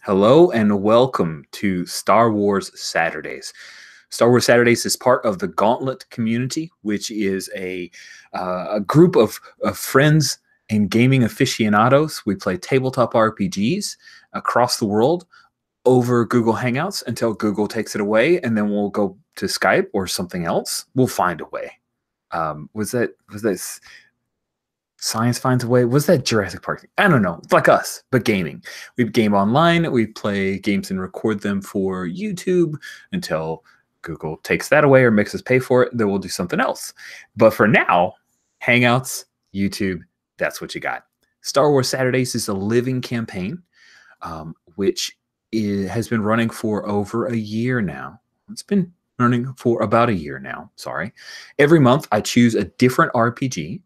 Hello and welcome to Star Wars Saturdays. Star Wars Saturdays is part of the Gauntlet community, which is a group of friends and gaming aficionados. We play tabletop RPGs across the world over Google Hangouts until Google takes it away, and then we'll go to Skype or something else. We'll find a way. Was that Science finds a way? Was that Jurassic Park? I don't know. It's like us, but gaming. We game online. We play games and record them for YouTube until Google takes that away or makes us pay for it. Then we'll do something else. But for now, Hangouts, YouTube, that's what you got. Star Wars Saturdays is a living campaign, which has been running for over a year now. It's been running for about a year now. Sorry. Every month, I choose a different RPG.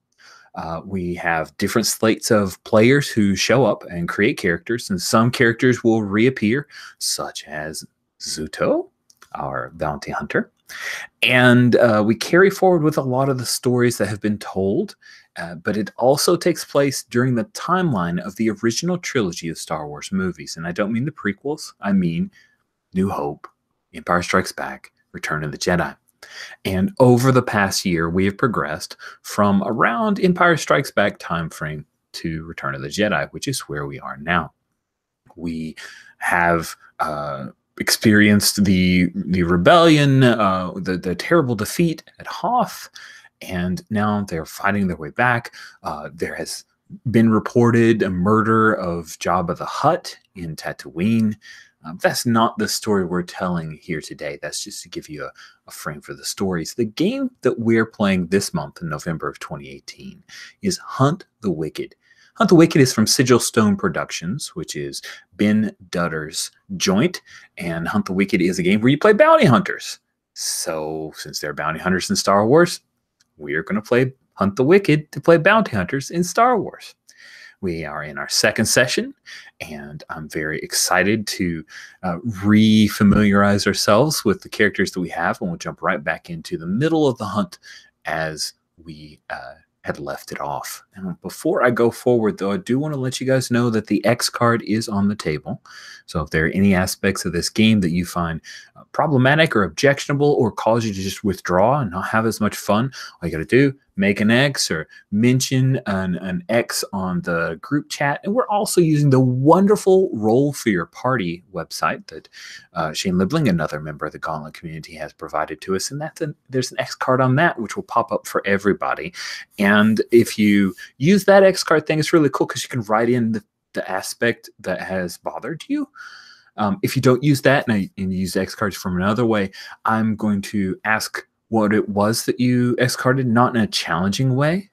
We have different slates of players who show up and create characters, and some characters will reappear, such as Zuto, our bounty hunter. And we carry forward with a lot of the stories that have been told, but it also takes place during the timeline of the original trilogy of Star Wars movies. And I don't mean the prequels, I mean New Hope, Empire Strikes Back, Return of the Jedi. And over the past year, we have progressed from around Empire Strikes Back timeframe to Return of the Jedi, which is where we are now. We have experienced the rebellion, the terrible defeat at Hoth, and now they're fighting their way back. There has been reported a murder of Jabba the Hutt in Tatooine. That's not the story we're telling here today. That's just to give you a frame for the stories. The game that we're playing this month in November of 2018 is Hunt the Wicked. Hunt the Wicked is from Sigil Stone Productions, which is Ben Dutter's joint. And Hunt the Wicked is a game where you play bounty hunters. So since they're bounty hunters in Star Wars, we're going to play Hunt the Wicked to play bounty hunters in Star Wars. We are in our second session, and I'm very excited to re-familiarize ourselves with the characters that we have, and we'll jump right back into the middle of the hunt as we had left it off. And before I go forward, though, I do want to let you guys know that the X card is on the table. So if there are any aspects of this game that you find problematic or objectionable or cause you to just withdraw and not have as much fun, all you got to do, make an X or mention an X on the group chat. And we're also using the wonderful Roll for Your Party website that Shane Libling, another member of the Gauntlet community, has provided to us. And there's an X card on that, which will pop up for everybody. And if you use that X card thing, it's really cool because you can write in the aspect that has bothered you. If you don't use that and you use X cards from another way, I'm going to ask what it was that you X-carded, not in a challenging way,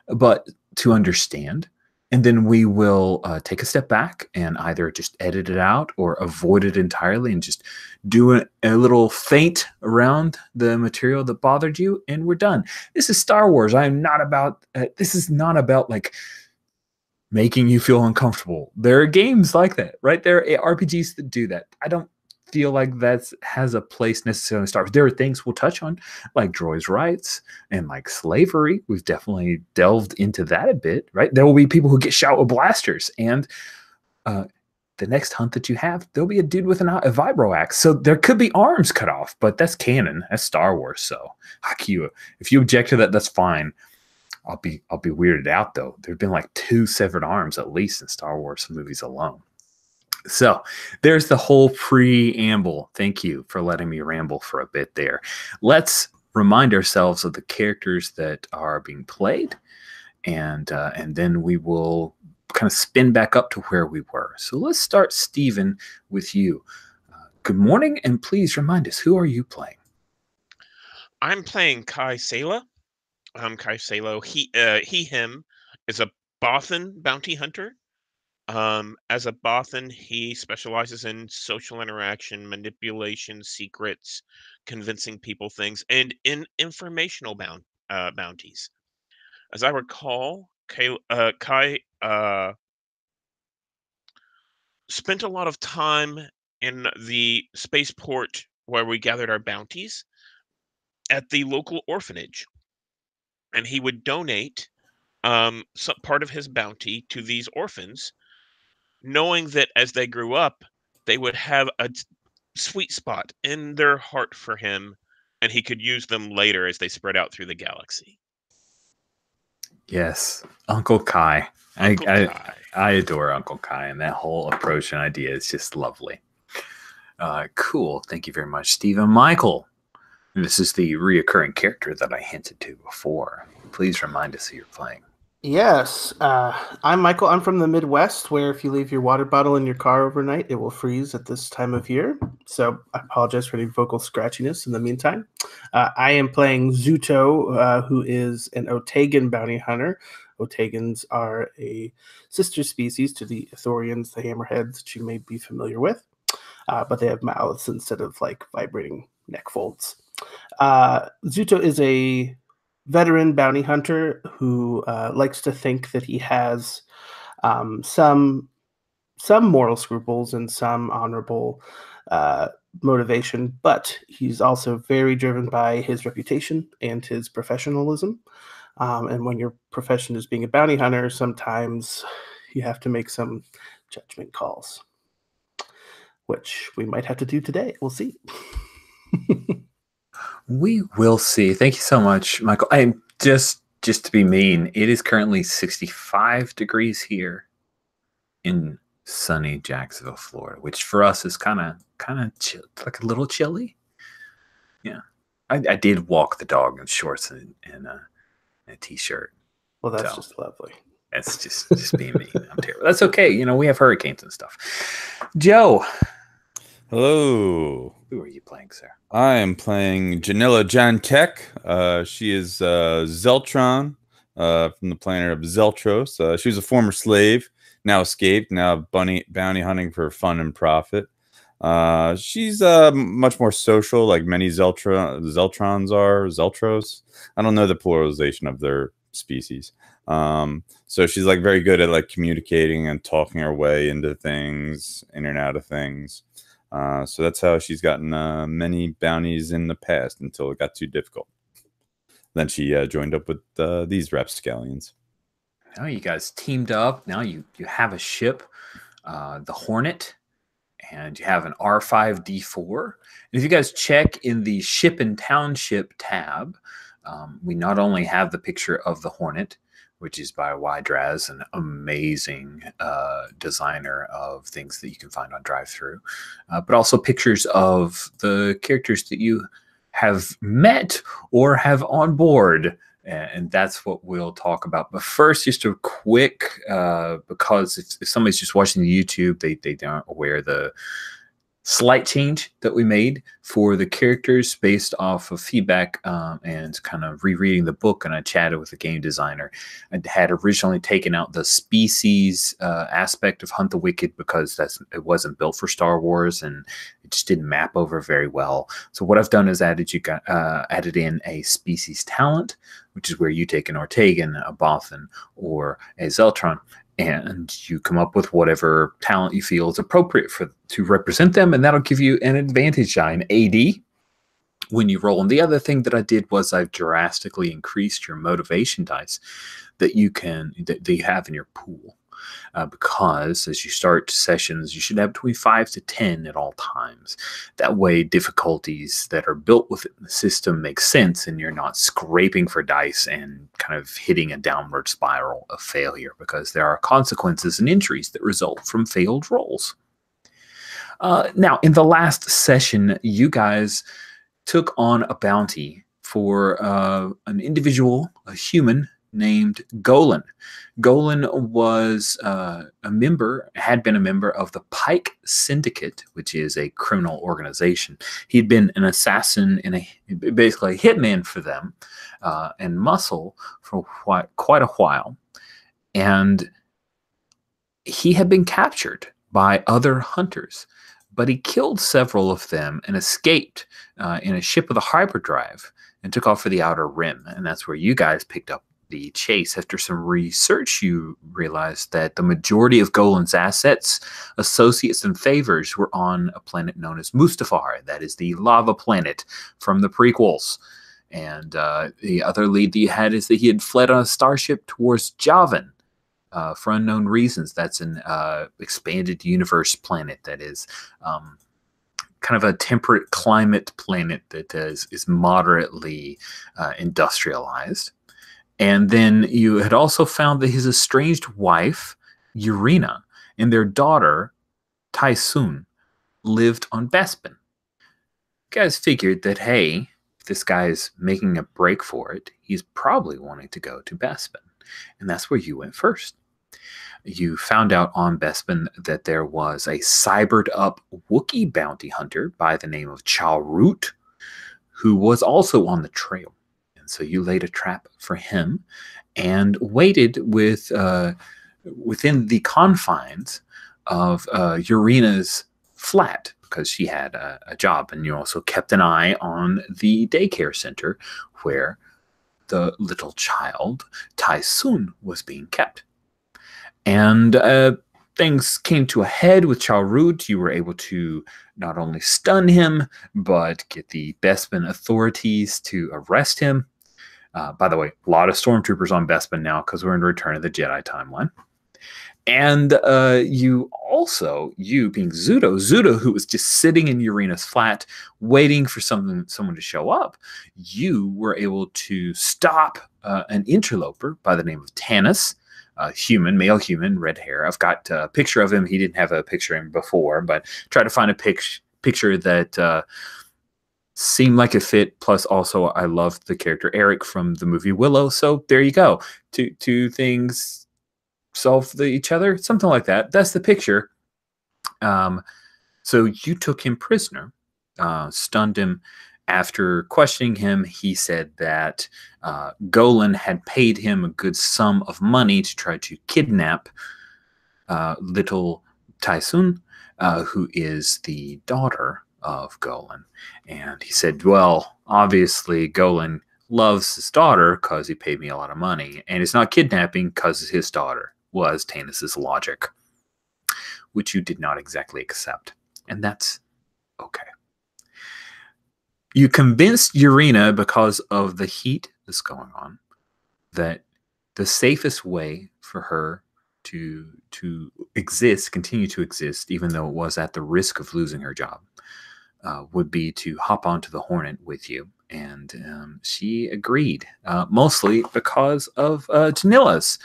but to understand. And then we will take a step back and either just edit it out or avoid it entirely and just do a little feint around the material that bothered you, and we're done. This is Star Wars. This is not about like making you feel uncomfortable. There are games like that, right? There are RPGs that do that. I don't feel like that has a place necessarily in Star Wars. There are things we'll touch on, like droids' rights and like slavery. We've definitely delved into that a bit, right? There will be people who get shot with blasters, and the next hunt that you have, there'll be a dude with a vibro axe. So there could be arms cut off, but that's canon. That's Star Wars. So if you object to that, that's fine. I'll be weirded out though. There've been like 2 severed arms at least in Star Wars movies alone. So there's the whole preamble. Thank you for letting me ramble for a bit there. Let's remind ourselves of the characters that are being played, and then we will kind of spin back up to where we were. So let's start, Stephen, with you. Good morning, and please remind us, who are you playing? I'm playing Kai Sela. Kai Salo. Him is a Bothan bounty hunter. As a Bothan, he specializes in social interaction, manipulation, secrets, convincing people things, and in informational bounties. As I recall, Kai spent a lot of time in the spaceport where we gathered our bounties at the local orphanage, and he would donate some part of his bounty to these orphans, knowing that as they grew up, they would have a sweet spot in their heart for him, and he could use them later as they spread out through the galaxy. Yes, Uncle Kai. Uncle Kai. I adore Uncle Kai, and that whole approach and idea is just lovely. Cool. Thank you very much, Steve and Michael. This is the reoccurring character that I hinted to before. Please remind us who you're playing. Yes, I'm Michael. I'm from the Midwest, where if you leave your water bottle in your car overnight, it will freeze at this time of year. So I apologize for any vocal scratchiness in the meantime. I am playing Zuto, who is an Otagan bounty hunter. Otagans are a sister species to the Ithorians, the hammerheads that you may be familiar with, but they have mouths instead of like vibrating neck folds. Zuto is a veteran bounty hunter who likes to think that he has some moral scruples and some honorable motivation, but he's also very driven by his reputation and his professionalism. And when your profession is being a bounty hunter, sometimes you have to make some judgment calls, which we might have to do today. We'll see. We will see. Thank you so much, Michael. I just to be mean, it is currently 65 degrees here in sunny Jacksonville, Florida, which for us is kind of like a little chilly. Yeah, I did walk the dog in shorts and a t-shirt. Well, that's just lovely. That's just being mean. I'm terrible. That's okay. You know, we have hurricanes and stuff. Joe. Hello. Who are you playing, sir? I am playing Janilla Jantek. She is Zeltron from the planet of Zeltros. She was a former slave, now escaped, now bounty hunting for fun and profit. She's much more social, like many Zeltrons are. Zeltros. I don't know the pluralization of their species. So she's like very good at like communicating and talking her way into things, in and out of things. So that's how she's gotten many bounties in the past until it got too difficult. Then she joined up with these rapscallions. Now you guys teamed up. Now you have a ship, the Hornet, and you have an R5D4. And if you guys check in the Ship and Township tab, we not only have the picture of the Hornet, which is by Ydraz, an amazing designer of things that you can find on drive-thru, but also pictures of the characters that you have met or have on board. And that's what we'll talk about. But first, just a quick, because if somebody's just watching the YouTube, they aren't aware of the slight change that we made for the characters based off of feedback and kind of rereading the book. And I chatted with the game designer. I had originally taken out the species aspect of Hunt the Wicked because it wasn't built for Star Wars and it just didn't map over very well. So what I've done is added in a species talent, which is where you take an Ortegan, a Bothan, or a Zeltron, and you come up with whatever talent you feel is appropriate to represent them, and that'll give you an advantage die, an AD, when you roll. And the other thing that I did was I've drastically increased your motivation dice that you have in your pool. Because as you start sessions, you should have between 5 to 10 at all times. That way, difficulties that are built within the system make sense, and you're not scraping for dice and kind of hitting a downward spiral of failure, because there are consequences and injuries that result from failed rolls. Now, in the last session, you guys took on a bounty for an individual, a human, named Golan. Golan was had been a member of the Pike Syndicate, which is a criminal organization. He'd been an assassin and basically a hitman for them and muscle for quite a while. And he had been captured by other hunters, but he killed several of them and escaped in a ship with a hyperdrive and took off for the Outer Rim. And that's where you guys picked up the chase. After some research, you realized that the majority of Golan's assets, associates, and favors were on a planet known as Mustafar. That is the lava planet from the prequels. And the other lead that you had is that he had fled on a starship towards Javan, for unknown reasons. That's an expanded universe planet that is kind of a temperate climate planet that is moderately industrialized. And then you had also found that his estranged wife, Urena, and their daughter, Tysoon, lived on Bespin. You guys figured that, hey, if this guy is making a break for it, he's probably wanting to go to Bespin. And that's where you went first. You found out on Bespin that there was a cybered up Wookiee bounty hunter by the name of Chalrut, who was also on the trail. And so you laid a trap for him and waited with within the confines of Urena's flat, because she had a job. And you also kept an eye on the daycare center where the little child, Tysoon, was being kept. And things came to a head with Chalrut. You were able to not only stun him, but get the Bespin authorities to arrest him. By the way, a lot of stormtroopers on Bespin now because we're in Return of the Jedi timeline. And you being Zudo, who was just sitting in Urena's flat waiting for someone to show up, you were able to stop an interloper by the name of Tanis, male human, red hair. I've got a picture of him. He didn't have a picture of him before, but try to find a picture that seemed like it fit. Plus, also, I loved the character Eric from the movie Willow. So there you go. Two things solve each other, something like that. That's the picture. So you took him prisoner, stunned him. After questioning him, he said that Golan had paid him a good sum of money to try to kidnap little Tysoon, who is the daughter of Golan. And he said, well, obviously Golan loves his daughter because he paid me a lot of money, and it's not kidnapping because his daughter, was Tanis's logic, which you did not exactly accept. And that's okay. You convinced Urena, because of the heat that's going on, that the safest way for her to continue to exist, even though it was at the risk of losing her job, would be to hop onto the Hornet with you. And she agreed, mostly because of Janilla's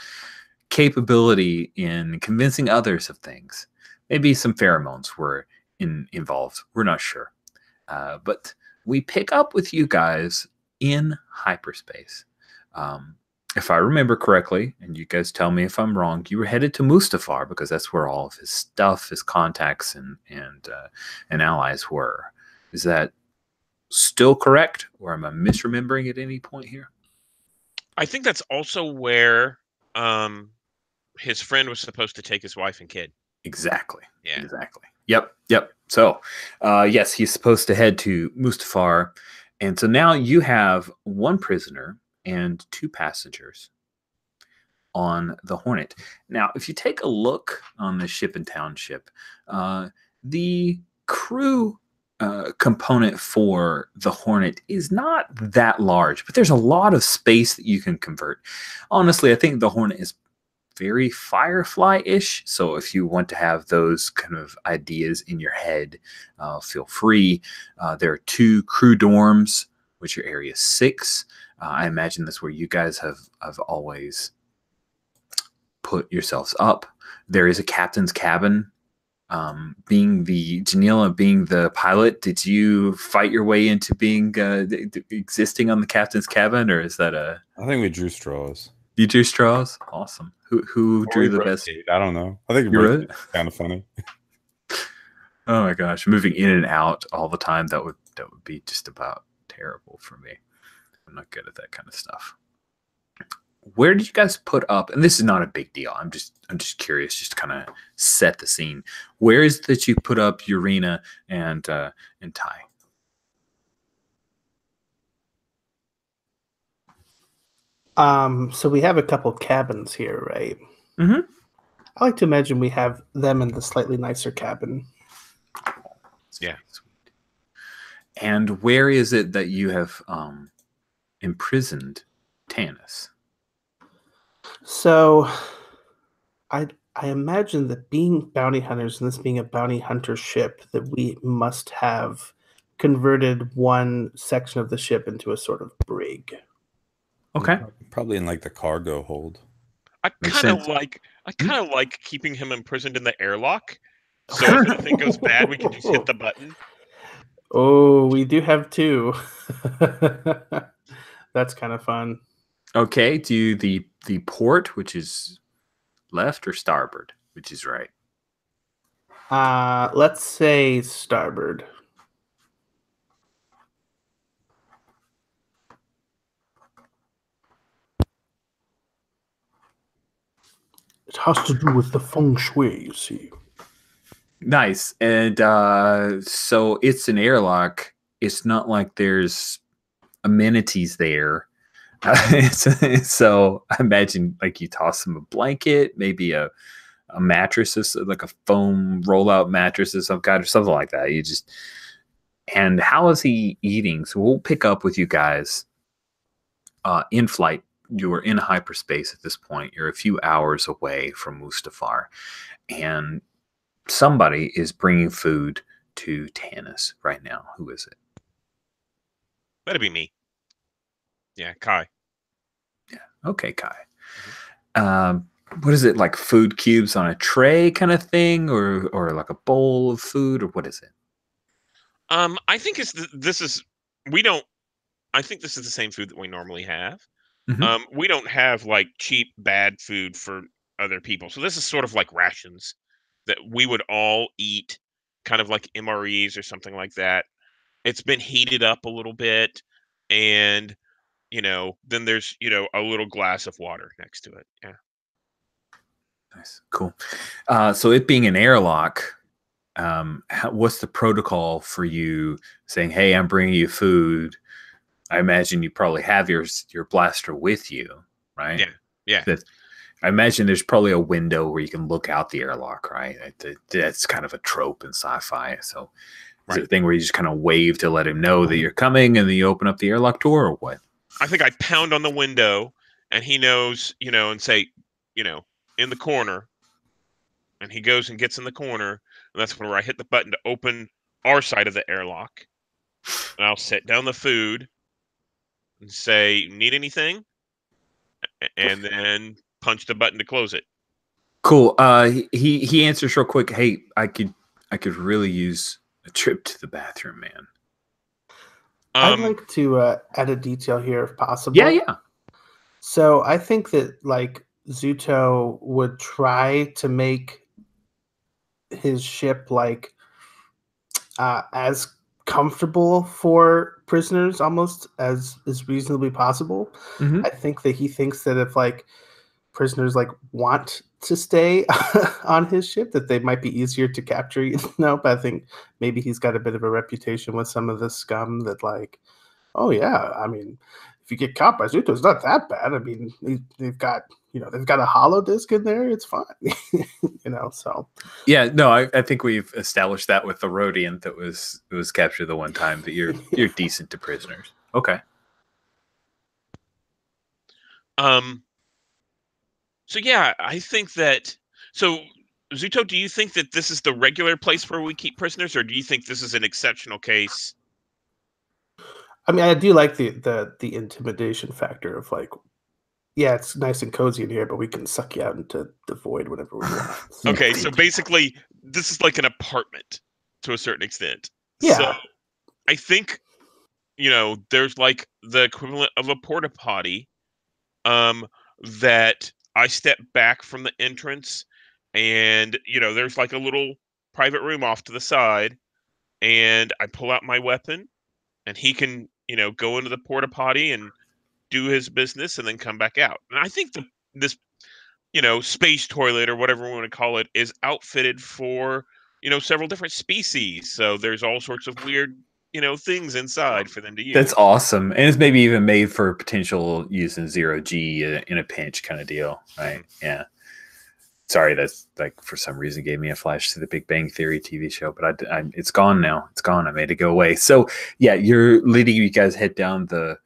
capability in convincing others of things. Maybe some pheromones were involved. We're not sure. But we pick up with you guys in hyperspace. If I remember correctly, and you guys tell me if I'm wrong, you were headed to Mustafar because that's where all of his stuff, his contacts, and allies were. Is that still correct, or am I misremembering at any point here? I think that's also where his friend was supposed to take his wife and kid. Exactly. Yeah. Exactly. Yep. So, yes, he's supposed to head to Mustafar. And so now you have one prisoner and two passengers on the Hornet. Now, if you take a look on the ship and township, the crew component for the Hornet is not that large, but there's a lot of space that you can convert. Honestly, I think the Hornet is very Firefly-ish. So if you want to have those kind of ideas in your head, feel free. There are two crew dorms, which are Area 6. I imagine that's where you guys have always put yourselves up. There is a captain's cabin. Janila being the pilot, did you fight your way into being existing on the captain's cabin, or is that I think we drew straws. You drew straws? Awesome. Who drew the best? I don't know. I think you wrote it. Kind of funny. Oh my gosh, moving in and out all the time, that would be just about terrible for me. I'm not good at that kind of stuff. Where did you guys put up? And this is not a big deal. I'm just curious, just to kind of set the scene. Where is it that you put up Urena and Ty? So we have a couple cabins here, right? Mm-hmm. I like to imagine we have them in the slightly nicer cabin. Yeah. Sweet. And where is it that you have imprisoned Tanis? So I imagine that being bounty hunters and this being a bounty hunter ship, that we must have converted one section of the ship into a sort of brig. Okay. Probably in like the cargo hold. I Makes kind of sense. like keeping him imprisoned in the airlock. So if anything goes bad, we can just hit the button. Oh, we do have two. That's kind of fun. Okay. Do the port, which is left, or starboard, which is right? Let's say starboard. It has to do with the feng shui, you see. Nice. And so it's an airlock. It's not like there's amenities there. So I imagine like you toss them a blanket, maybe a mattress, like a foam rollout mattress of some kind or something like that. And how is he eating? So we'll pick up with you guys in flight. You are in hyperspace at this point. You're a few hours away from Mustafar, and somebody is bringing food to Tanis right now. Who is it? That'd be me. Yeah, Kai. Yeah. Okay, Kai. What is it, like food cubes on a tray kind of thing, or like a bowl of food, or what is it? I think this is we don't. I think this is the same food that we normally have. Mhm. We don't have like cheap bad food for other people, so this is sort of like rations that we would all eat, kind of like MREs or something like that. It's been heated up a little bit, and then there's a little glass of water next to it. Yeah. Nice, cool. So it being an airlock, what's the protocol for you saying, "Hey, I'm bringing you food"? I imagine you probably have your blaster with you, right? Yeah. Yeah. I imagine there's probably a window where you can look out the airlock, right? That's kind of a trope in sci-fi. So is it a thing where you just kind of wave to let him know that you're coming, and then you open up the airlock door, or what? I think I pound on the window, and he knows, and say, in the corner, and he goes and gets in the corner, and that's where I hit the button to open our side of the airlock, and I'll set down the food and say, "Need anything?" and then punch the button to close it. Cool. He answers real quick. Hey, I could really use a trip to the bathroom, man. I'd like to add a detail here if possible. Yeah. So I think that like Zuto would try to make his ship like as comfortable for prisoners almost as is reasonably possible. Mhm. I think that he thinks that if like prisoners like want to stay on his ship, that they might be easier to capture. But I think maybe he's got a bit of a reputation with some of the scum that like, oh yeah, I mean, if you get caught by Zuto, it's not that bad. I mean, they've got a hollow disk in there. It's fine, So Yeah, no, I think we've established that with the Rhodian that was captured the one time that you're decent to prisoners. Okay. So yeah, I think that. So Zuto, do you think that this is the regular place where we keep prisoners, or do you think this is an exceptional case? I mean, I do like the intimidation factor of like, yeah, it's nice and cozy in here, but we can suck you out into the void whenever we want. So. Okay, so basically, this is like an apartment to a certain extent. Yeah. So I think, there's like the equivalent of a porta potty, that I step back from the entrance, and there's like a little private room off to the side, and I pull out my weapon, and he can go into the porta potty and do his business and then come back out. And I think this space toilet or whatever we want to call it is outfitted for several different species. So there's all sorts of weird things inside for them to use. That's awesome, and it's maybe even made for potential use in 0G in a pinch kind of deal, right? Yeah. Sorry, that's like for some reason gave me a flash to the Big Bang Theory TV show, but it's gone now. It's gone. I made it go away. So yeah, you're leading you guys head down the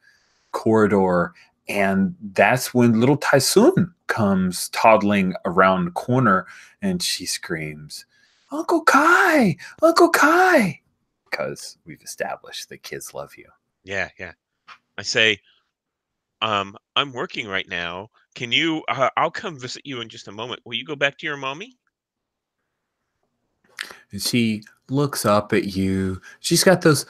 corridor, and that's when little Tysoon comes toddling around the corner, and she screams, "Uncle Kai! Uncle Kai!" Because we've established that kids love you. Yeah, yeah. I say, I'm working right now. Can you? I'll come visit you in just a moment. Will you go back to your mommy? And she looks up at you. She's got those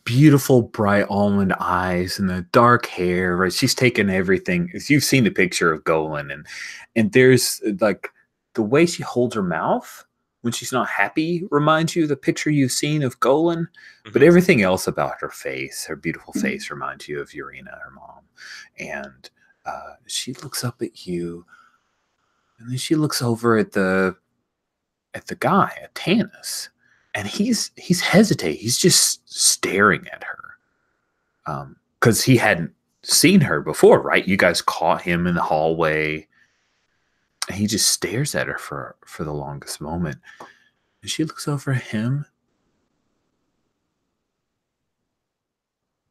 beautiful bright almond eyes and the dark hair. Right? She's taken everything. You've seen the picture of Golan, and there's like the way she holds her mouth when she's not happy reminds you of the picture you've seen of Golan, but everything else about her face, her beautiful face, reminds you of Urena, her mom. And she looks up at you, and then she looks over at the guy, at Tanis, and he's hesitating. He's just staring at her because he hadn't seen her before, right? You guys caught him in the hallway. And he just stares at her for the longest moment. And she looks over at him,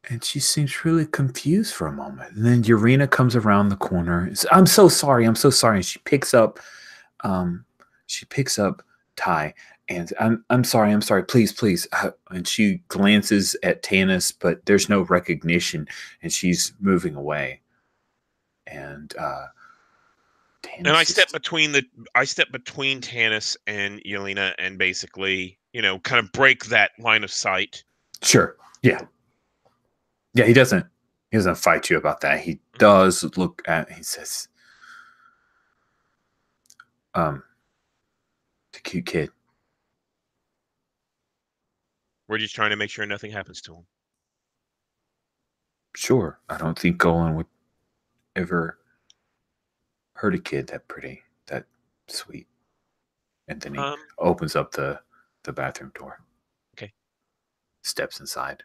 and she seems really confused for a moment. And then Urena comes around the corner. And says, I'm so sorry. And she picks up Ty, and I'm sorry, please. And she glances at Tanis, but there's no recognition, and she's moving away. And And I step between Tanis and Yelena, and basically, kind of break that line of sight. Sure. Yeah. Yeah, he doesn't fight you about that. He does look at, he says, it's a cute kid. We're just trying to make sure nothing happens to him. Sure. I don't think Golan would ever hurt a kid that pretty, that sweet. And then he opens up the bathroom door. Okay. Steps inside.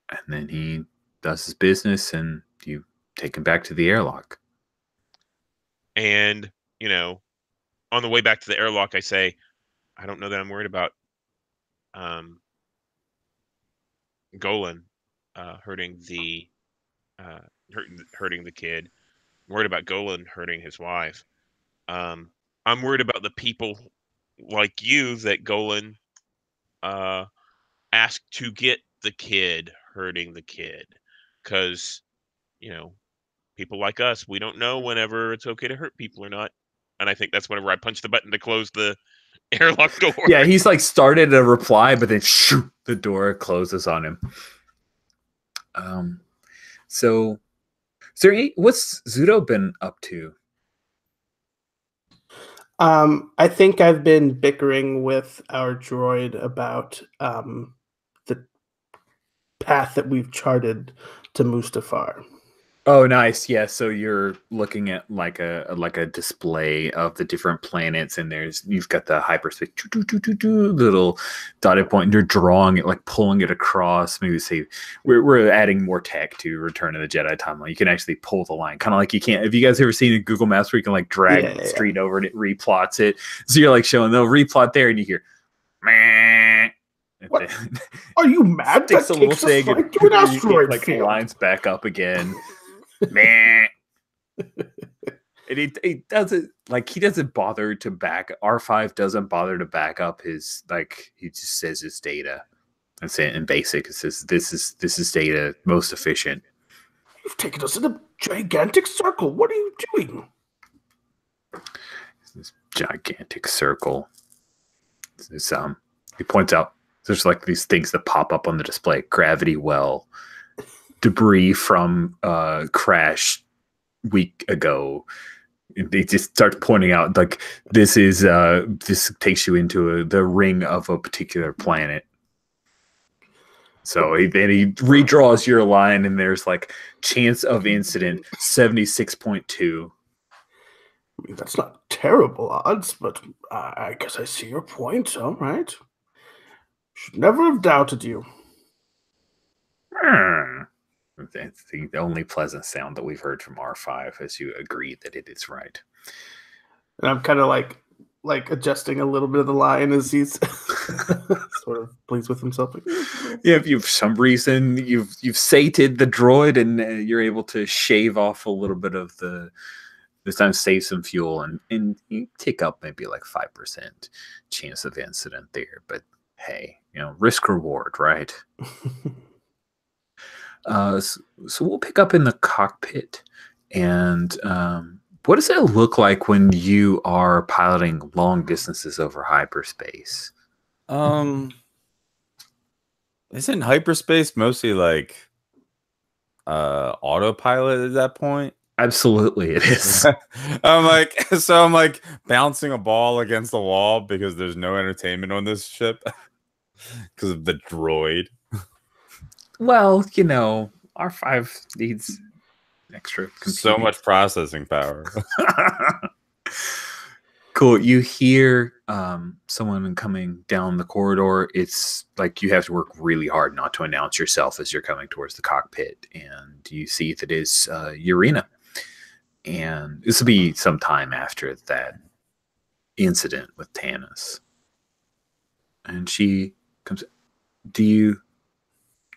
And then he does his business, and you take him back to the airlock. And, on the way back to the airlock, I say, I don't know that I'm worried about Golan hurting the kid. I'm worried about Golan hurting his wife. I'm worried about the people like you that Golan asked to get the kid hurting the kid, because people like us, we don't know whenever it's okay to hurt people or not. And I think that's whenever I punch the button to close the airlock door. Yeah, he's like started a reply, but then shoo, the door closes on him. So is there what's Zudo been up to? I think I've been bickering with our droid about the path that we've charted to Mustafar. Oh, nice. Yeah, so you're looking at like a display of the different planets, and you've got the hyperspace little dotted point, and you're drawing it, like pulling it across. Maybe say we're adding more tech to Return of the Jedi timeline. You can actually pull the line, kind of like you can't. Have you guys ever seen a Google Maps where you can like drag the street over and it replots it? So you're like showing they'll replot there, and you hear, meh. What? Are you mad? Sticks a little thing, right to an asteroid like field. lines back up again. Meh. And he doesn't bother to back. R5 doesn't bother to back up his, like, he just says his data. That's it in basic. It says this is data most efficient. You've taken us in a gigantic circle. What are you doing? This gigantic circle. He points out there's like these things that pop up on the display: gravity well, debris from crash week ago. They just start pointing out like this takes you into the ring of a particular planet. So he redraws your line, and there's like chance of incident 76.2. I mean, that's not terrible odds, but I guess I see your point. All right. Should never have doubted you. That's the only pleasant sound that we've heard from R5 as you agree that it is right. And I'm kind of like like adjusting a little bit of the line as he's sort of pleased with himself. Like, Yeah, if you for some reason you've sated the droid and you're able to shave off a little bit of the this time save some fuel and you tick up maybe like 5% chance of incident there. But hey, risk reward, right? So we'll pick up in the cockpit, and what does it look like when you are piloting long distances over hyperspace? Isn't hyperspace mostly like autopilot at that point? Absolutely, it is. I'm like bouncing a ball against the wall because there's no entertainment on this ship because of the droid. Well, R5 needs extra computing. So much processing power. Cool. You hear someone coming down the corridor. It's like you have to work really hard not to announce yourself as you're coming towards the cockpit. And you see that is Urena. And this will be some time after that incident with Tanis. And she comes, do you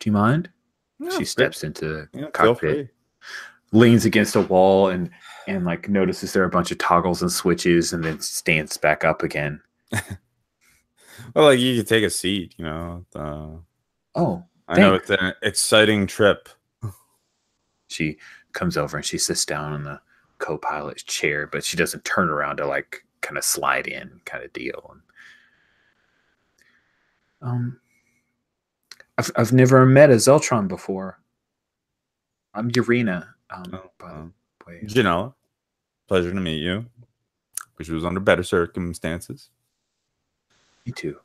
mind? No, She steps into the feel cockpit, free. leans against a wall and like notices there are a bunch of toggles and switches and then stands back up again. Well, like you could take a seat, Oh, I know it's an exciting trip. She comes over and she sits down in the co-pilot's chair, but she doesn't turn around to like kind of slide in kind of deal. And I've never met a Zeltron before. I'm Urena. Janella, pleasure to meet you. Wish it was under better circumstances. Me too.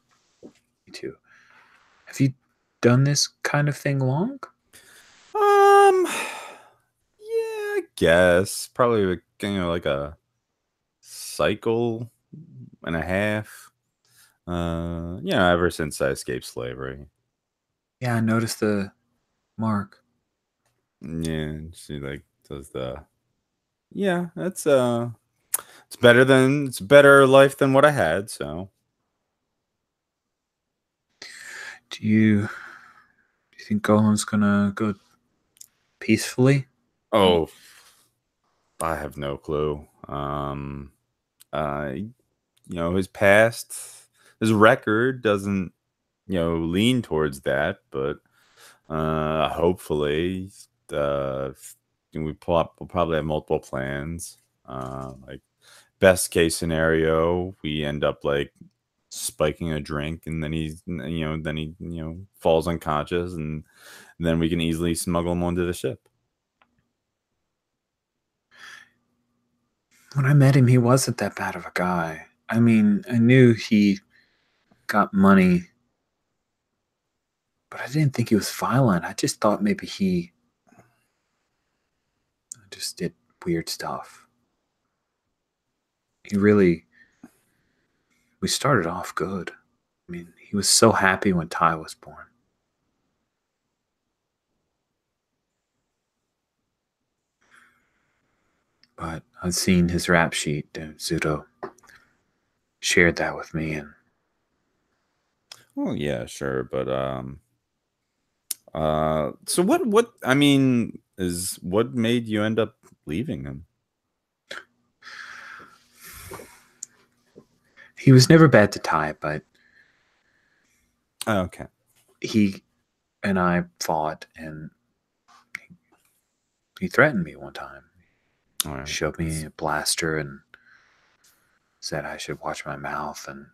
Have you done this kind of thing long? Yeah, I guess probably like a cycle and a half. Ever since I escaped slavery. Yeah, I noticed the mark. Yeah, she like does the. Yeah, it's better life than what I had. So, do you think Golem's gonna go peacefully? Oh, I have no clue. His past, his record doesn't, lean towards that, but hopefully, we'll probably have multiple plans. Like best case scenario, we end up like spiking a drink, and then he falls unconscious, and then we can easily smuggle him onto the ship. When I met him, he wasn't that bad of a guy. I mean, I knew he got money, but I didn't think he was violent. I just thought maybe he just did weird stuff. We started off good. I mean, he was so happy when Ty was born. But I've seen his rap sheet, and Zudo shared that with me. And well, yeah, sure, but so what I mean is what made you end up leaving him? he was never bad to Ty, but Okay. He and I fought, and he threatened me one time. All right. Showed me a blaster and said I should watch my mouth. And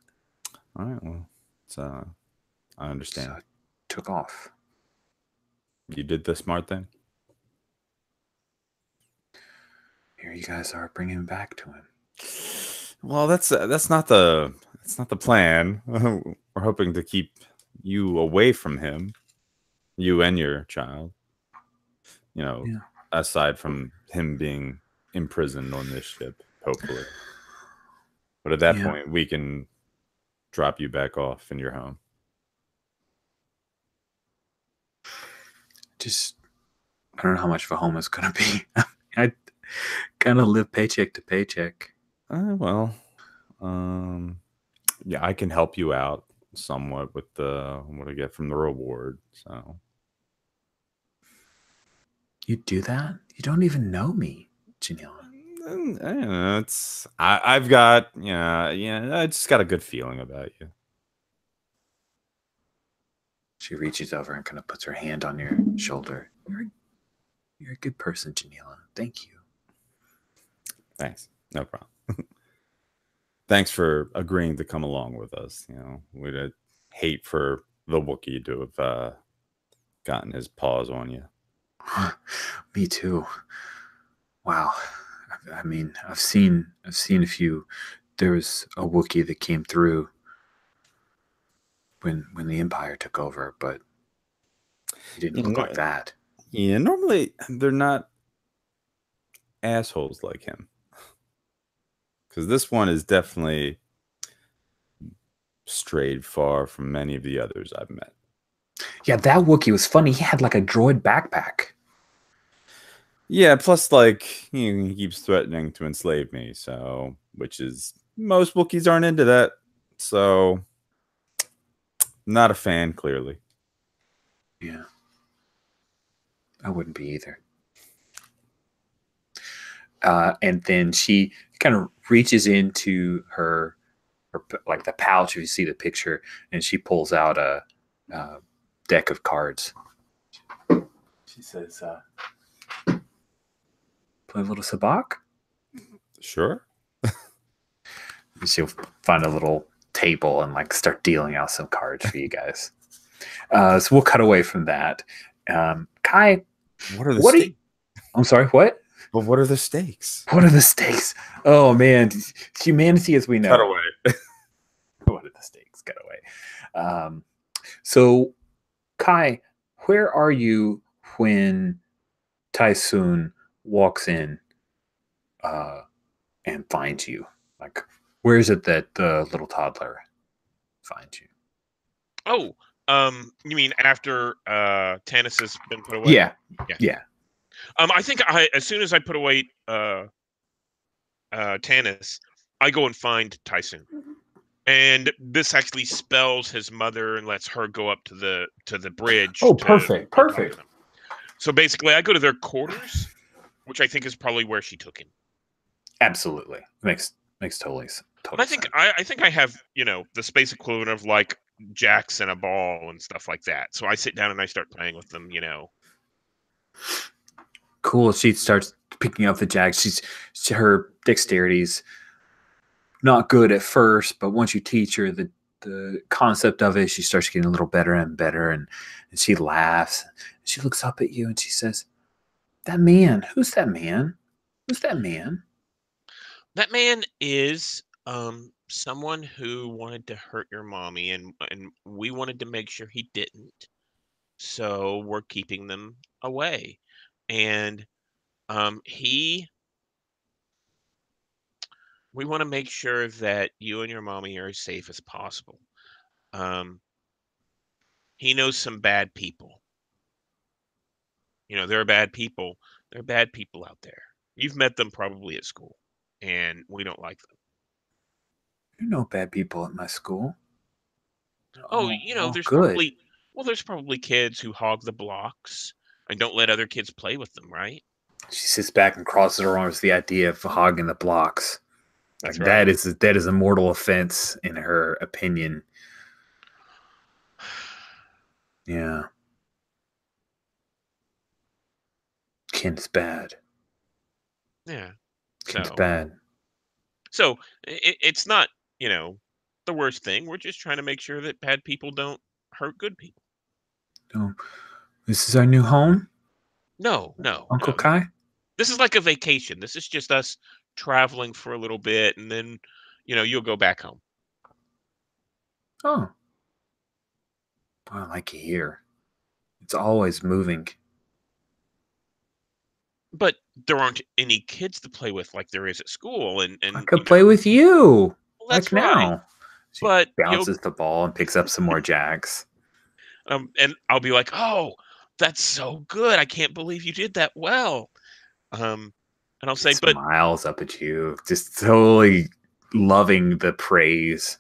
all right, well, it's I understand. So I took off. You did the smart thing. Here you guys are bringing him back to him. Well, that's not the plan. We're hoping to keep you away from him, you and your child. Aside from him being imprisoned on this ship, hopefully. But at that point, we can drop you back off in your home. I don't know how much of a home it's going to be. I kind of live paycheck to paycheck. Well, Yeah, I can help you out somewhat with what I get from the reward. So You do that? You don't even know me, Janila. I don't know, I've got I just got a good feeling about you. She reaches over and kind of puts her hand on your shoulder. You're a good person, Janila. Thank you. Thanks. No problem. Thanks for agreeing to come along with us. We'd hate for the Wookiee to have gotten his paws on you. Me too. Wow. I mean, I've seen a few. There was a Wookiee that came through when the Empire took over, but he didn't look like that. Yeah, normally they're not assholes like him. Because this one is definitely strayed far from many of the others I've met. Yeah, that Wookiee was funny. He had like a droid backpack. Yeah, plus like he keeps threatening to enslave me, which is most Wookiees aren't into that. So not a fan, clearly. Yeah. I wouldn't be either. And then she kind of reaches into her like the pouch, if you see the picture, and she pulls out a deck of cards. She says, play a little sabacc? Sure. She'll find a little table and like start dealing out some cards for you guys. So we'll cut away from that. Kai, what are the stakes? I'm sorry, what? But what are the stakes? What are the stakes? Oh man, humanity as we know. Cut away. What are the stakes? Cut away. So, Kai, where are you when Tysoon walks in and finds you? Like, where is it that the little toddler finds you? Oh, you mean after Tanis has been put away? Yeah. I think as soon as I put away Tanis, I go and find Tysoon. And this actually spells his mother and lets her go up to the bridge. Oh, perfect. So basically, I go to their quarters, which I think is probably where she took him. Absolutely, makes totally sense. I think I have the space equivalent of like jacks and a ball and stuff like that. So I sit down and I start playing with them. Cool. She starts picking up the jacks. Her dexterity's not good at first, but once you teach her the concept of it, she starts getting a little better and better, and she laughs. She looks up at you and she says, "That man, who's that man? Who's that man?" That man is someone who wanted to hurt your mommy, and we wanted to make sure he didn't. So we're keeping them away. And we want to make sure that you and your mommy are as safe as possible. He knows some bad people. There are bad people. There are bad people out there. You've met them probably at school, and we don't like them. There are no bad people at my school. There's good. there's probably kids who hog the blocks and don't let other kids play with them, right? She sits back and crosses her arms. The idea of hogging the blocks. That's like right. that is a mortal offense in her opinion. Yeah. Kin's bad. Yeah. Kin's bad. So it's not, the worst thing. We're just trying to make sure that bad people don't hurt good people. No. This is our new home? No. Uncle Kai? This is like a vacation. This is just us traveling for a little bit, and then, you'll go back home. Oh. Well, I like it here. It's always moving. But there aren't any kids to play with like there is at school, and I could play with you. Well, that's like right. Now. She but bounces the ball and picks up some more jacks. And I'll be like, "Oh, that's so good! I can't believe you did that well." And I'll say, smiles up at you, just totally loving the praise.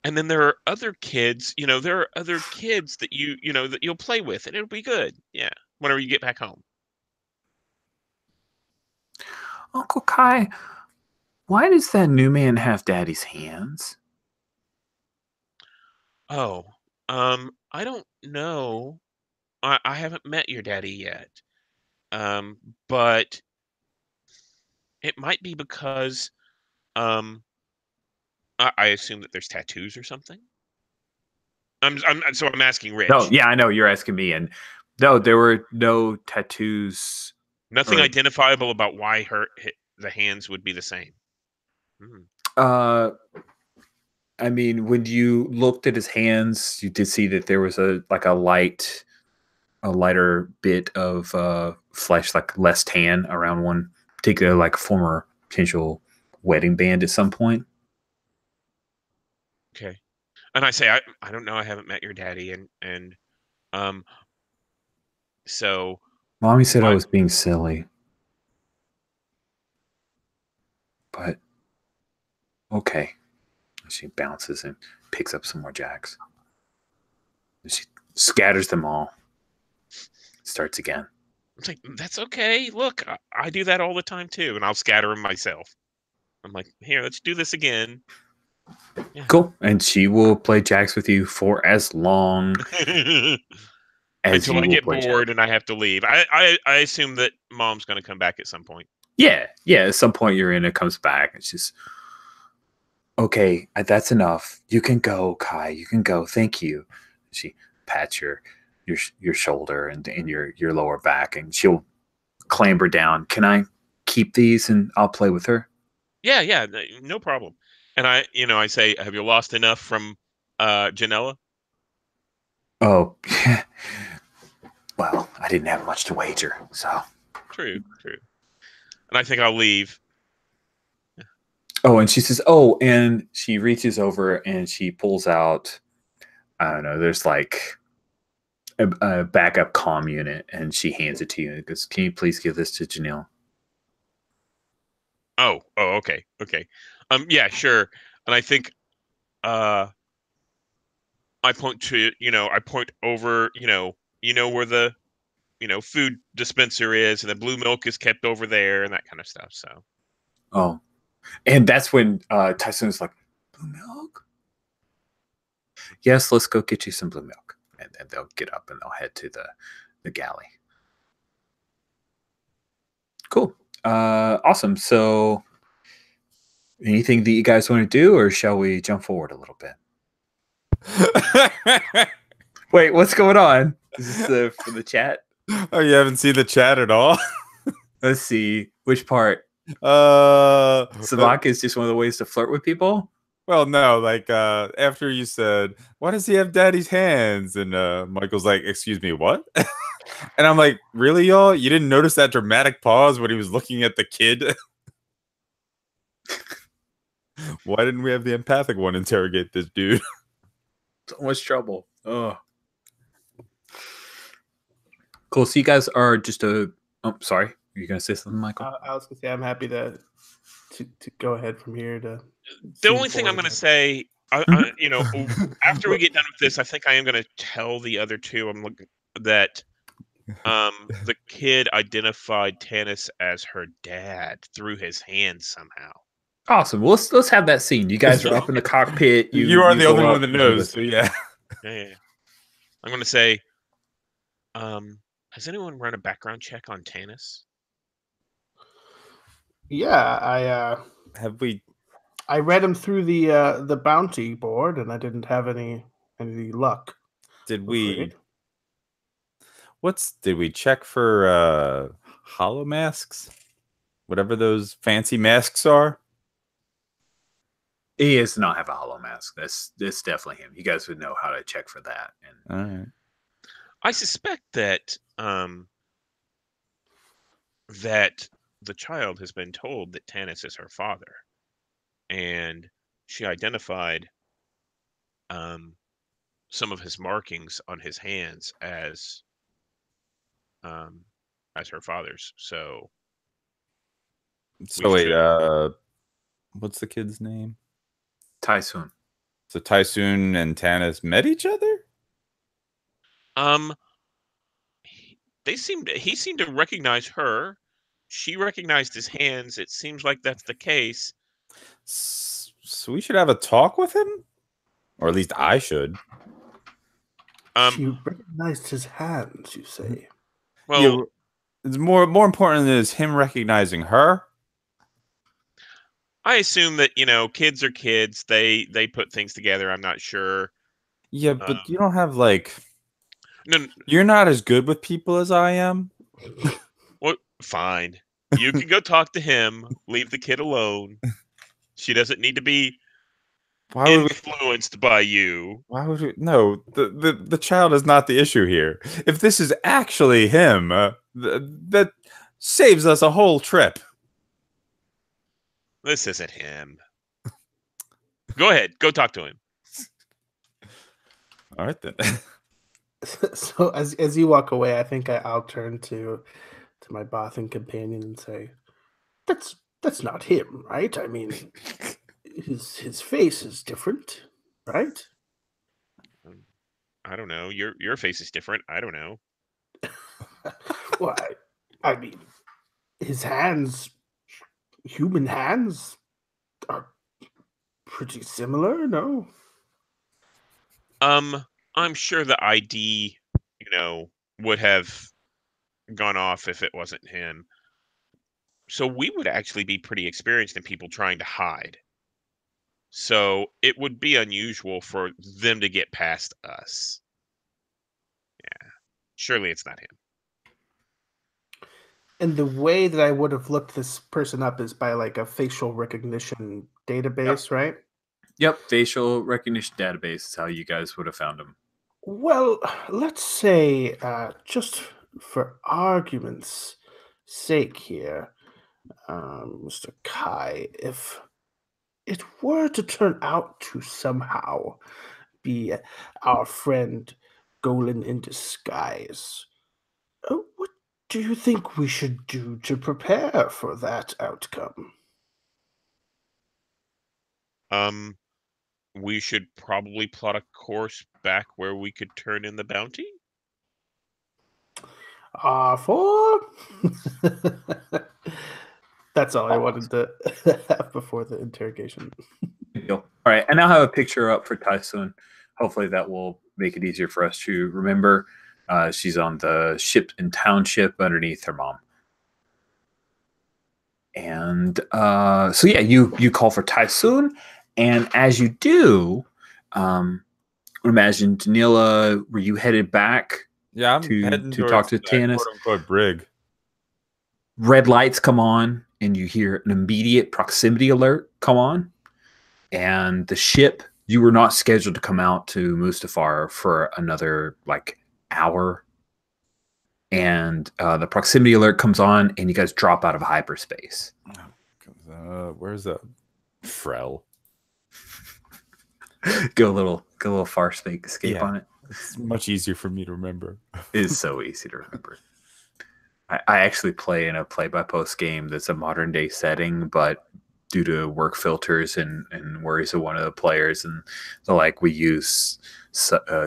And then there are other kids, there are other kids that that you'll play with, and it'll be good. Yeah, whenever you get back home. Uncle Kai, why does that new man have Daddy's hands? Oh, I don't know. I haven't met your daddy yet. But it might be because I assume that there's tattoos or something. So I'm asking Rich. No, yeah, I know you're asking me, and no, there were no tattoos. Nothing or- identifiable about why the hands would be the same. I mean, when you looked at his hands, you did see that there was a lighter bit of flesh, like less tan around one particular, like former potential wedding band at some point. Okay. And I say, I don't know. I haven't met your daddy, and so Mommy said I was being silly, but okay. She bounces and picks up some more jacks. She scatters them all. Starts again. I'm like, that's okay. Look, I do that all the time too, and I'll scatter them myself. I'm like, here, let's do this again. Yeah. Cool. And she will play jacks with you for as long as until you I will get play bored jacks. and I have to leave. I assume that Mom's going to come back at some point. Yeah. At some point you're in, it comes back. It's just, okay, that's enough. You can go, Kai. You can go. Thank you. She pats your shoulder and your lower back, and she'll clamber down. Can I keep these and I'll play with her? Yeah, no problem. And I say, have you lost enough from Janella? Oh, well, I didn't have much to wager, so. True. And I think I'll leave. Oh, and she says, oh, and she reaches over and she pulls out, I don't know, there's like a backup comm unit, and she hands it to you and goes, can you please give this to Janelle? Oh, okay. Yeah, sure. And I think I point over, where the, food dispenser is, and the blue milk is kept over there and that kind of stuff. So. Oh, and that's when Tysoon's like, blue milk? Yes, let's go get you some blue milk. And then they'll get up and they'll head to the galley. Cool. Awesome. So anything that you guys want to do, or shall we jump forward a little bit? Wait, what's going on? Is this for the chat? Oh, you haven't seen the chat at all? Let's see. Which part? Savak is just one of the ways to flirt with people? Well, no, like after you said, why does he have daddy's hands? And Michael's like, excuse me, what? And I'm like, really, y'all? You didn't notice that dramatic pause when he was looking at the kid? Why didn't we have the empathic one interrogate this dude? So much trouble. Oh. Cool. So you guys are just sorry. Are you going to say something, Michael? I was going to say I'm happy to go ahead from here. The only thing I'm going to say, after we get done with this, I think I am going to tell the other two that the kid identified Tanis as her dad through his hands somehow. Awesome. Well, let's have that scene. You guys are up in the cockpit. You are the only one that with knows. So yeah. I'm going to say, has anyone run a background check on Tanis? Yeah, Have we? I read him through the bounty board, and I didn't have any luck. Did we? Did we check for hollow masks? Whatever those fancy masks are. He does not have a hollow mask. That's definitely him. You guys would know how to check for that. All right. I suspect that that the child has been told that Tanis is her father, and she identified some of his markings on his hands as her father's. So wait, what's the kid's name? Tysoon. So Tysoon and Tanis met each other? Um, he seemed to recognize her. She recognized his hands. It seems like that's the case. So we should have a talk with him? Or at least I should. She recognized his hands, you say? Well, yeah, it's more important than is him recognizing her. I assume that, kids are kids. They put things together. I'm not sure. Yeah, but you don't have like No, you're not as good with people as I am. well, fine. You can go talk to him. Leave the kid alone. She doesn't need to be influenced by you. Why would we? No, the child is not the issue here. If this is actually him, that saves us a whole trip. This isn't him. Go ahead. Go talk to him. All right then. So as you walk away, I think I'll turn to my Bothan companion and say, "That's not him, right? I mean, his face is different, right?" I don't know. Your face is different. I don't know. Well, I mean, his hands, human hands, are pretty similar, no? I'm sure the ID, would have gone off if it wasn't him. So we would actually be pretty experienced in people trying to hide. So it would be unusual for them to get past us. Yeah. Surely it's not him. And the way that I would have looked this person up is by like a facial recognition database, right? Yep, facial recognition database is how you guys would have found him. Well, let's say, just for argument's sake here, Mr. Kai, if it were to turn out to somehow be our friend Golan in disguise, what do you think we should do to prepare for that outcome? We should probably plot a course back where we could turn in the bounty. R4? That's all I wanted to have before the interrogation. Good deal. All right, I now have a picture up for Tyson. Hopefully that will make it easier for us to remember. She's on the ship and township underneath her mom. And so yeah, you call for Tyson, and as you do, imagine Danila, were you headed back? Yeah, I'm to heading talk to Tanis. Quote-unquote brig. Red lights come on, and you hear an immediate proximity alert come on. And the ship, you were not scheduled to come out to Mustafar for another hour. And the proximity alert comes on, and you guys drop out of hyperspace. Where's the Frel? Go a little far escape on it. It's much easier for me to remember. It is so easy to remember. I actually play in a play-by-post game that's a modern day setting, but due to work filters and worries of one of the players, and we use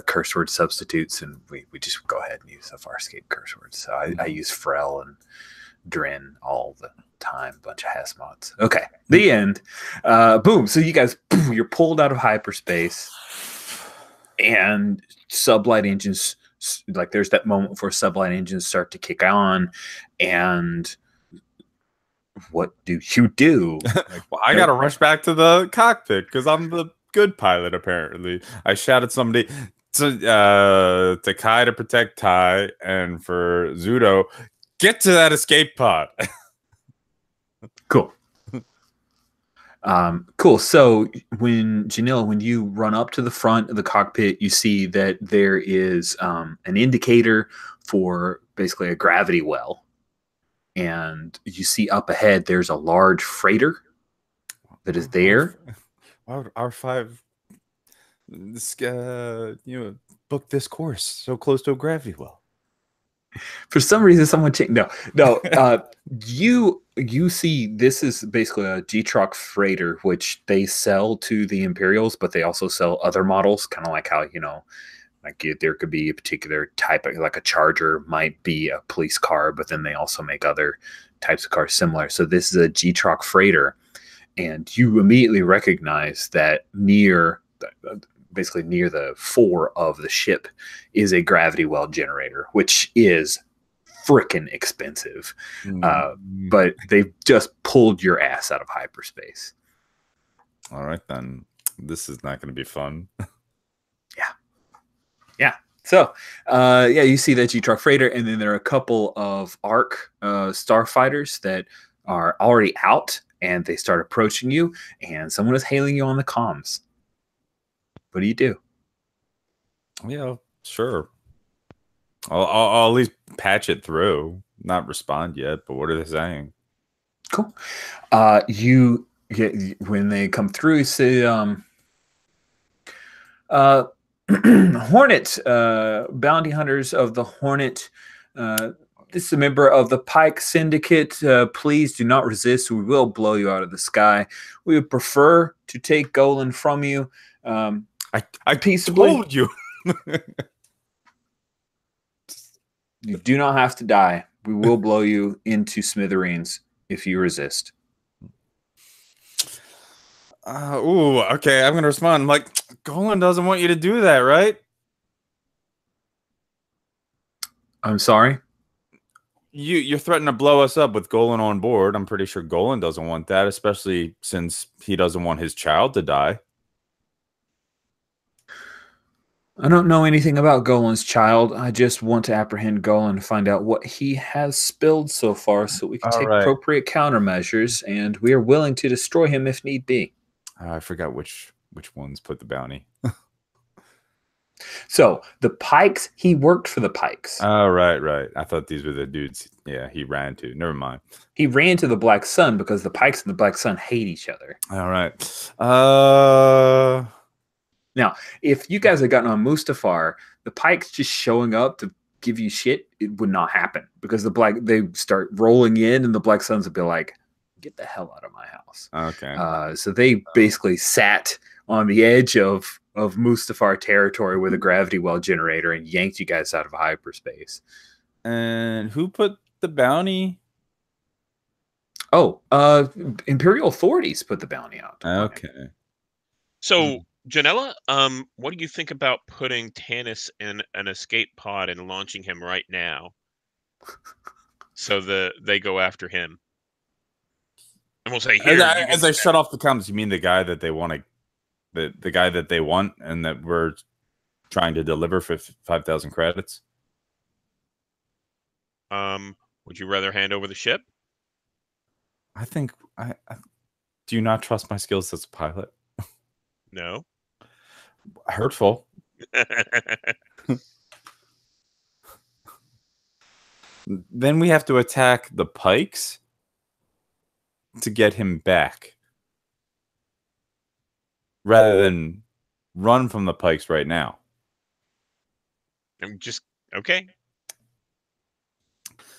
curse word substitutes, and we just go ahead and use the Farscape curse words. So I use Frel and Dren all the time, bunch of has mods. Okay, the end. Boom. So you guys, you're pulled out of hyperspace, and sublight engines, there's that moment before sublight engines start to kick on, and what do you do? Well, I gotta rush back to the cockpit because I'm the good pilot. Apparently, I shouted somebody to Kai to protect Tai, and for Zudo, get to that escape pod. Cool. Cool. So when you run up to the front of the cockpit, you see that there is an indicator for basically a gravity well. And you see up ahead, there's a large freighter that is there. R5, book this course so close to a gravity well. For some reason, someone changed. No. You you see this is basically a G-Truck freighter, which they sell to the Imperials, but they also sell other models, kind of like how, like there could be a particular type of, like a Charger might be a police car, but then they also make other types of cars similar. So this is a G-Truck freighter, and you immediately recognize that basically near the fore of the ship is a gravity well generator, which is freaking expensive. But they've just pulled your ass out of hyperspace. All right, then. This is not going to be fun. Yeah. So, you see that G-Truck freighter, and then there are a couple of ARC starfighters that are already out, and they start approaching you, and someone is hailing you on the comms. What do you do? Yeah, sure. I'll at least patch it through. Not respond yet, but what are they saying? Cool. You get when they come through, you say, Hornet, bounty hunters of the Hornet. This is a member of the Pike Syndicate. Please do not resist. We will blow you out of the sky. We would prefer to take Golan from you. I peaceably told you. You do not have to die. We will blow you into smithereens if you resist. Okay. I'm going to respond. I'm like, Golan doesn't want you to do that, right? I'm sorry? You're threatening to blow us up with Golan on board. I'm pretty sure Golan doesn't want that, especially since he doesn't want his child to die. I don't know anything about Golan's child. I just want to apprehend Golan and find out what he has spilled so far so we can take appropriate countermeasures, and we are willing to destroy him if need be. I forgot which ones put the bounty. So, the Pikes, he worked for the Pikes. Oh, right. I thought these were the dudes, he ran to. Never mind. He ran to the Black Sun because the Pikes and the Black Sun hate each other. All right. Now, if you guys had gotten on Mustafar, the Pikes just showing up to give you shit, it would not happen because they start rolling in and the Black Suns would be like, get the hell out of my house. Okay. So they basically sat on the edge of Mustafar territory with a gravity well generator and yanked you guys out of hyperspace. And who put the bounty? Oh, Imperial authorities put the bounty out. Okay. So, Janella, what do you think about putting Tanis in an escape pod and launching him right now? So they go after him. And we'll say, here. As I shut off the comms, you mean the guy that they want to, the guy that they want and that we're trying to deliver for 5,000 credits? Would you rather hand over the ship? I think do you not trust my skills as a pilot? No. Hurtful. Then we have to attack the Pikes to get him back, rather than run from the Pikes right now. I'm just okay.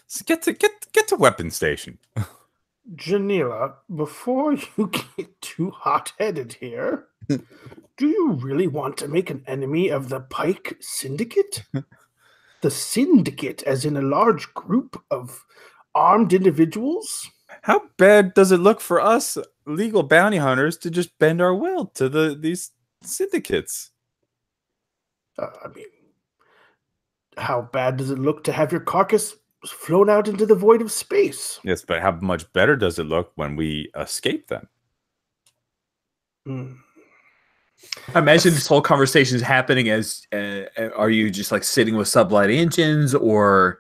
So get to weapon station. Janela, before you get too hot-headed here, do you really want to make an enemy of the Pike Syndicate? The Syndicate, as in a large group of armed individuals? How bad does it look for us legal bounty hunters to just bend our will to these syndicates? I mean, how bad does it look to have your carcass flown out into the void of space? Yes, but how much better does it look when we escape them? I imagine this whole conversation is happening as, are you just like sitting with sublight engines, or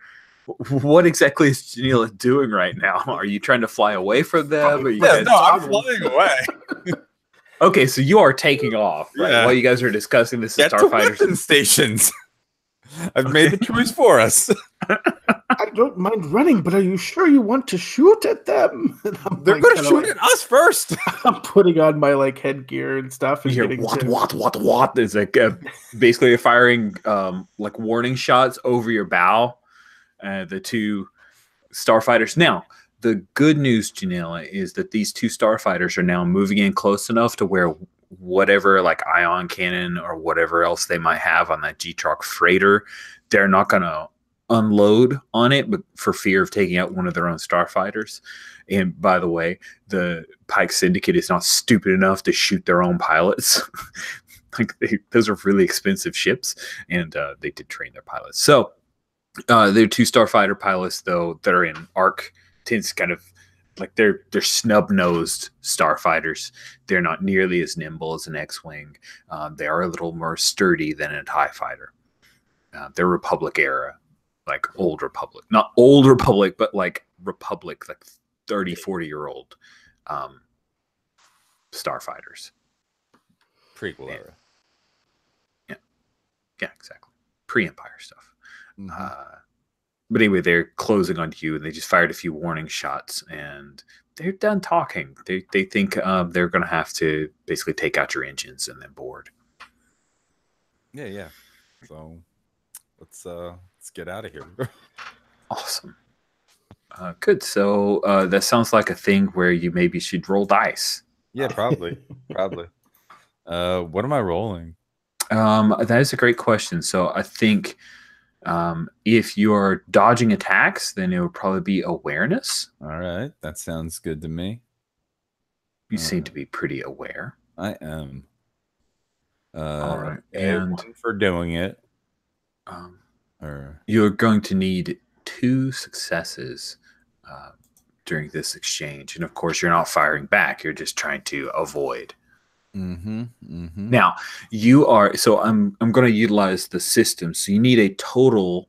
what exactly is Janela doing right now? Are you trying to fly away from them? I'm flying away. Okay, so you are taking off, right? Yeah. While you guys are discussing this, Get to weapon stations. I've made the choice for us. I don't mind running, but are you sure you want to shoot at them? They're going to shoot at us first. I'm putting on my headgear and stuff. And you hear what? There's basically you're firing warning shots over your bow. The two starfighters. Now, the good news, Janela, is that these two starfighters are now moving in close enough to where whatever like ion cannon or whatever else they might have on that G-Troc freighter, they're not going to unload on it, but for fear of taking out one of their own starfighters. And by the way, the Pike Syndicate is not stupid enough to shoot their own pilots. Like those are really expensive ships, and they did train their pilots. So they're two starfighter pilots though that are in arc tints, kind of like they're snub-nosed starfighters. They're not nearly as nimble as an X-wing. They are a little more sturdy than a TIE fighter. They're Republic era, like old Republic, not old Republic, but like Republic, like 30, 40-year-old starfighters. Prequel era. Yeah, exactly. Pre-Empire stuff. Mm-hmm. But anyway, they're closing on you, and they just fired a few warning shots, and they're done talking. They think they're going to have to basically take out your engines and then board. Yeah. So let's get out of here. Awesome. Good. So that sounds like a thing where you maybe should roll dice. Yeah, probably. What am I rolling? That is a great question. So I think if you're dodging attacks, then it would probably be awareness. All right, that sounds good to me. You seem to be pretty aware. I am. All right, and one for doing it. You're going to need 2 successes during this exchange, and of course, you're not firing back. You're just trying to avoid. Now you are. So I'm going to utilize the system. So you need a total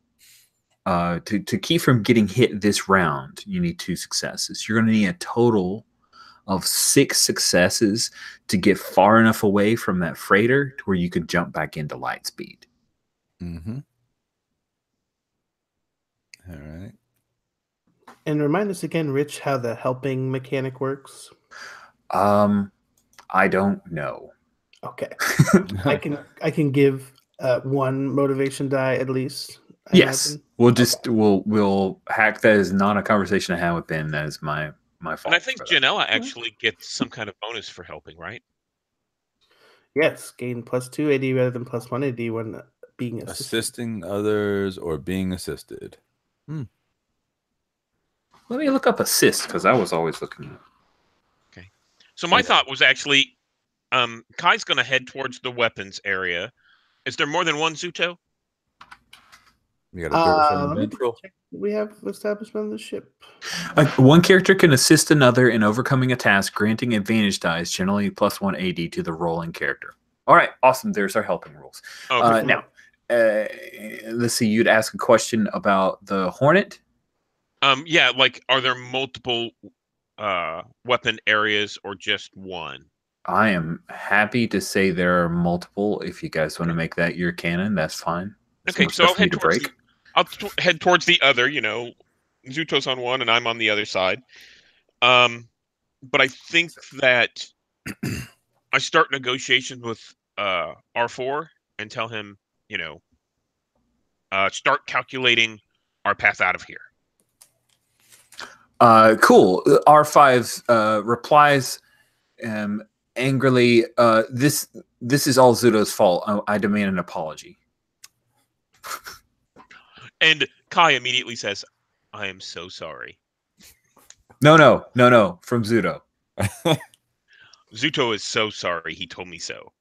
to keep from getting hit this round. You need 2 successes. You're going to need a total of 6 successes to get far enough away from that freighter to where you could jump back into light speed. All right. And remind us again, Rich, how the helping mechanic works. I don't know. Okay. I can give 1 motivation die at least. Yes. Imagine. We'll hack that as not a conversation I had with Ben. That is my fault. And I think Janela actually gets some kind of bonus for helping, right? Yes, gain +2 AD rather than +1 AD when being assisted. Assisting others or being assisted. Let me look up assist, because I was always looking at. Okay. So my thought was actually, Kai's going to head towards the weapons area. Is there more than one Zuto? You got a we have establishment of the ship. One character can assist another in overcoming a task, granting advantage dice, generally +1 AD to the rolling character. All right, awesome. There's our helping rules. Okay. Now, let's see. You'd ask a question about the Hornet. Yeah, like, are there multiple weapon areas or just one? I am happy to say there are multiple. If you guys want to make that your canon, that's fine. Okay, so I'll head towards the other. You know, Zuto's on one and I'm on the other side. But I think that I start negotiations with R4 and tell him, you know, start calculating our path out of here. Cool. R5 replies angrily, this is all Zuto's fault. I demand an apology. And Kai immediately says, I am so sorry. No, from Zuto. Zuto is so sorry. He told me so.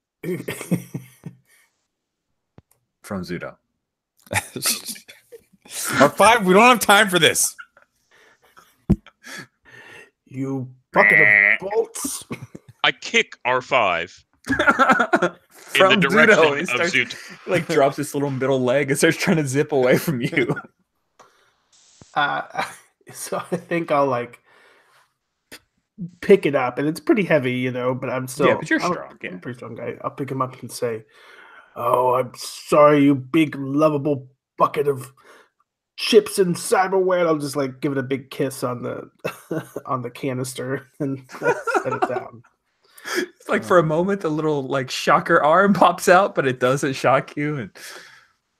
From Zuto. R5, we don't have time for this. You bucket of bolts. I kick R5 from in the direction Zuto, of starts, Zuto. Like drops his little middle leg and starts trying to zip away from you. So I think I'll like pick it up, and it's pretty heavy, you know. But I'm still but you're strong. I'm a pretty strong guy. I'll pick him up and say, "Oh, I'm sorry, you big lovable bucket of chips and cyberware." I'll just like give it a big kiss on the on the canister and set it down. It's like for a moment, the little like shocker arm pops out, but it doesn't shock you, and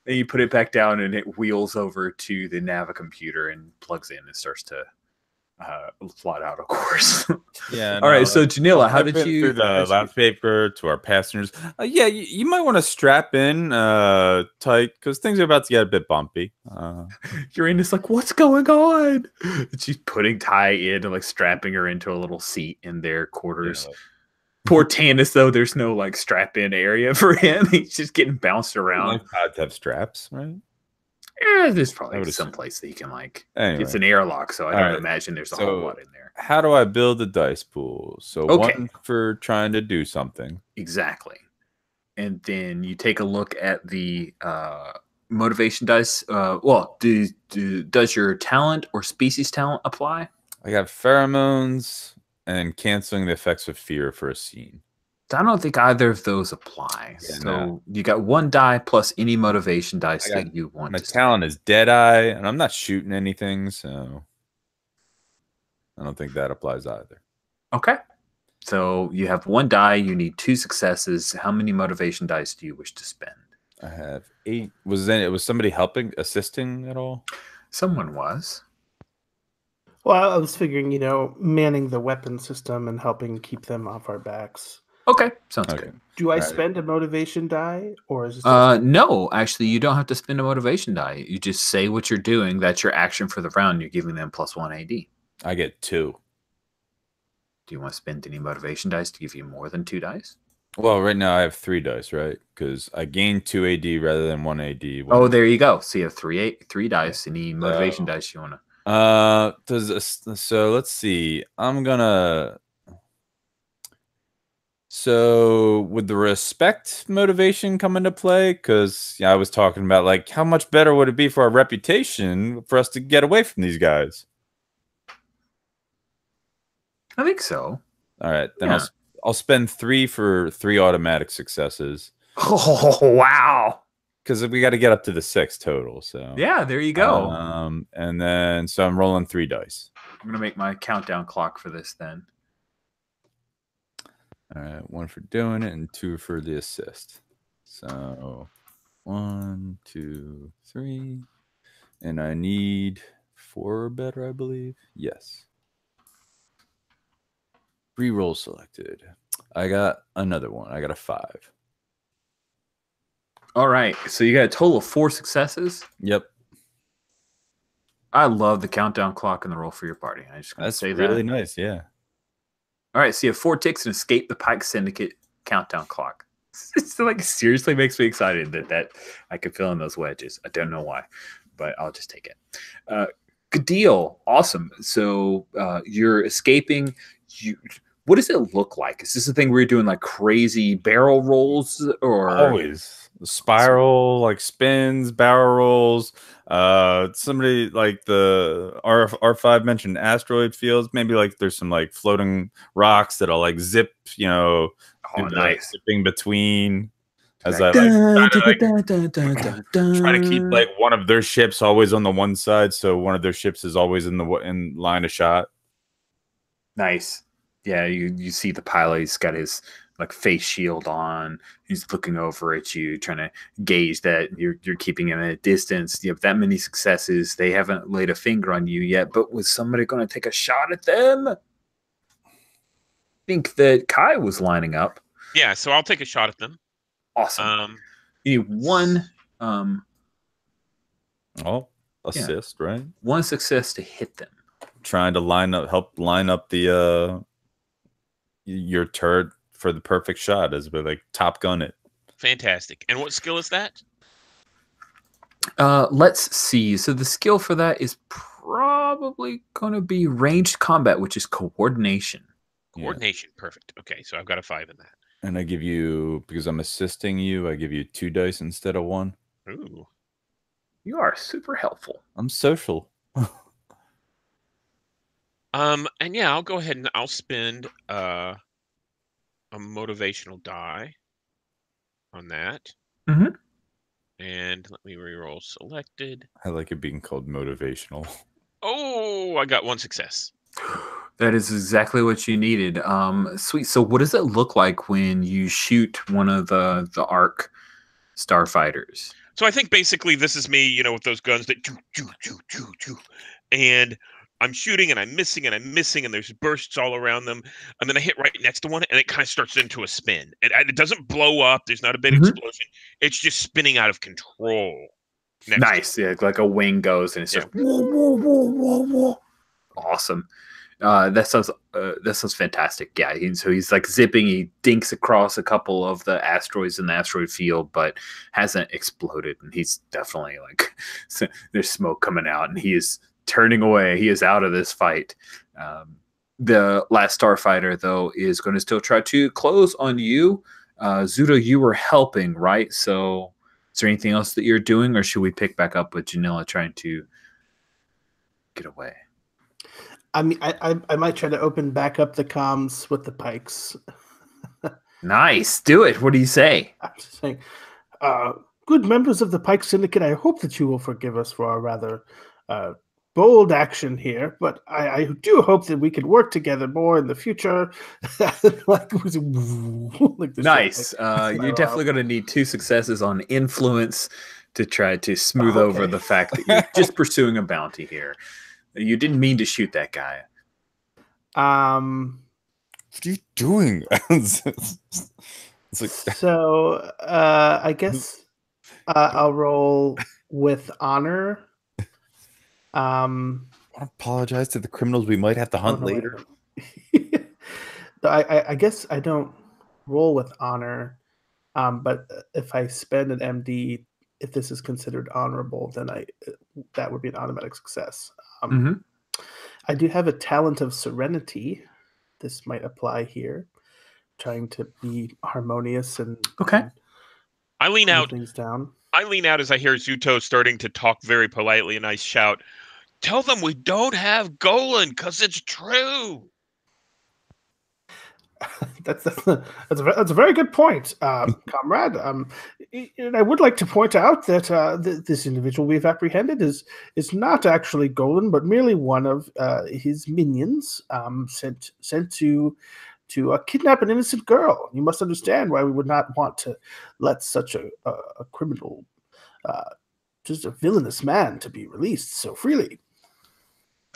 then you put it back down, and it wheels over to the Nava computer and plugs in and starts to flat out, of course. Yeah. All right. No, So, Janila, how I've did been you? through the last paper to our passengers? Yeah, you might want to strap in tight because things are about to get a bit bumpy. Uranus like, what's going on? And she's putting Ty in and like strapping her into a little seat in their quarters. Yeah. Poor Tanis, though, there's no like strap in area for him. He's just getting bounced around. Life pods have straps, right? Yeah, there's I probably would some assume. place that you can like. Anyway. It's an airlock, so I All don't right. imagine there's a So- whole lot in there. How do I build a dice pool? So Okay. one for trying to do something. Exactly. And then you take a look at the motivation dice. Well, does your talent or species talent apply? I got pheromones and canceling the effects of fear for a scene. I don't think either of those apply. Yeah, So no. you got one die plus any motivation dice I got- that you want My to talent is Deadeye, and I'm not shooting anything, so I don't think that applies either. Okay. So you have one die. You need 2 successes. How many motivation dice do you wish to spend? I have 8. Was somebody assisting at all? Someone was. Well, I was figuring, manning the weapon system and helping keep them off our backs. Okay. Sounds Okay. good. Do I Alright. spend a motivation die, or is it? No, actually, you don't have to spend a motivation die. You just say what you're doing. That's your action for the round. You're giving them +1 AD. I get 2. Do you want to spend any motivation dice to give you more than 2 dice? Well, right now I have 3 dice, right? Because I gained 2 AD rather than 1 AD. Oh, there you go. So you have three dice. Any motivation dice you want to? So let's see. I'm gonna. So would the respect motivation come into play? Because I was talking about like how much better would it be for our reputation for us to get away from these guys? I think so. All right, then Yeah. I'll spend 3 for 3 automatic successes Oh, wow. because we got to get up to the 6 total. So Yeah, there you go. And then so I'm rolling 3 dice. I'm going to make my countdown clock for this then. All right, 1 for doing it and 2 for the assist. So 1, 2, 3, and I need 4 or better, I believe. Yes. Reroll selected. I got another one. I got a 5. All right. So you got a total of 4 successes. Yep, I love the countdown clock and the roll for your party. I just going to that's say really that. nice. Yeah. All right. So you have 4 ticks and escape the Pike Syndicate countdown clock. It's like seriously makes me excited that I could fill in those wedges. I don't know why, but I'll just take it. Good deal. Awesome. So you're escaping. What does it look like? Is this a thing where you're doing like crazy barrel rolls or Always the spiral like spins, barrel rolls. Somebody like the R5 mentioned asteroid fields. Maybe like there's some like floating rocks that'll like zip, Oh, do the nice. zipping between as I Dun, like try to keep dun. like one of their ships always on the one side, so one of their ships is always in line of shot. Nice. Yeah, you see the pilot. He's got his like face shield on. He's looking over at you, trying to gauge that you're keeping him at a distance. You have that many successes. They haven't laid a finger on you yet, but was somebody going to take a shot at them? I think that Kai was lining up. Yeah, so I'll take a shot at them. Awesome. You need one Assist, right? one success to hit them. Trying to help line up the your turret for the perfect shot as we like Top Gun it. Fantastic. And what skill is that? Let's see. So the skill for that is probably going to be ranged combat, which is coordination. Coordination. Perfect. Okay, so I've got a 5 in that. And I give you, because I'm assisting you, I give you 2 dice instead of 1. Ooh. You are super helpful. I'm social. And yeah, I'll go ahead and I'll spend a motivational die on that. Mm-hmm. And let me reroll selected. I like it being called motivational. Oh, I got 1 success. That is exactly what you needed. Sweet. So what does it look like when you shoot one of the Arc starfighters? So I think basically this is me, with those guns that choo, choo, choo, choo, choo. And I'm shooting and I'm missing and I'm missing, and there's bursts all around them. And then I hit right next to one, and it kind of starts into a spin. It doesn't blow up. There's not a big explosion. It's just spinning out of control. Nice. Yeah, like a wing goes and it's just whoa, whoa, whoa, whoa, whoa. Awesome. That sounds fantastic. Yeah. So he's like zipping. He dinks across a couple of the asteroids in the asteroid field, but hasn't exploded. And he's definitely like there's smoke coming out, and he is turning away. He is out of this fight. The last starfighter, though, is going to still try to close on you. Zudo, you were helping, right? So is there anything else that you're doing, or should we pick back up with Janilla trying to get away? I mean, I might try to open back up the comms with the pikes. Nice. Do it. What do you say? I'm just saying, good members of the Pike Syndicate, I hope that you will forgive us for our rather bold action here, but I do hope that we can work together more in the future. like nice. You're definitely going to need 2 successes on influence to try to smooth over the fact that you're just pursuing a bounty here. You didn't mean to shoot that guy. What are you doing? It's like... So I guess I'll roll with honor. I apologize to the criminals we might have to hunt later. I guess I don't roll with honor, but if I spend an MD, if this is considered honorable, then that would be an automatic success. I do have a talent of serenity. This might apply here. Trying to be harmonious and I lean out. Things down. I lean out as I hear Zuto starting to talk very politely, and I shout, "Tell them we don't have Golan, because it's true." That's a very good point, comrade. And I would like to point out that this individual we've apprehended is not actually Golan, but merely one of his minions sent to kidnap an innocent girl. You must understand why we would not want to let such a criminal, just a villainous man, to be released so freely.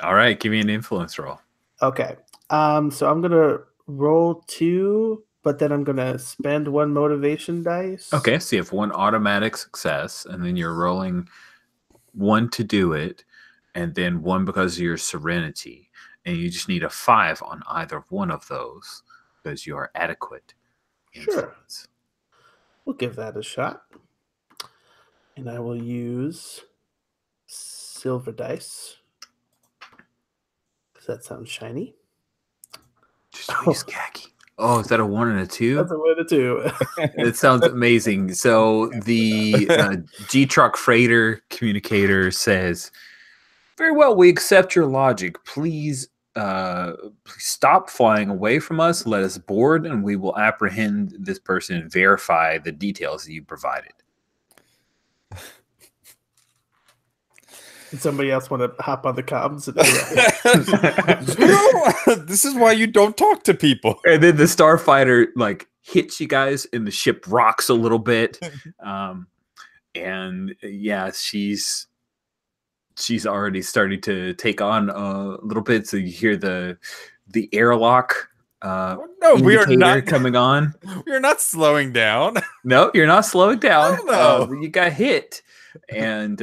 All right, give me an influence roll. Okay, so I'm gonna roll 2, but then I'm gonna spend 1 motivation dice. Okay, so you have 1 automatic success, and then you're rolling 1 to do it, and then 1 because of your serenity, and you just need a 5 on either one of those because you are adequate. Sure, we'll give that a shot, and I will use silver dice because that sounds shiny. Just use khaki. Oh, is that a 1 and a 2? That's a 1 and a 2. It sounds amazing. So the G-Truck freighter communicator says, "Very well, we accept your logic. Please stop flying away from us. Let us board, and we will apprehend this person and verify the details that you provided." Did somebody else want to hop on the comms? This is why you don't talk to people. And then the starfighter like hits you guys, and the ship rocks a little bit. And yeah, she's already starting to take on a little bit. So you hear the airlock. No, we are not coming on. We are not slowing down. No, you're not slowing down. No. You got hit. And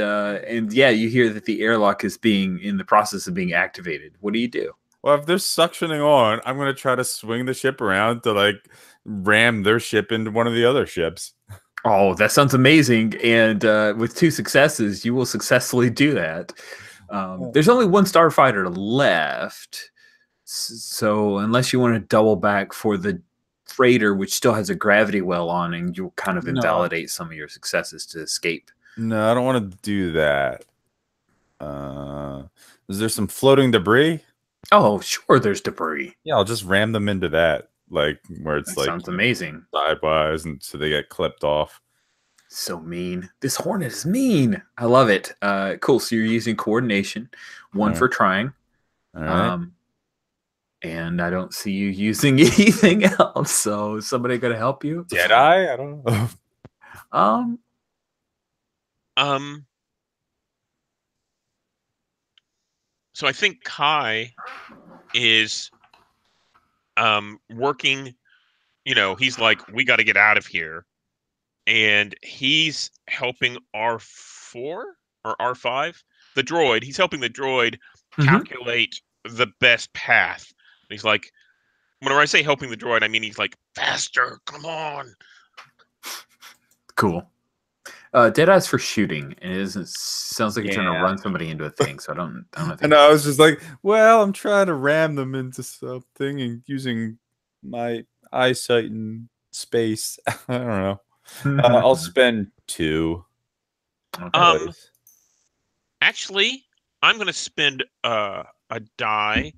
yeah, you hear that the airlock is in the process of being activated. What do you do? Well, if they're suctioning on, I'm going to try to swing the ship around to like ram their ship into one of the other ships. Oh, that sounds amazing. And with 2 successes, you will successfully do that. There's only 1 starfighter left. So unless you want to double back for the freighter, which still has a gravity well on, and you'll kind of invalidate some of your successes to escape. No, I don't want to do that. Is there some floating debris? Oh, sure, there's debris. Yeah, I'll just ram them into that, like where it's like sounds amazing. Sidewise, and so they get clipped off. So mean. This Hornet is mean. I love it. Cool. So you're using coordination, 1 for trying. All right. And I don't see you using anything else. So is somebody going to help you? Did I don't know. So I think Kai is working. He's like, we got to get out of here, and he's helping R4 or R5, the droid. He's helping the droid calculate the best path. And he's like, whenever I say helping the droid, I mean he's like, faster, come on. Cool. Deadeye's for shooting, and it sounds like you're trying to run somebody into a thing. So I don't know. And I was just like, well, I'm trying to ram them into something and using my eyesight in space. I don't know. I'll spend 2. Okay. Actually, I'm going to spend a die.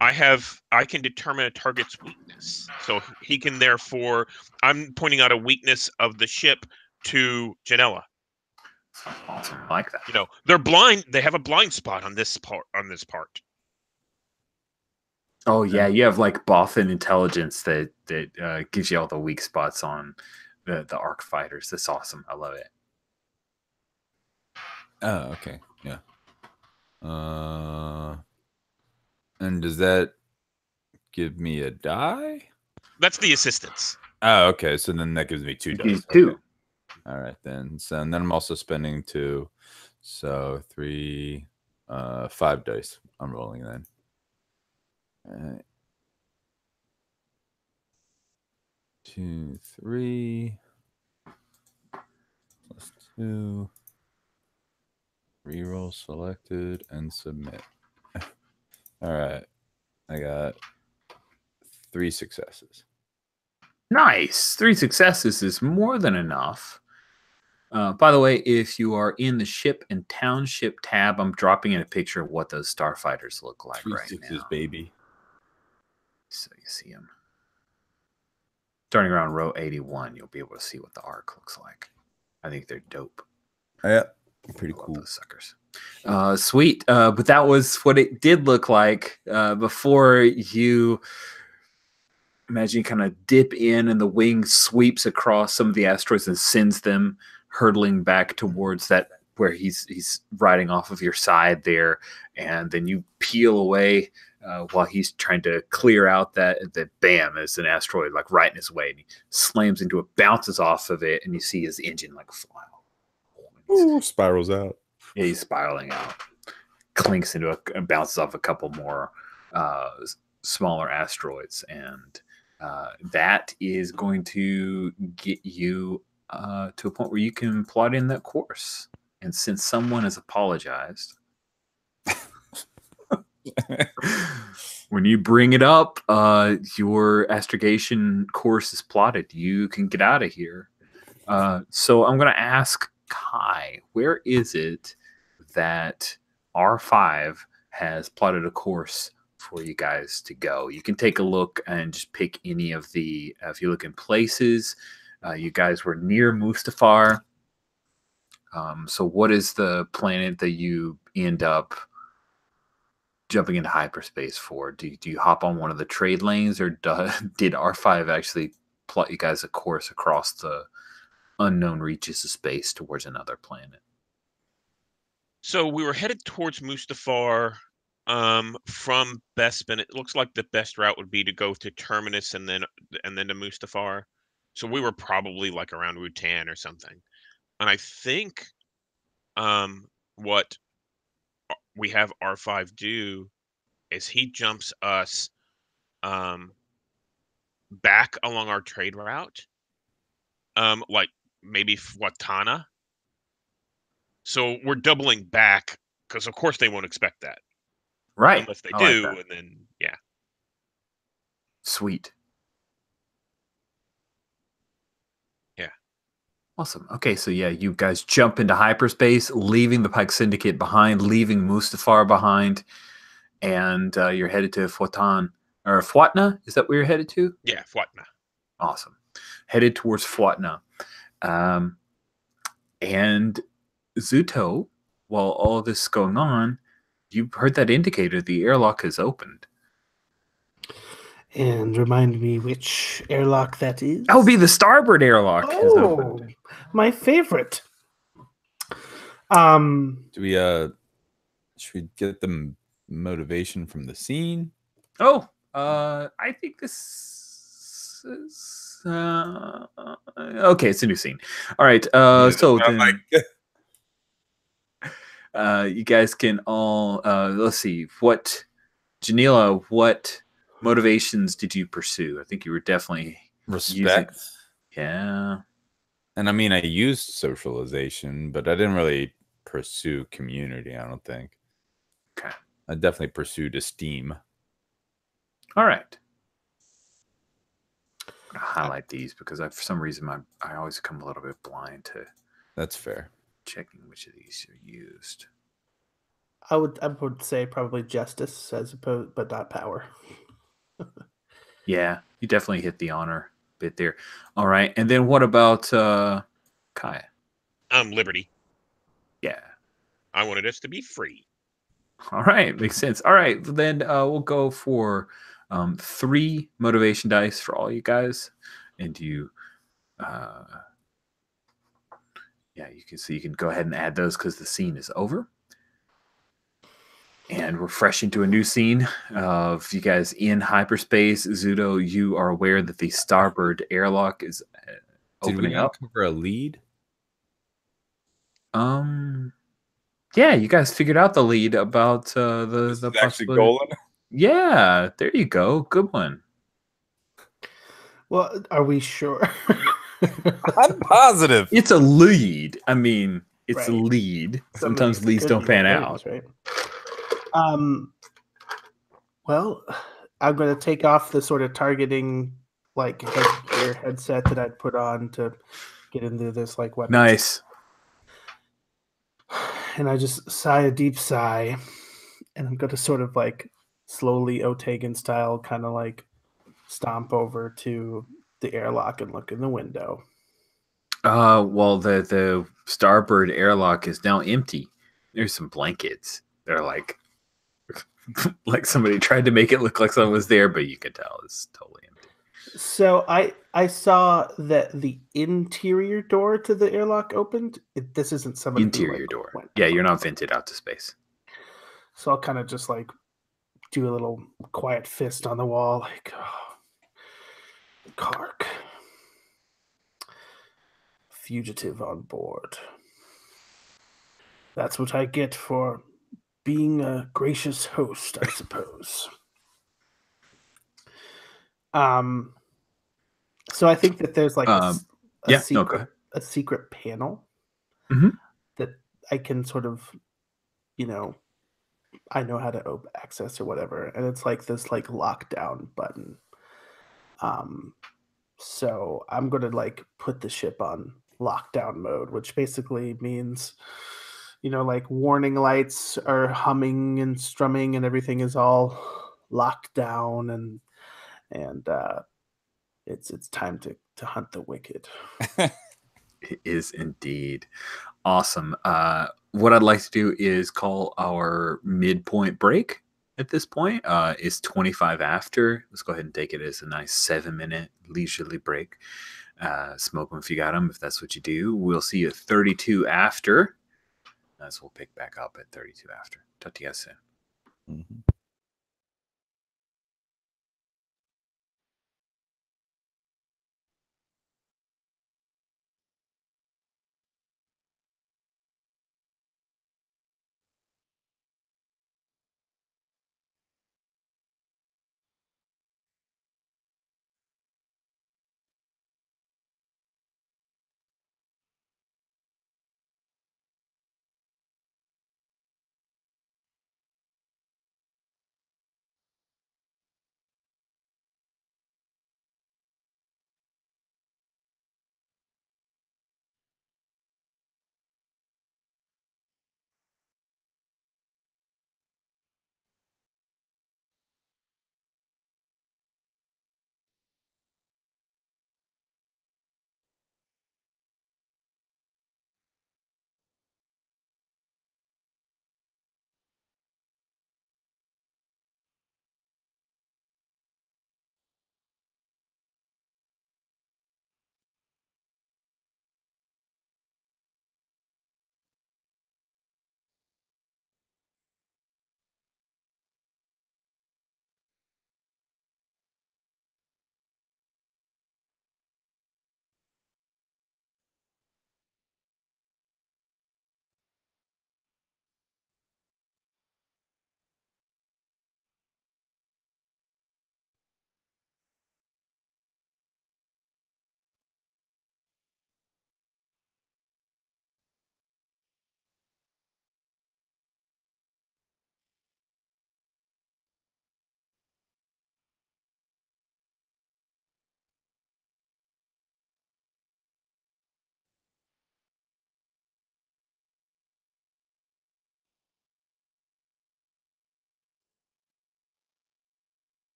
I can determine a target's weakness, so he can therefore. I'm pointing out a weakness of the ship to Janella. Awesome. I like that. They're blind. They have a blind spot on this part. Oh yeah, you have like Bothan intelligence that gives you all the weak spots on the arc fighters. That's awesome. I love it. Oh, okay. Yeah. And does that give me a die? That's the assistance. Oh, okay. So then that gives me 2 dice. 2. Okay. All right then. So and then I'm also spending 2. So 3, 5 dice. I'm rolling then. All right. 2, 3 plus 2. Reroll selected and submit. All right. I got 3 successes. Nice. 3 successes is more than enough. By the way, if you are in the ship and township tab, I'm dropping in a picture of what those starfighters look like 3 right sixes, now. baby. So you see them. Starting around row 81, you'll be able to see what the arc looks like. I think they're dope. Yeah, pretty cool. Those suckers. Sweet. But that was what it did look like before you imagine you kind of dip in and the wing sweeps across some of the asteroids and sends them hurtling back towards that where he's riding off of your side there, and then you peel away while he's trying to clear out that bam, there's an asteroid like right in his way, and he slams into it, bounces off of it, and you see his engine like fly. Ooh, spirals out. Yeah, he's spiraling out, clinks into and bounces off a couple more smaller asteroids, and that is going to get you to a point where you can plot in that course. And since someone has apologized, when you bring it up, your astrogation course is plotted. You can get out of here. So I'm going to ask Kai, where is it that R5 has plotted a course for you guys to go? You can take a look and just pick any of the, if you look in places, you guys were near Mustafar. So what is the planet that you end up jumping into hyperspace for? Do you hop on one of the trade lanes, or did R5 actually plot you guys a course across the unknown reaches of space towards another planet? So we were headed towards Mustafar from Bespin. It looks like the best route would be to go to Terminus and then to Mustafar. So we were probably like around Rutan or something. And I think what we have R5 do is he jumps us back along our trade route, like maybe Fuatana. So we're doubling back because, of course, they won't expect that, Right? unless they I do, like that. and then yeah. Sweet. Yeah. Awesome. Okay, so yeah, you guys jump into hyperspace, leaving the Pike Syndicate behind, leaving Mustafar behind, and you're headed to Fuatan or Fuatna. Is that where you're headed to? Yeah, Fuatna. Awesome. Headed towards Fuatna. And Zuto, while all this is going on, you've heard that indicator the airlock has opened. And remind me which airlock that is. That would be the starboard airlock has opened. My favorite. Do we should we get them motivation from the scene. Oh, I think this is okay. It's a new scene. All right. So then, you guys can all let's see. What, Janila? What motivations did you pursue? I think you were definitely Respect. Yeah. And I mean, I used socialization, but I didn't really pursue community, I don't think. Okay. I definitely pursued esteem. All right. I highlight these because for some reason I always come a little bit blind to That's fair. checking which of these are used. I would say probably justice as opposed, but not power. Yeah, you definitely hit the honor bit there. All right, and then what about Kaya? Liberty. Yeah. I wanted us to be free. All right, makes sense. All right, then we'll go for 3 motivation dice for all you guys, and you, yeah, you can see you can go ahead and add those because the scene is over. And we're fresh into a new scene of you guys in hyperspace. Zudo, you are aware that the starboard airlock is opening up. Did we uncover a lead? Yeah, you guys figured out the lead about the possibility. Golan? Yeah, there you go. Good one. Well, are we sure? I'm positive. It's a lead. I mean, it's a Right. lead. So Sometimes maybe it leads could don't be pan the out. things, right? Well, I'm going to take off the sort of targeting like headset that I'd put on to get into this like weapon. Nice. And I just sigh a deep sigh, and I'm going to sort of like slowly Otagan style kind of like stomp over to the airlock and look in the window. Well, the starboard airlock is now empty. There's some blankets. They're like like somebody tried to make it look like someone was there, but you can tell it's totally empty. So I saw that the interior door to the airlock opened. This isn't somebody Interior who, door. went Yeah, you're not vented out to space. So I'll kind of just like do a little quiet fist on the wall, like, oh, Kark, fugitive on board. That's what I get for being a gracious host, I suppose. So I think that there's like a secret panel that I can sort of, I know how to access or whatever, and it's like this like lockdown button. So I'm gonna like put the ship on lockdown mode, which basically means, like warning lights are humming and strumming, and everything is all locked down, and it's time to hunt the wicked. It is indeed. Awesome. What I'd like to do is call our midpoint break at this point. Is 25 after. Let's go ahead and take it as a nice 7-minute leisurely break. Smoke them if you got them, if that's what you do. We'll see you at 32 after. As we'll pick back up at 32 after. Talk to you guys soon. Mm-hmm.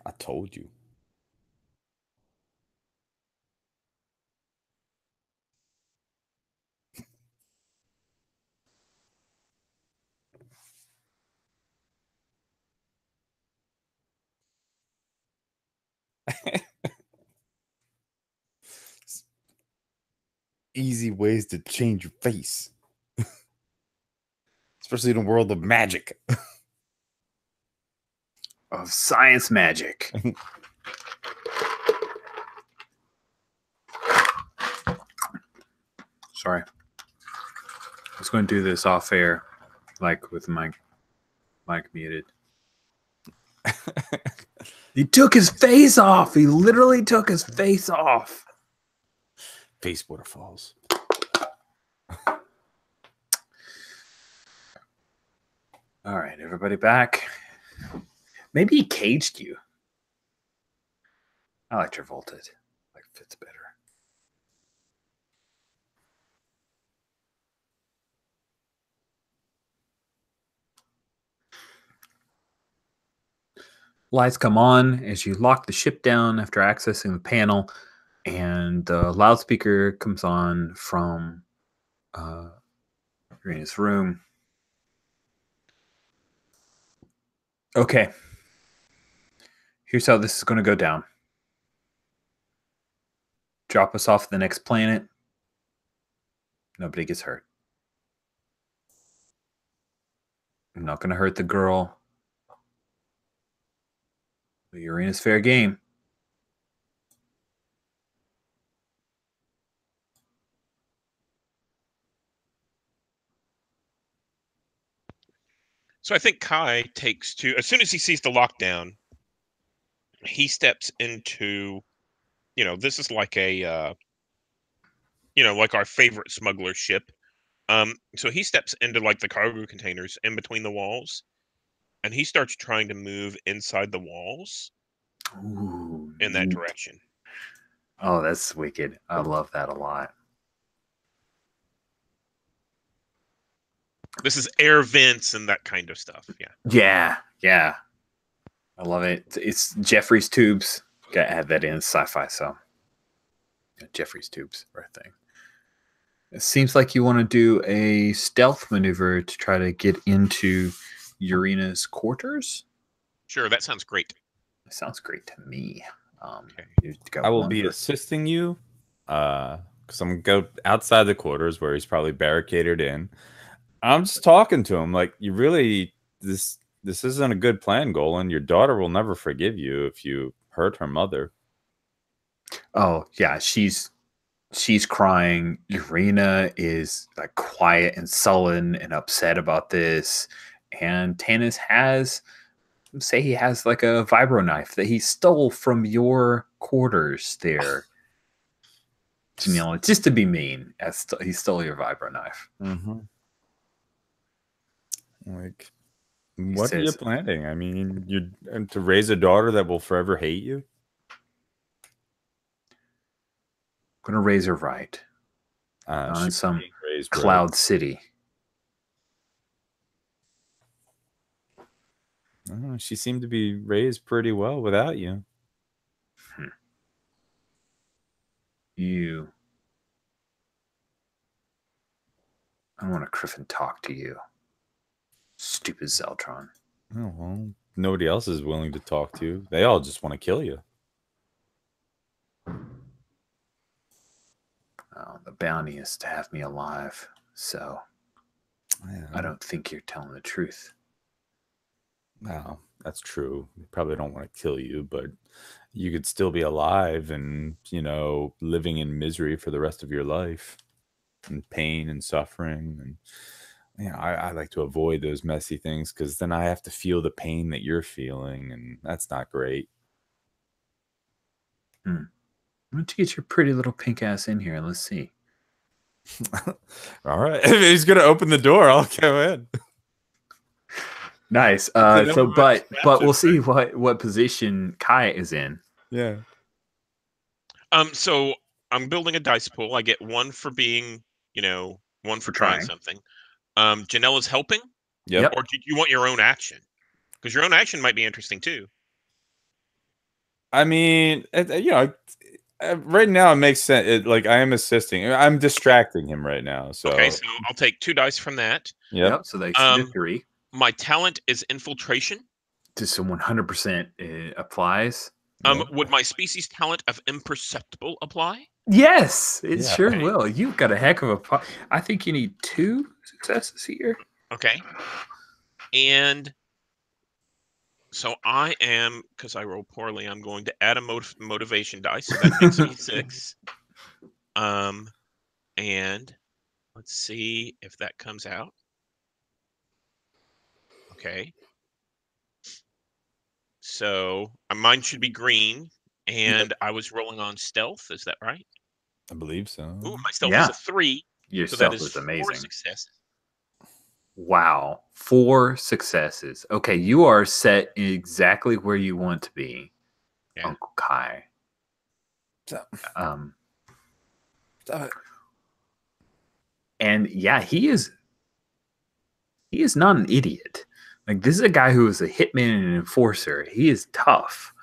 I told you. Easy ways to change your face. Especially in a world of magic. Of science magic. Sorry. I was going to do this off air, like with my mic muted. He took his face off. He literally took his face off. Face waterfalls. All right, everybody back. Maybe he caged you. I like Travolta. Like fits better. Lights come on as you lock the ship down after accessing the panel, and the loudspeaker comes on from Rena's room. Okay. Here's how this is going to go down. Drop us off at the next planet. Nobody gets hurt. I'm not going to hurt the girl. Urena's fair game. So I think Kai takes to, as soon as he sees the lockdown, he steps into, this is like a, like our favorite smuggler ship. So he steps into like the cargo containers in between the walls, and he starts trying to move inside the walls. Ooh, in that direction. Oh, that's wicked. I love that a lot. This is air vents and that kind of stuff. Yeah. I love it. It's Jeffrey's tubes. Gotta add that in sci-fi. So Jeffrey's tubes, right thing. It seems like you want to do a stealth maneuver to try to get into Urena's quarters. Sure, that sounds great. That sounds great to me. Okay. I will be assisting you because I'm going to go outside the quarters where he's probably barricaded in. I'm just talking to him like, you really, this isn't a good plan, Golan. Your daughter will never forgive you if you hurt her mother. Oh, yeah, she's crying. Urena is like quiet and sullen and upset about this. And Tanis has he has like a vibro knife that he stole from your quarters there. Just to be mean, he stole your vibro knife. Mm-hmm. Like, what are you planning? I mean, you're to raise a daughter that will forever hate you? I'm gonna raise her right. In some cloud right. City. She seemed to be raised pretty well without you. I don't want to Griffin talk to you. Stupid Zeltron. Oh, well, nobody else is willing to talk to you. They all just want to kill you. The bounty is to have me alive, so yeah. I don't think you're telling the truth. No, that's true. They probably don't want to kill you, but you could still be alive and, living in misery for the rest of your life and pain and suffering. And, I like to avoid those messy things because then I have to feel the pain that you're feeling, and that's not great. Why don't you get your pretty little pink ass in here? Let's see. All right. If he's going to open the door, I'll go in. Nice. But we'll see what position Kai is in. Yeah. So I'm building a dice pool. I get one for being, one for trying something. Janella's helping. Yep. Or do you want your own action? Because your own action might be interesting too. I mean, right now it makes sense. Like I am assisting. I'm distracting him right now. So Okay, so I'll take 2 dice from that. yep. So they see the 3. My talent is infiltration. Just so 100% applies. Would my species talent of imperceptible apply? Yes, it Yeah. sure will. You've got a heck of a. I think you need 2 successes here. Okay. And so I am, because I roll poorly, I'm going to add a motivation dice, so that makes me 6. And let's see if that comes out. Okay. So mine should be green, and I was rolling on stealth. Is that right? I believe so. Ooh, my stealth is a 3. Your so stealth that is is amazing. 4 successes. Wow, 4 successes. Okay, you are set exactly where you want to be, Uncle Kai. Stop. And yeah, he is not an idiot. Like, this is a guy who is a hitman and an enforcer. He is tough,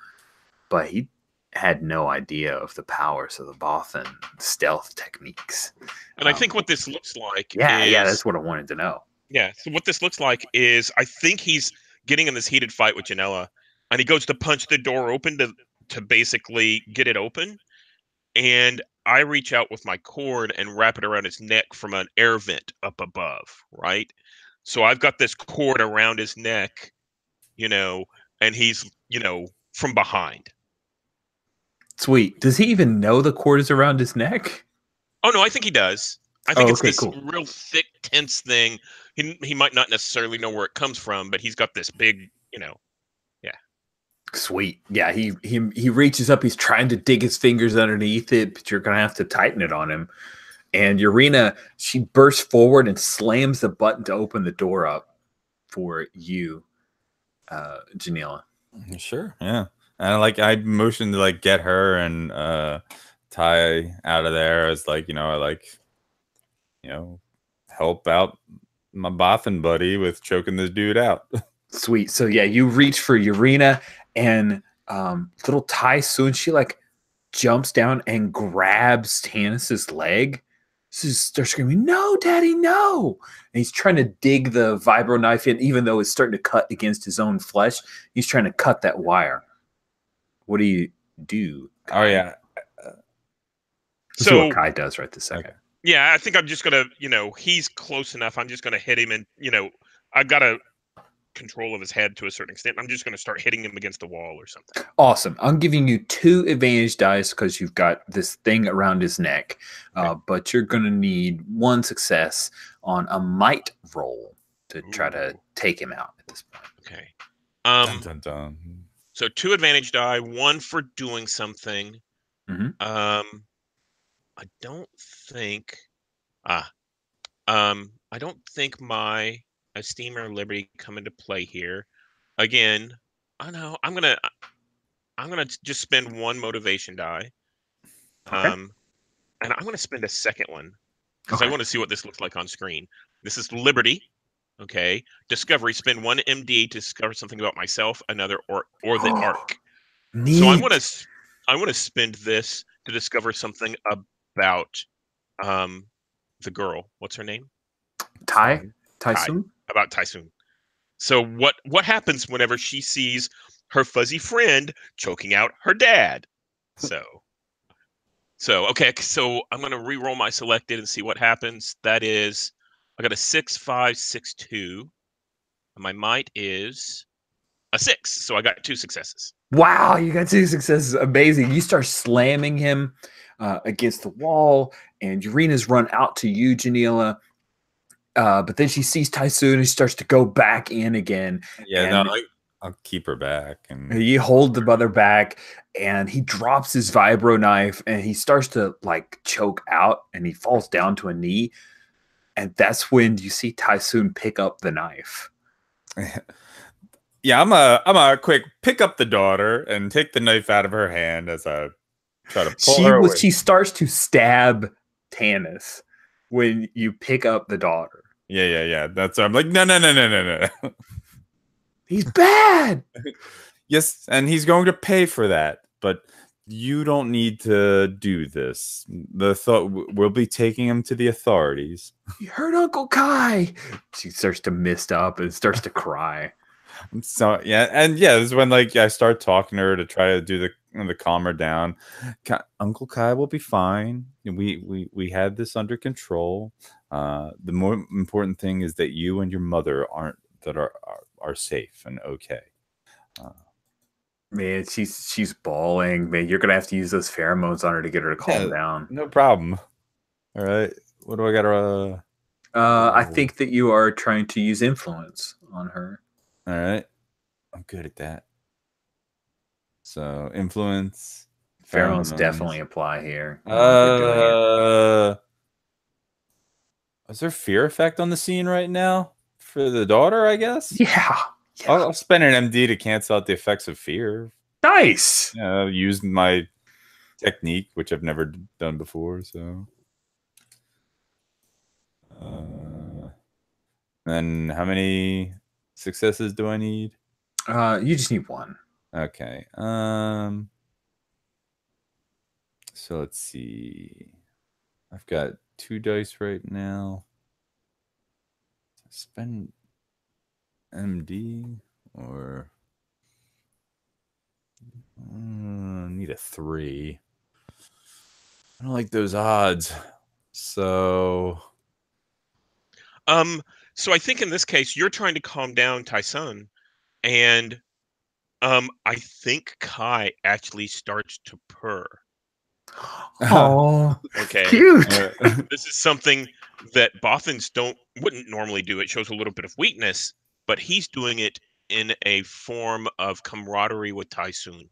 but he had no idea of the powers of the Bothan stealth techniques. And I think what this looks like yeah, that's what I wanted to know. Yeah, so what this looks like is I think he's getting in this heated fight with Janella, and he goes to punch the door open to basically get it open, and I reach out with my cord and wrap it around his neck from an air vent up above, right? So I've got this cord around his neck, and he's, from behind. Sweet. Does he even know the cord is around his neck? Oh, no, I think he does. I think it's this cool. real thick, tense thing. He might not necessarily know where it comes from, but he's got this big, yeah. Sweet. Yeah, he reaches up. He's trying to dig his fingers underneath it, but you're going to have to tighten it on him. And Urena, she bursts forward and slams the button to open the door up for you, Janela. Sure, yeah. And I motioned to get her and Ty out of there as help out my Bothan buddy with choking this dude out. Sweet. So yeah, you reach for Urena and little Tai Soon, she jumps down and grabs Tanis's leg. She starts screaming, "No, Daddy, no!" And he's trying to dig the vibro knife in, even though it's starting to cut against his own flesh. He's trying to cut that wire. What do you do, Kai? Oh yeah. So what Kai does right this second. Okay. Yeah, I think I'm just gonna, he's close enough. I'm just gonna hit him, and I've got a control of his head to a certain extent. I'm just gonna start hitting him against the wall or something. Awesome. I'm giving you 2 advantage dice because you've got this thing around his neck, but you're gonna need 1 success on a might roll to try to take him out at this point. Okay. Dun, dun, dun. So 2 advantage die, 1 for doing something. Mm-hmm. I don't think my esteem or liberty come into play here. Again, I know I'm gonna just spend 1 motivation die. Okay. And I'm gonna spend a second one because I want to see what this looks like on screen. This is liberty. Okay. Discovery, spend 1 MD to discover something about myself, another, or the arc. Neat. So I want to spend this to discover something about the girl. What's her name? Tysoon? About Tysoon. So what happens whenever she sees her fuzzy friend choking out her dad? So okay, so I'm gonna re-roll my selected and see what happens. That is, I got a 6, 5, 6, 2. And my might is a 6. So I got 2 successes. Wow, you got 2 successes. Amazing. You start slamming him against the wall, and Urena's run out to you, Janela. But then she sees Tysoon and she starts to go back in again. Yeah, I'll keep her back. And you hold the mother back, and he drops his vibro knife, and he starts to choke out, and he falls down to a knee. And that's when you see Tysoon pick up the knife. Yeah, I'm a quick pick up the daughter and take the knife out of her hand as I try to pull her away. She starts to stab Tanis when you pick up the daughter. Yeah. That's I'm like, no. He's bad. Yes, and he's going to pay for that. but you don't need to do this. We'll be taking him to the authorities. You heard Uncle Kai. She starts to mist up and starts to cry. So this is when like I start talking to her to try to do the calm her down. Uncle Kai will be fine. We had this under control. The more important thing is that you and your mother are safe and okay. Man, she's bawling. Man, you're gonna have to use those pheromones on her to get her to calm down. No problem. All right. What do I got to? I think that you are trying to use influence on her. All right. I'm good at that. So influence. Pheromones definitely apply here. Is there fear effect on the scene right now for the daughter, I guess? Yeah. I'll spend an MD to cancel out the effects of fear. Nice. Use my technique, which I've never done before. So, then how many successes do I need? You just need one. Okay. So let's see. I've got 2 dice right now. Spend MD or need a 3. I don't like those odds. So I think in this case you're trying to calm down Tyson, and I think Kai actually starts to purr. Oh, okay. Cute. This is something that Bothans wouldn't normally do. It shows a little bit of weakness, but he's doing it in a form of camaraderie with Tyson.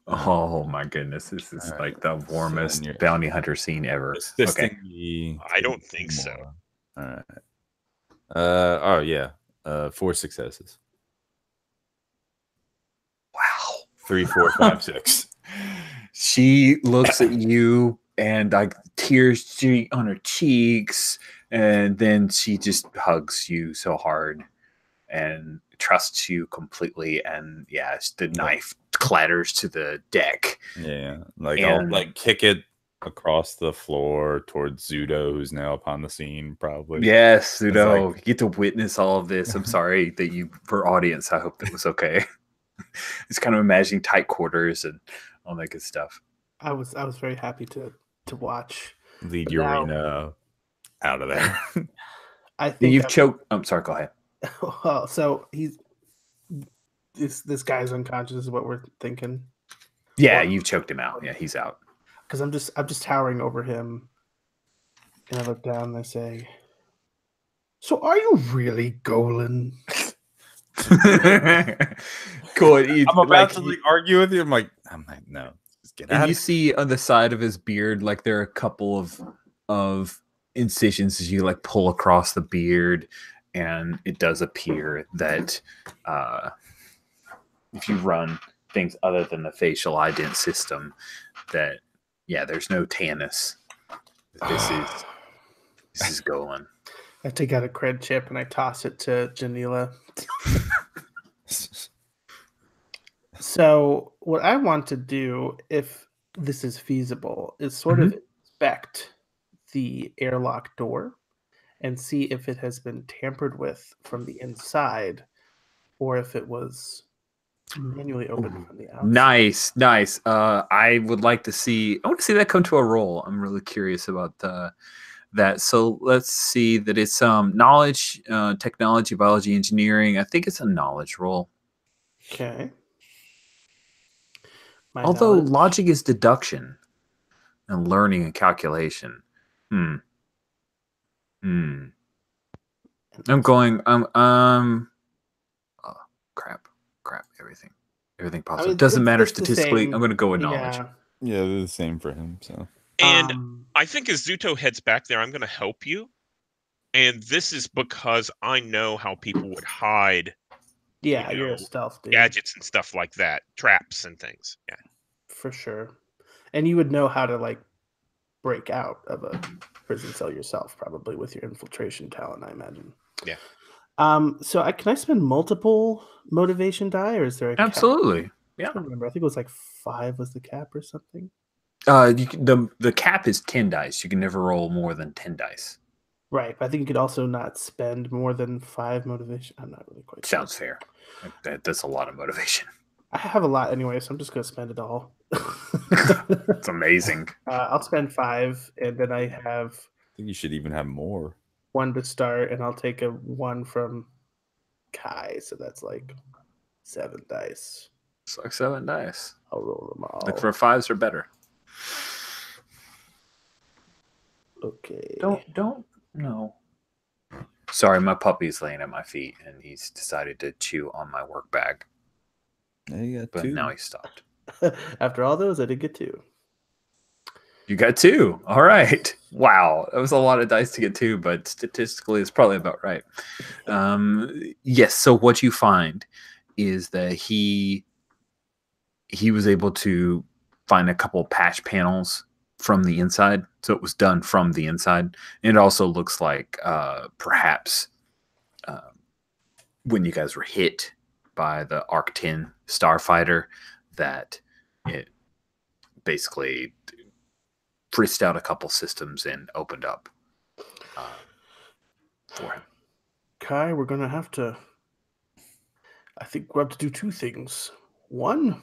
Oh my goodness, this is like the warmest bounty hunter scene ever. Okay. I don't think so. All right. 4 successes. Wow. 3, 4, 5, 6. She looks at you and like tears on her cheeks, and then she just hugs you so hard and trusts you completely. And the knife clatters to the deck. Yeah, I'll like kick it across the floor towards Zudo, who's now upon the scene, probably. Yes, Zudo, you get to witness all of this. I'm sorry that for audience, I hope that was okay. It's kind of imagining tight quarters and all that good stuff. I was very happy to watch. Lead Urena out of there. I think you've choked. I'm sorry. Go ahead. Well, so this guy's unconscious is what we're thinking. Yeah, you've choked him out. Yeah, he's out. Because I'm just towering over him, and I look down and I say, "So are you really Golan?" Cool. I'm about to argue with you. I'm like, no. Just get out. And you see on the side of his beard, like there are a couple of incisions as you like pull across the beard, and it does appear that if you run things other than the facial ident system, that there's no Tannis. This is Golan. I take out a cred chip and I toss it to Janila. So what I want to do, if this is feasible, is sort of inspect the airlock door and see if it has been tampered with from the inside or if it was manually opened from the outside. Nice. I would like to see. I want to see that come to a roll. I'm really curious about that. So let's see that it's knowledge, technology, biology, engineering. I think it's a knowledge roll. Okay. Although logic is deduction and learning and calculation. I'm going. Crap. Everything pops up. Doesn't matter statistically. I'm going to go with knowledge. Yeah, they're the same for him. So. And I think as Zuto heads back there, I'm going to help you. And this is because I know how people would hide. Yeah, you're a stealth dude. Gadgets and stuff like that, traps and things. Yeah, for sure. And you would know how to like break out of a prison cell yourself, probably with your infiltration talent, I imagine. Yeah. So can I spend multiple motivation die, or is there a absolutely? I don't remember. I think it was like 5 was the cap or something. The cap is 10 dice. You can never roll more than 10 dice. Right, but I think you could also not spend more than 5 motivation. I'm not really quite sure. Sounds fair. That's a lot of motivation. I have a lot anyway, so I'm just gonna spend it all. It's amazing. I'll spend 5, and then I have I think you should even have more. 1 to start, and I'll take a 1 from Kai, so that's like 7 dice. It's like 7 dice. I'll roll them all. Look for 5s or better. Okay. Don't no. Sorry, my puppy's laying at my feet, and he's decided to chew on my work bag. Yeah, you got But 2. now he stopped. After all those, I did get 2. You got 2. All right. Wow. That was a lot of dice to get 2, but statistically, it's probably about right. Yes. So what you find is that he was able to find a couple patch panels from the inside. So it was done from the inside. And it also looks like perhaps when you guys were hit by the Arc-10 starfighter, that it basically frisked out a couple systems and opened up for him. Kai, we're gonna have to. I think we have to do 2 things. 1,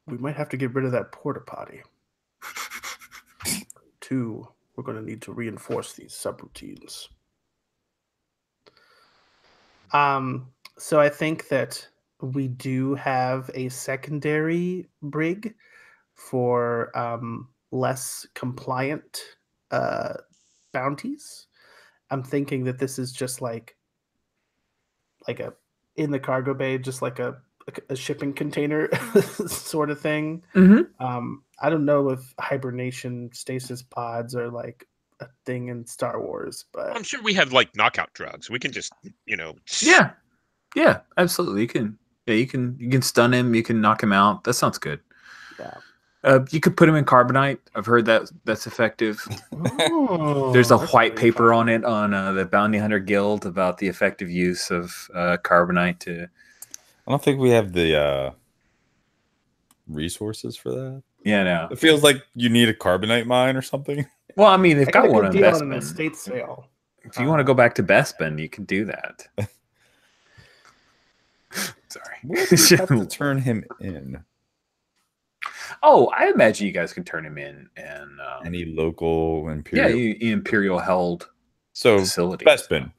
we might have to get rid of that porta potty. 2, we're gonna need to reinforce these subroutines. So I think that we do have a secondary brig for less compliant bounties. I'm thinking that this is just like a in the cargo bay, just like a shipping container sort of thing. Mm-hmm. I don't know if hibernation stasis pods are like a thing in Star Wars, but I'm sure we have like knockout drugs. We can just, Yeah, absolutely. You can stun him, you can knock him out. That sounds good. yeah. You could put him in carbonite. I've heard that's effective. Oh, There's a that's white pretty paper fun. on it on the Bounty Hunter Guild about the effective use of carbonite to. I don't think we have the resources for that. Yeah, no. It feels like you need a carbonite mine or something. Well, I mean, they've I got got a one good in deal on an Bespin. estate sale. If you want to go back to Bespin, you can do that. Sorry. We'll have to turn him in. Oh, I imagine you guys can turn him in and Any local Imperial. Yeah, Imperial held so facility. Bespin.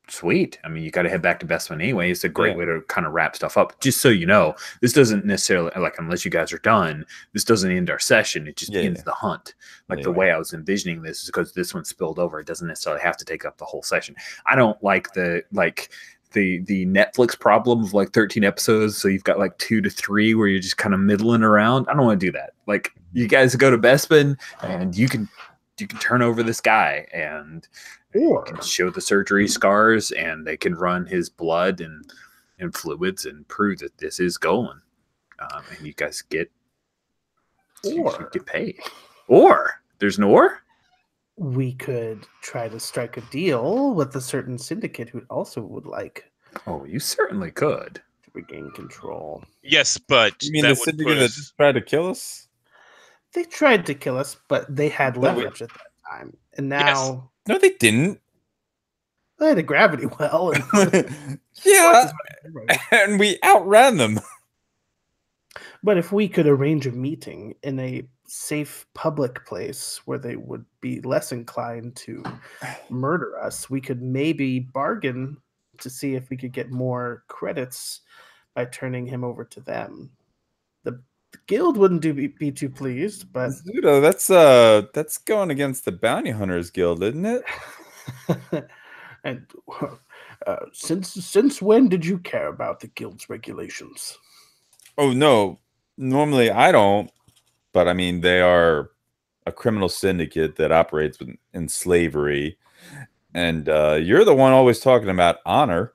Sweet. I mean, you got to head back to Bespin anyway. It's a great way to kind of wrap stuff up. Just so you know, this doesn't necessarily, like, unless you guys are done, this doesn't end our session. It just ends the hunt. Like, the way I was envisioning this is because this one spilled over. It doesn't necessarily have to take up the whole session. I don't like the Netflix problem of like 13 episodes. So you've got like 2 to 3 where you're just kind of middling around. I don't want to do that. Like, you guys go to Bespin and you can turn over this guy and you can show the surgery scars, and they can run his blood and fluids and prove that this is going. And you guys get paid. Or there's an or. We could try to strike a deal with a certain syndicate who also would like. Oh, you certainly could to regain control. Yes, but you mean the syndicate that just tried to kill us? They tried to kill us, but they had leverage at that time, and now no, they didn't. They had a gravity well, and yeah, and we outran them. But if we could arrange a meeting in a safe public place where they would be less inclined to murder us, we could maybe bargain to see if we could get more credits by turning him over to them. The guild wouldn't be too pleased, but Zudo, that's going against the Bounty Hunters Guild, isn't it? And since when did you care about the guild's regulations? Oh no, normally I don't. But I mean, they are a criminal syndicate that operates in slavery, and you're the one always talking about honor.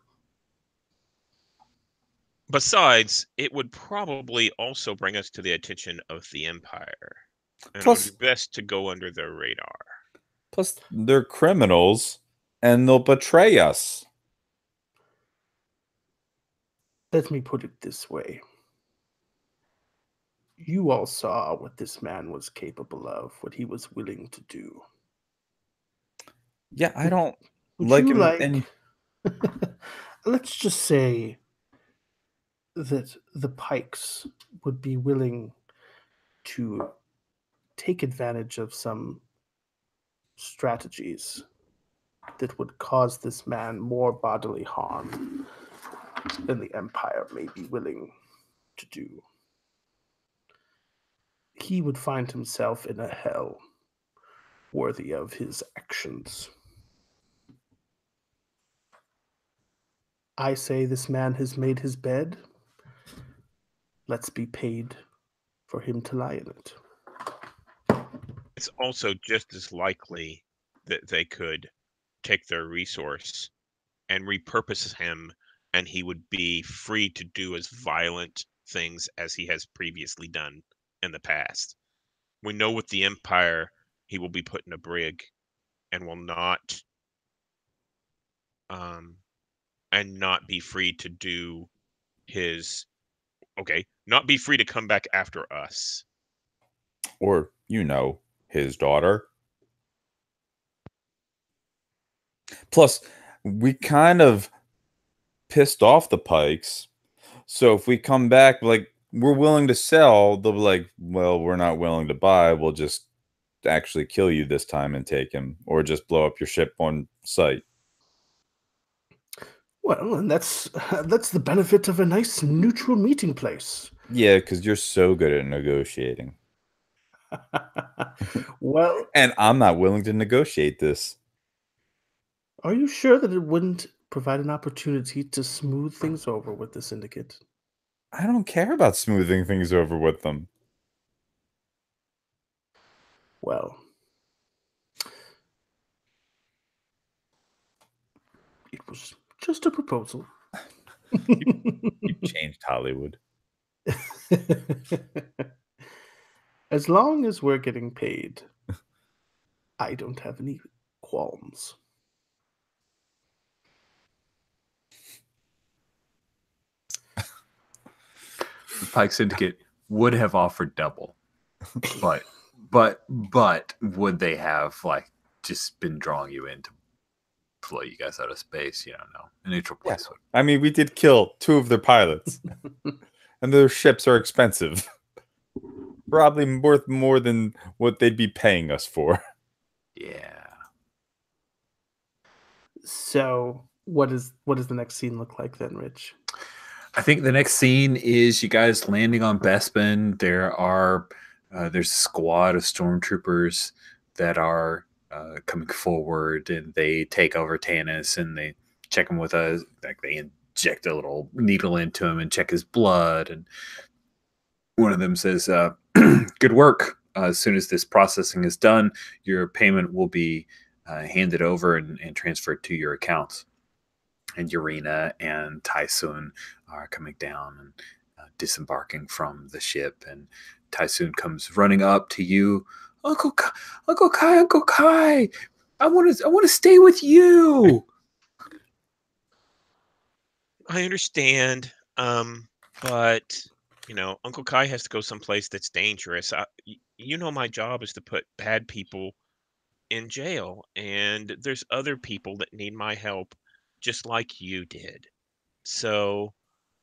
Besides, it would probably also bring us to the attention of the Empire. And Plus, it would be best to go under their radar. Plus, they're criminals, and they'll betray us. Let me put it this way. You all saw what this man was capable of, what he was willing to do. Yeah, I don't Would like you him like... any. Let's just say that the Pikes would be willing to take advantage of some strategies that would cause this man more bodily harm than the Empire may be willing to do. He would find himself in a hell worthy of his actions. I say this man has made his bed. Let's be paid for him to lie in it. It's also just as likely that they could take their resource and repurpose him, and he would be free to do as violent things as he has previously done in the past. We know with the Empire, he will be put in a brig and will not not be free to do his not be free to come back after us. Or, his daughter. Plus, we kind of pissed off the Pikes. So if we come back, like, we're willing to sell, they'll be like, well, we're not willing to buy. We'll just actually kill you this time and take him, or just blow up your ship on sight. Well, and that's the benefit of a nice neutral meeting place. Yeah, because you're so good at negotiating. Well, And I'm not willing to negotiate this. are you sure that it wouldn't provide an opportunity to smooth things over with the Syndicate? I don't care about smoothing things over with them. Well, it was just a proposal. You changed Hollywood. As long as we're getting paid, I don't have any qualms. The Pike Syndicate would have offered double, but would they have just been drawing you in to flow you guys out of space? You don't know. A neutral place would. I mean, we did kill 2 of their pilots, and their ships are expensive. Probably worth more than what they'd be paying us for. Yeah. So, what does the next scene look like then, Rich? I think the next scene is you guys landing on Bespin. There's a squad of stormtroopers that are coming forward, and they take over Tanis, and they check him with they inject a little needle into him and check his blood. And one of them says, "Good work. As soon as this processing is done, your payment will be handed over and transferred to your accounts." And Urena and Tysoon are coming down and disembarking from the ship. And Tysoon comes running up to you. Uncle Kai, Uncle Kai, I want to stay with you. I understand, but Uncle Kai has to go someplace that's dangerous. My job is to put bad people in jail, and there's other people that need my help, just like you did. So,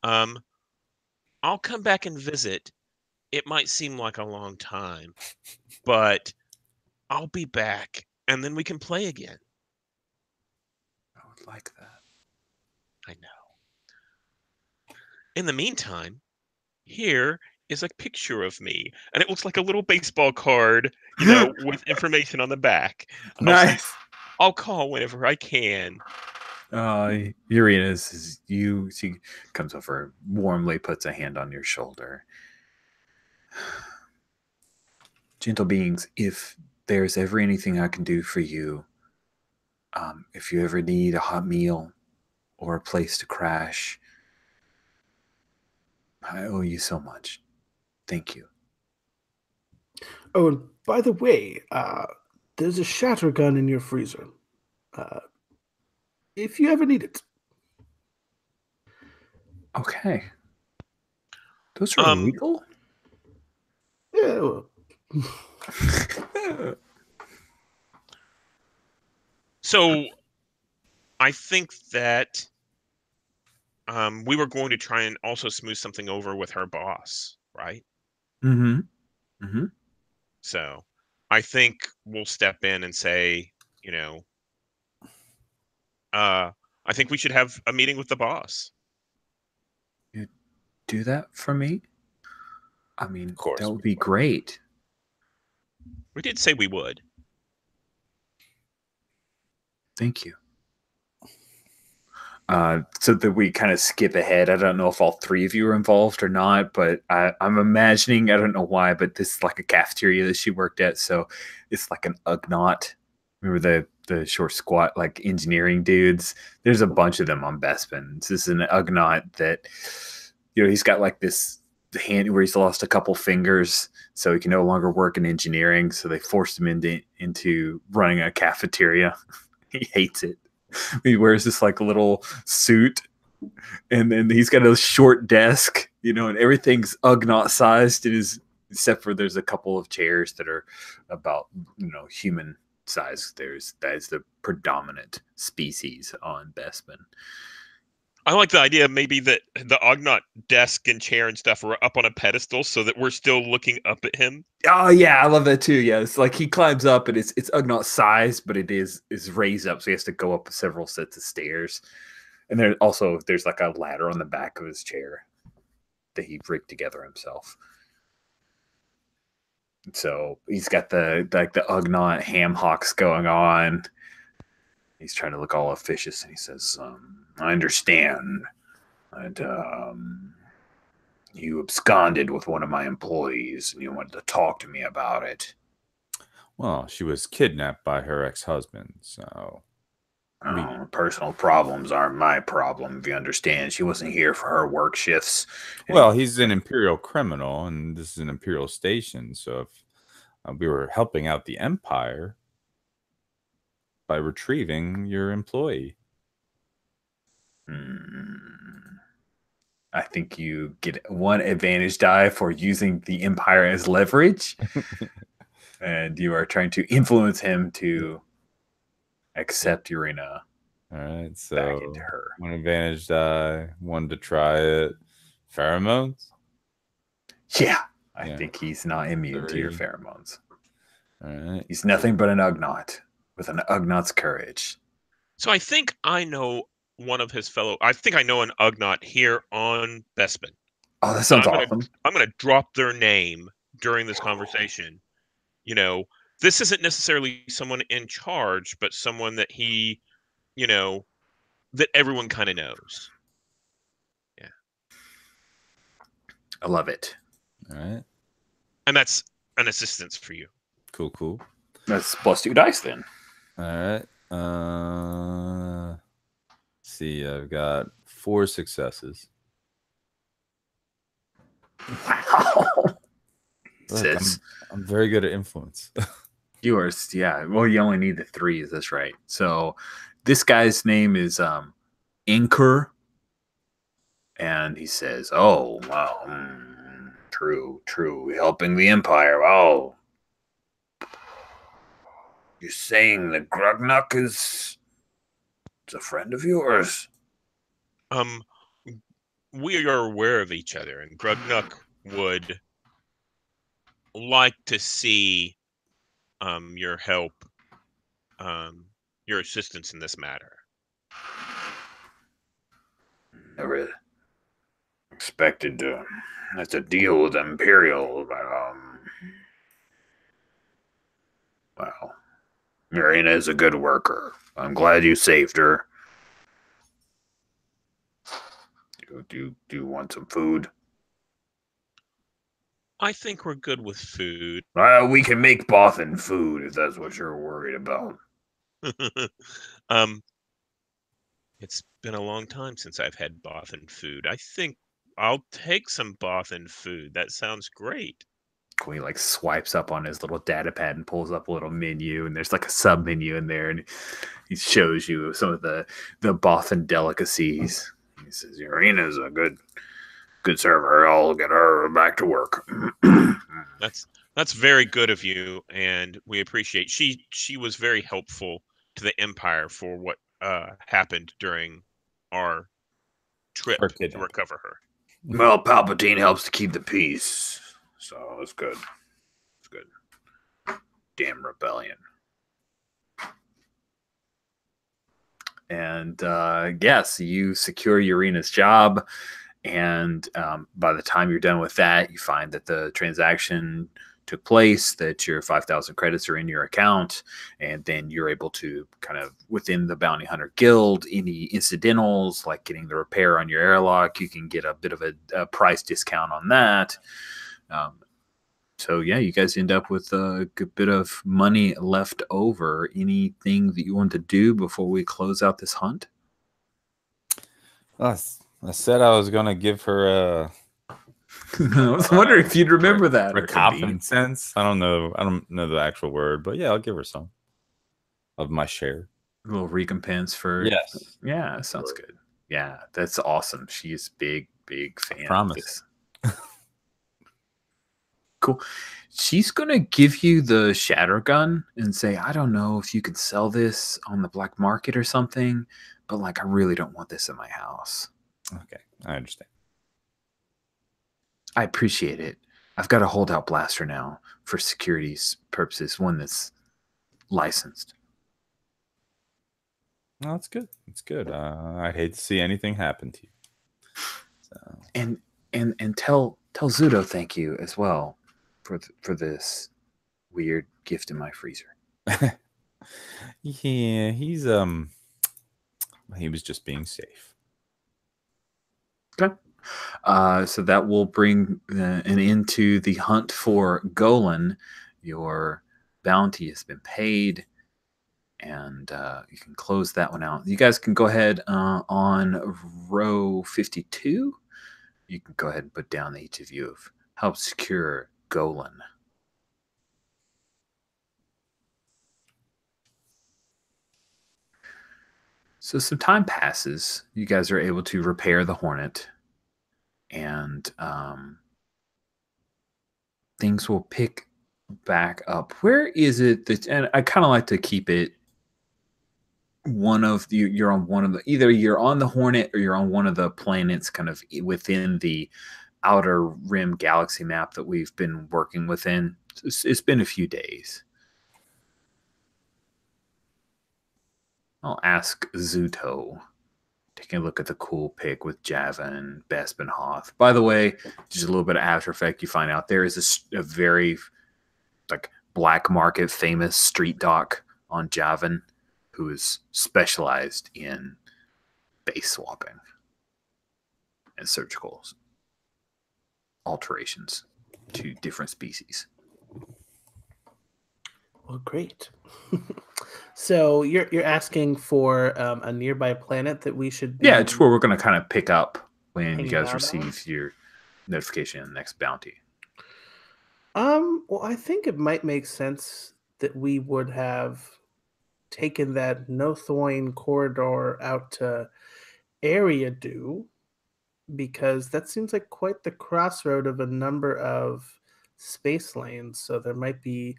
I'll come back and visit. It might seem like a long time, but I'll be back, and then we can play again. I would like that. I know. In the meantime, here is a picture of me, and it looks like a little baseball card, with information on the back. Nice. I'll call whenever I can. Urena she comes over, warmly puts a hand on your shoulder. Gentle beings, if there's ever anything I can do for you, if you ever need a hot meal or a place to crash, I owe you so much. Thank you. Oh, and by the way, there's a shatter gun in your freezer. If you ever need it. Okay. Those are illegal? Yeah. Well, So I think that we were going to try and also smooth something over with her boss, right? Mm-hmm. Mm-hmm. So I think we'll step in and say, you know, I think we should have a meeting with the boss. You do that for me? I mean, Of course. that would be great. We did say we would. Thank you. So that we kind of skip ahead. I don't know if all three of you are involved or not, but I'm imagining, I don't know why, but this is like a cafeteria that she worked at. So it's like an Ugnaught. Remember the short, squat, like engineering dudes? There's a bunch of them on Bespin. This is an Ugnaught that, he's got like this hand where he's lost a couple fingers, so he can no longer work in engineering. So they forced him into running a cafeteria. He hates it. He wears this like little suit, and then he's got a short desk, and everything's Ugnaught sized. It is, except for there's a couple of chairs that are about human size. That is the predominant species on Bespin. I like the idea maybe that the Ugnaught desk and chair and stuff are up on a pedestal so that we're still looking up at him. Oh yeah, I love that too. Yeah, it's like he climbs up and it's Ugnaught size, but it is raised up, so he has to go up several sets of stairs. And there's like a ladder on the back of his chair that he rigged together himself. So he's got the Ugnaught ham hocks going on. He's trying to look all officious, and he says, "I understand that you absconded with one of my employees, and you wanted to talk to me about it." Well, she was kidnapped by her ex-husband, so... Personal problems aren't my problem, if you understand. She wasn't here for her work shifts. Well, he's an Imperial criminal, and this is an Imperial station, so if we were helping out the Empire by retrieving your employee. I think you get one advantage die for using the Empire as leverage, and you are trying to influence him to accept Urena. All right, so back into her. One advantage die, one to try it. Pheromones? Yeah, I think he's not immune to your 3. pheromones. All right. He's nothing but an Ugnaught with an Ugnaught's courage. So I think I know I think I know an Ugnaught here on Bespin. Oh, that sounds awesome. I'm going to drop their name during this conversation. This isn't necessarily someone in charge, but someone that he, that everyone kind of knows. Yeah. I love it. All right. And that's an assistance for you. Cool. That's +2 dice then. All right. See, I've got 4 successes. Wow. Look, I'm very good at influence. Yours, yeah. Well, you only need the 3s. That's right. So this guy's name is Inker, and he says, "Oh, wow, true. Helping the Empire. Oh, you're saying that Grugnuk is a friend of yours?" We are aware of each other, and Grugnuk would like to see your help, your assistance in this matter. Never expected to have to deal with Imperial, but well, Marina is a good worker. I'm glad you saved her. Do you want some food? I think we're good with food. We can make Bothan food if that's what you're worried about. It's been a long time since I've had Bothan food. I think I'll take some Bothan food. That sounds great. He like swipes up on his little data pad and pulls up a little menu, and there's like a sub menu in there, and he shows you some of the Bothan delicacies. He says, Irina's a good server. I'll get her back to work. That's very good of you, and we appreciate. She was very helpful to the Empire for what happened during our trip to recover her. Well, Palpatine helps to keep the peace, so it's good. It's good. Damn rebellion. And yes, you secure Irina's job, and by the time you're done with that, you find that the transaction took place, that your 5,000 credits are in your account, and then you're able to kind of, within the Bounty Hunter Guild, any incidentals, like getting the repair on your airlock, you can get a bit of a price discount on that. So yeah, you guys end up with a good bit of money left over. Anything that you want to do before we close out this hunt? I said I was going to give her a... I was wondering if you'd remember that. Recompense. I don't know the actual word, but yeah, I'll give her some of my share. A little recompense for... Yes. Yeah, sounds good. Yeah, that's awesome. She's big fan of this. Cool. She's going to give you the shatter gun and say, I don't know if you could sell this on the black market or something, but like, I really don't want this in my house. Okay, I understand. I appreciate it. I've got a holdout blaster now for security's purposes, one that's licensed. No, that's good. It's good. I'd hate to see anything happen to you. So. And tell Zudo thank you as well for this weird gift in my freezer. Yeah, he was just being safe. Okay. So that will bring an end to the hunt for Golan. Your bounty has been paid, and you can close that one out. You guys can go ahead on row 52. You can go ahead and put down each of you have helped secure Golan. So some time passes. You guys are able to repair the Hornet, and things will pick back up. Where is it that, and I kind of like to keep it you're on one of the, either you're on the Hornet or you're on one of the planets kind of within the outer rim galaxy map that we've been working within. It's been a few days. I'll ask Zuto. Taking a look at the cool pic with Java and Bespin Hoth. By the way, just a little bit of After Effect, you find out there is a very like black market famous street doc on Javan who is specialized in base swapping and surgical alterations to different species. Well, great. So you're asking for a nearby planet that we should be... Yeah, it's where we're going to kind of pick up when you guys receive on your notification on the next bounty. Well, I think it might make sense that we would have taken that Nothoin corridor out to Area Do, because that seems like quite the crossroad of a number of space lanes. So there might be,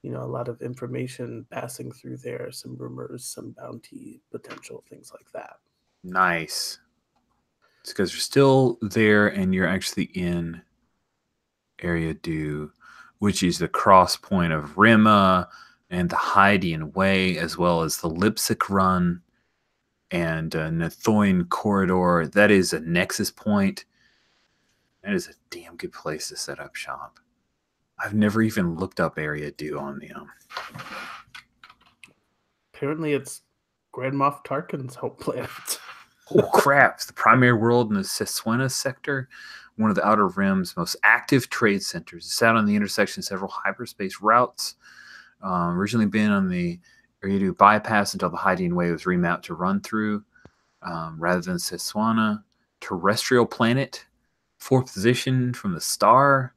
a lot of information passing through there, some rumors, some bounty potential, things like that. Nice. It's because you're still there and you're actually in Area Do, which is the cross point of Rima and the Hydian Way, as well as the Lipsic Run and Nothoin Corridor. That is a nexus point. That is a damn good place to set up shop. I've never even looked up Area Do on the Apparently it's Grand Moff Tarkin's home planet. Oh crap, it's the primary world in the SWS sector, one of the Outer Rim's most active trade centers. It's out on the intersection of several hyperspace routes. Originally been on the Area Do bypass until the Hydian Way was remapped to run through. Rather than Seswana, terrestrial planet, 4th position from the star.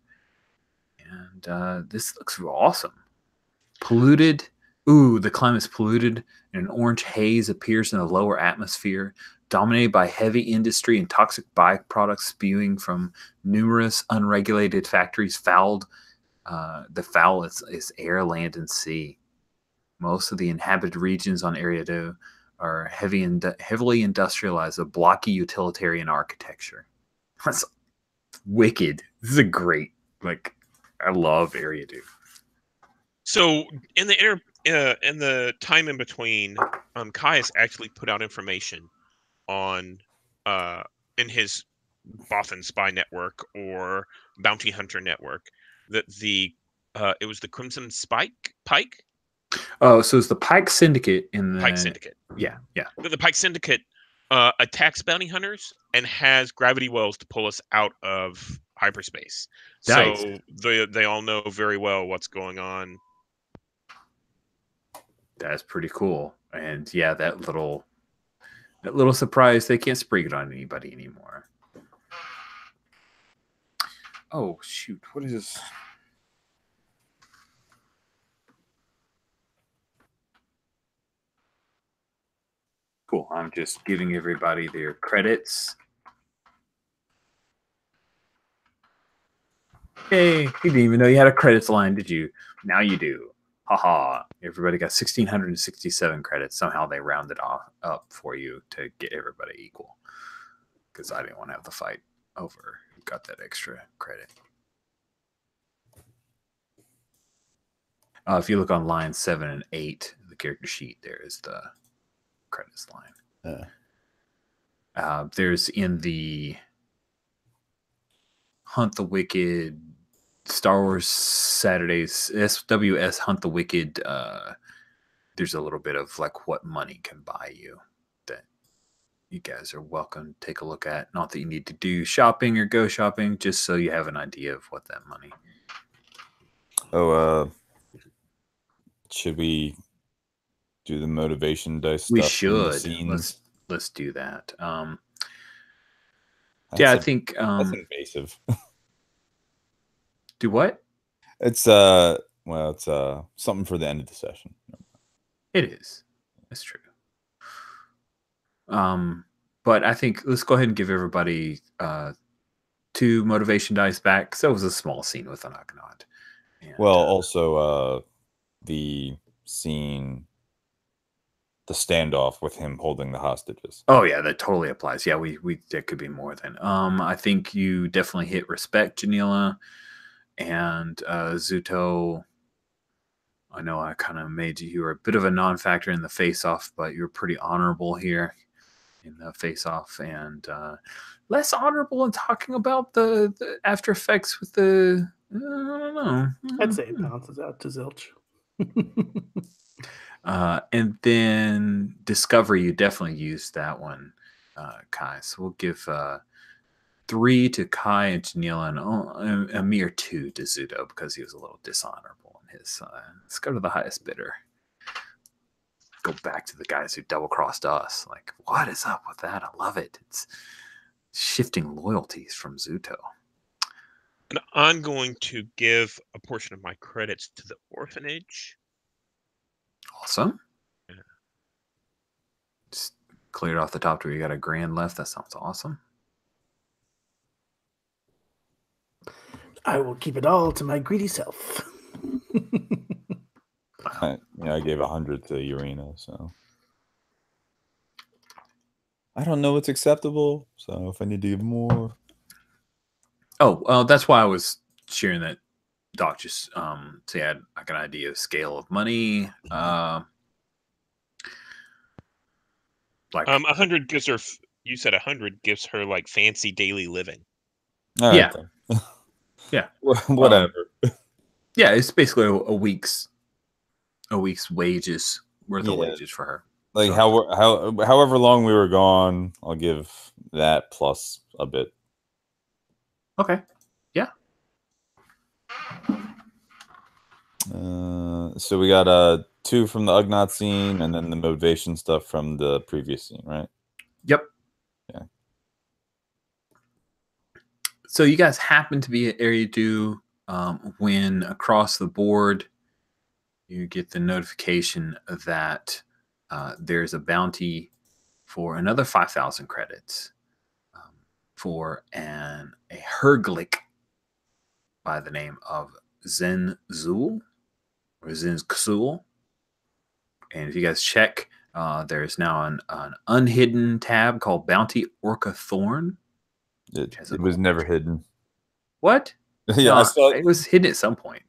And this looks awesome. Polluted. Ooh, the climate's polluted, and an orange haze appears in the lower atmosphere. dominated by heavy industry and toxic byproducts spewing from numerous unregulated factories. The foul is air, land, and sea. Most of the inhabited regions on Eriadu are heavily industrialized, a blocky utilitarian architecture. That's wicked. This is a great, like, I love Eriadu. So in the time in between, Caius actually put out information on in his Bothan spy network or bounty hunter network that it was the Crimson Pike Oh, so it's the Pike Syndicate in the Pike Syndicate. Yeah. The Pike Syndicate attacks bounty hunters and has gravity wells to pull us out of hyperspace. Nice. So they all know very well what's going on. That's pretty cool. And yeah, that little surprise, they can't spring it on anybody anymore. Oh shoot, what is this? Cool. I'm just giving everybody their credits. Hey, you didn't even know you had a credits line, did you? Now you do. Haha. Everybody got 1,667 credits. Somehow they rounded up for you to get everybody equal. Because I didn't want to have the fight over who got that extra credit. If you look on line 7 and 8, the character sheet, there is the credits line. There's in the Hunt the Wicked Star Wars Saturdays SWS Hunt the Wicked. There's a little bit of like what money can buy you that you guys are welcome to take a look at. Not that you need to do shopping or go shopping, just so you have an idea of what that money. Should we do the motivation dice stuff? We should. Scenes? Let's do that. I think that's invasive. Do what? It's it's something for the end of the session. It is. That's true. But I think let's go ahead and give everybody 2 motivation dice back. So it was a small scene with an Argonaut. Well, also the scene, the standoff with him holding the hostages. Oh yeah, that totally applies. Yeah, we there could be more than. I think you definitely hit respect, Janila, and Zuto. I know I kind of made you were a bit of a non-factor in the face-off, but you're pretty honorable here in the face-off, and less honorable in talking about the after effects with the. I don't know. I'd say it balances out to zilch. And then Discovery, you definitely used that one, Kai. So we'll give 3 to Kai and Janila and a mere 2 to Zuto because he was a little dishonorable in his. Let's go to the highest bidder. Go back to the guys who double-crossed us. Like, what is up with that? I love it. It's shifting loyalties from Zuto. And I'm going to give a portion of my credits to the orphanage. Awesome. Yeah. Just cleared off the top to where you got a grand left. That sounds awesome. I will keep it all to my greedy self. I gave 100 to Urena, so I don't know what's acceptable. So if I need to give more, that's why I was sharing that. Doc just say I got an idea of scale of money. Like 100 gives her. You said 100 gives her like fancy daily living. all right, yeah, yeah, whatever. Yeah, it's basically a week's wages worth of wages for her. Like however long we were gone, I'll give that plus a bit. Okay. Yeah. So we got 2 from the Ugnaught scene, and then the motivation stuff from the previous scene, right? Yep. Yeah. So you guys happen to be at Eriadu when across the board you get the notification that there's a bounty for another 5,000 credits for a Herglick by the name of Zenzul or Zenzul. And if you guys check, there's now an unhidden tab called Bounty Orca Thorn. It was never hidden. What? Yeah, No, I saw it was hidden at some point.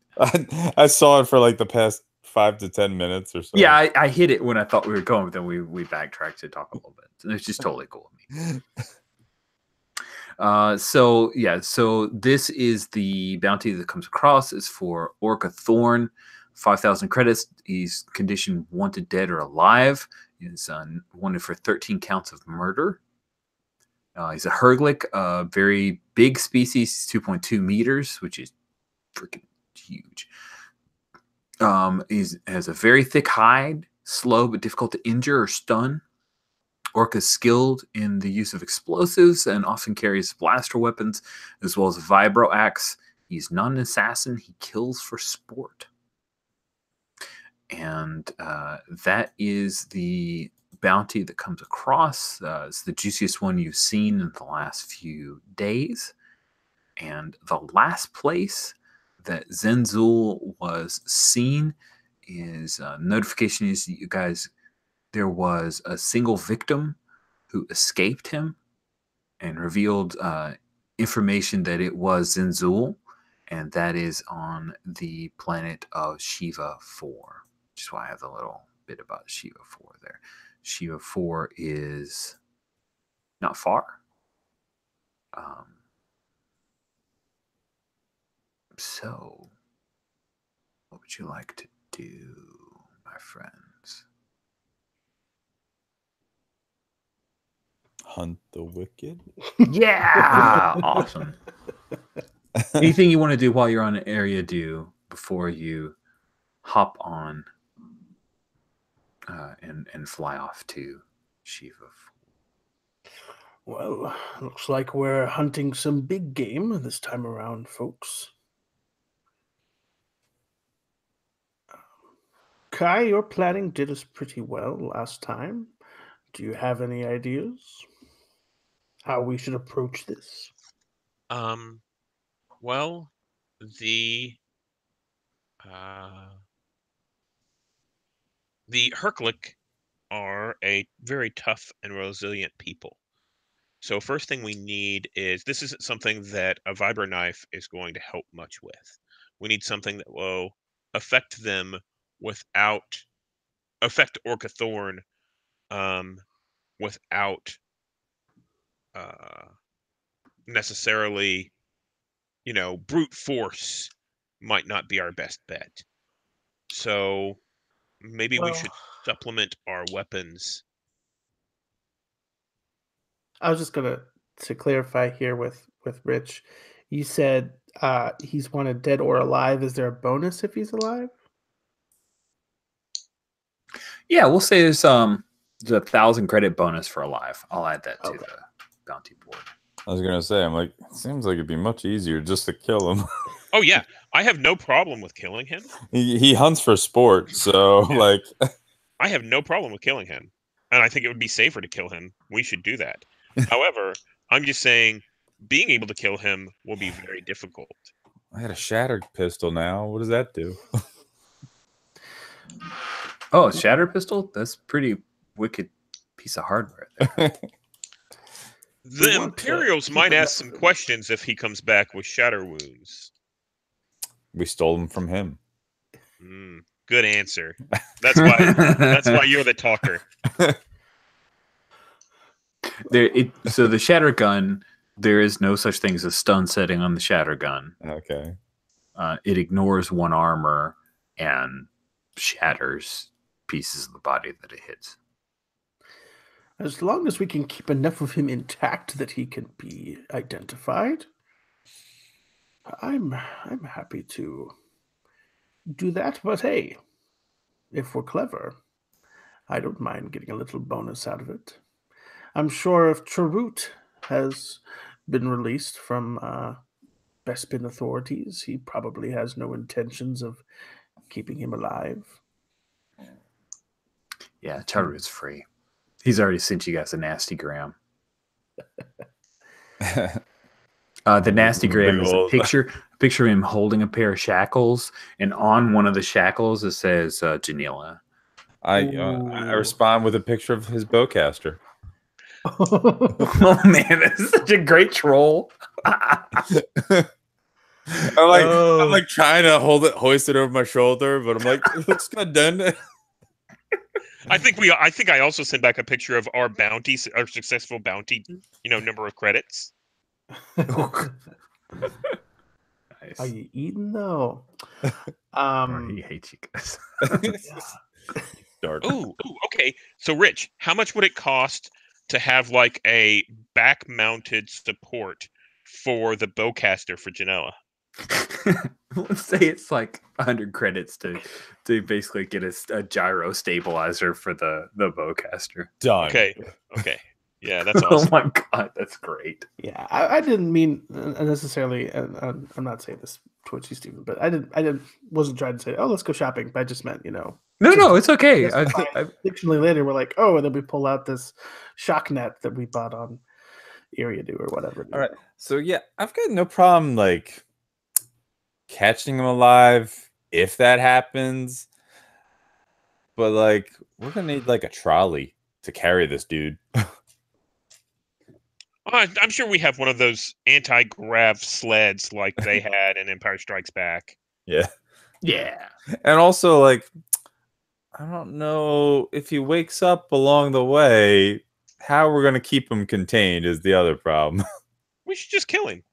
I saw it for like the past 5 to 10 minutes or so. Yeah, I hit it when I thought we were going, but then we backtracked to talk a little bit. So it's just totally cool with me. So this is the bounty that comes across. Is for Orca Thorn, 5,000 credits. He's condition wanted dead or alive. He's wanted for 13 counts of murder. He's a Herglick, a very big species, 2.2 meters, which is freaking huge. He has a very thick hide, slow but difficult to injure or stun. Orca's skilled in the use of explosives and often carries blaster weapons as well as a vibro axe. He's not an assassin. He kills for sport. And that is the bounty that comes across. It's the juiciest one you've seen in the last few days. And the last place that Zenzul was seen is notification is you guys, there was a single victim who escaped him and revealed information that it was Zenzul, and that is on the planet of Shiva 4, which is why I have the little bit about Shiva 4 there. Shiva 4 is not far. So, what would you like to do, my friends? Hunt the wicked? Yeah! Awesome. Anything you want to do while you're on an area do before you hop on and fly off to Shiva? Well, looks like we're hunting some big game this time around, folks. Kai, your planning did us pretty well last time. Do you have any ideas how we should approach this? Well, the Herklick are a very tough and resilient people. So first thing we need is, this isn't something that a vibro knife is going to help much with. We need something that will affect them without affect Orca Thorn without necessarily, brute force might not be our best bet. So maybe we should supplement our weapons. I was just gonna to clarify here with Rich. You said he's wanted dead or alive. Is there a bonus if he's alive? Yeah, we'll say there's a 1,000 credit bonus for alive. I'll add that to the bounty board. I was gonna say, I'm like, it seems like it'd be much easier just to kill him. Oh yeah, I have no problem with killing him. He hunts for sport, so like I have no problem with killing him, and I think it would be safer to kill him. We should do that. However, I'm just saying, being able to kill him will be very difficult. I had a shattered pistol now. What does that do? Oh, a shatter pistol? That's pretty wicked piece of hardware there. The Imperials might ask some questions if he comes back with shatter wounds. We stole them from him. Good answer. That's why you're the talker. So the shatter gun, there is no such thing as a stun setting on the shatter gun. Okay. It ignores one armor and shatters pieces of the body that it hits. As long as we can keep enough of him intact that he can be identified, I'm happy to do that. But hey, if we're clever, I don't mind getting a little bonus out of it. I'm sure if Charut has been released from Bespin authorities, he probably has no intentions of keeping him alive. Yeah, Charut's free. He's already sent you guys a nasty gram. The nasty gram is a picture of him holding a pair of shackles, and on one of the shackles it says Janila. I respond with a picture of his bowcaster. Oh man, this is such a great troll. I'm like trying to hoist it over my shoulder, but I'm like, it looks good, doesn't it? I think I also sent back a picture of our successful bounty, number of credits. Nice. Are you eating though? He hates you guys. Dark. Ooh, okay. So, Rich, how much would it cost to have like a back-mounted support for the bowcaster for Janela? Let's say it's like 100 credits to basically get a gyro stabilizer for the bowcaster. Done. Okay. Yeah, that's awesome. Oh my god, that's great. Yeah, I didn't mean necessarily. I'm not saying this twitchy, Stephen, but I wasn't trying to say, oh, let's go shopping. But I just meant, No, it's okay. Fictionally later, we're like, oh, and then we pull out this shock net that we bought on Iriadu or whatever. All right. So yeah, I've got no problem like catching him alive if that happens. But like, we're gonna need like a trolley to carry this dude. I'm sure we have one of those anti-grav sleds like they had in Empire Strikes Back. Yeah. And also, like, I don't know if he wakes up along the way, how we're going to keep him contained is the other problem. We should just kill him.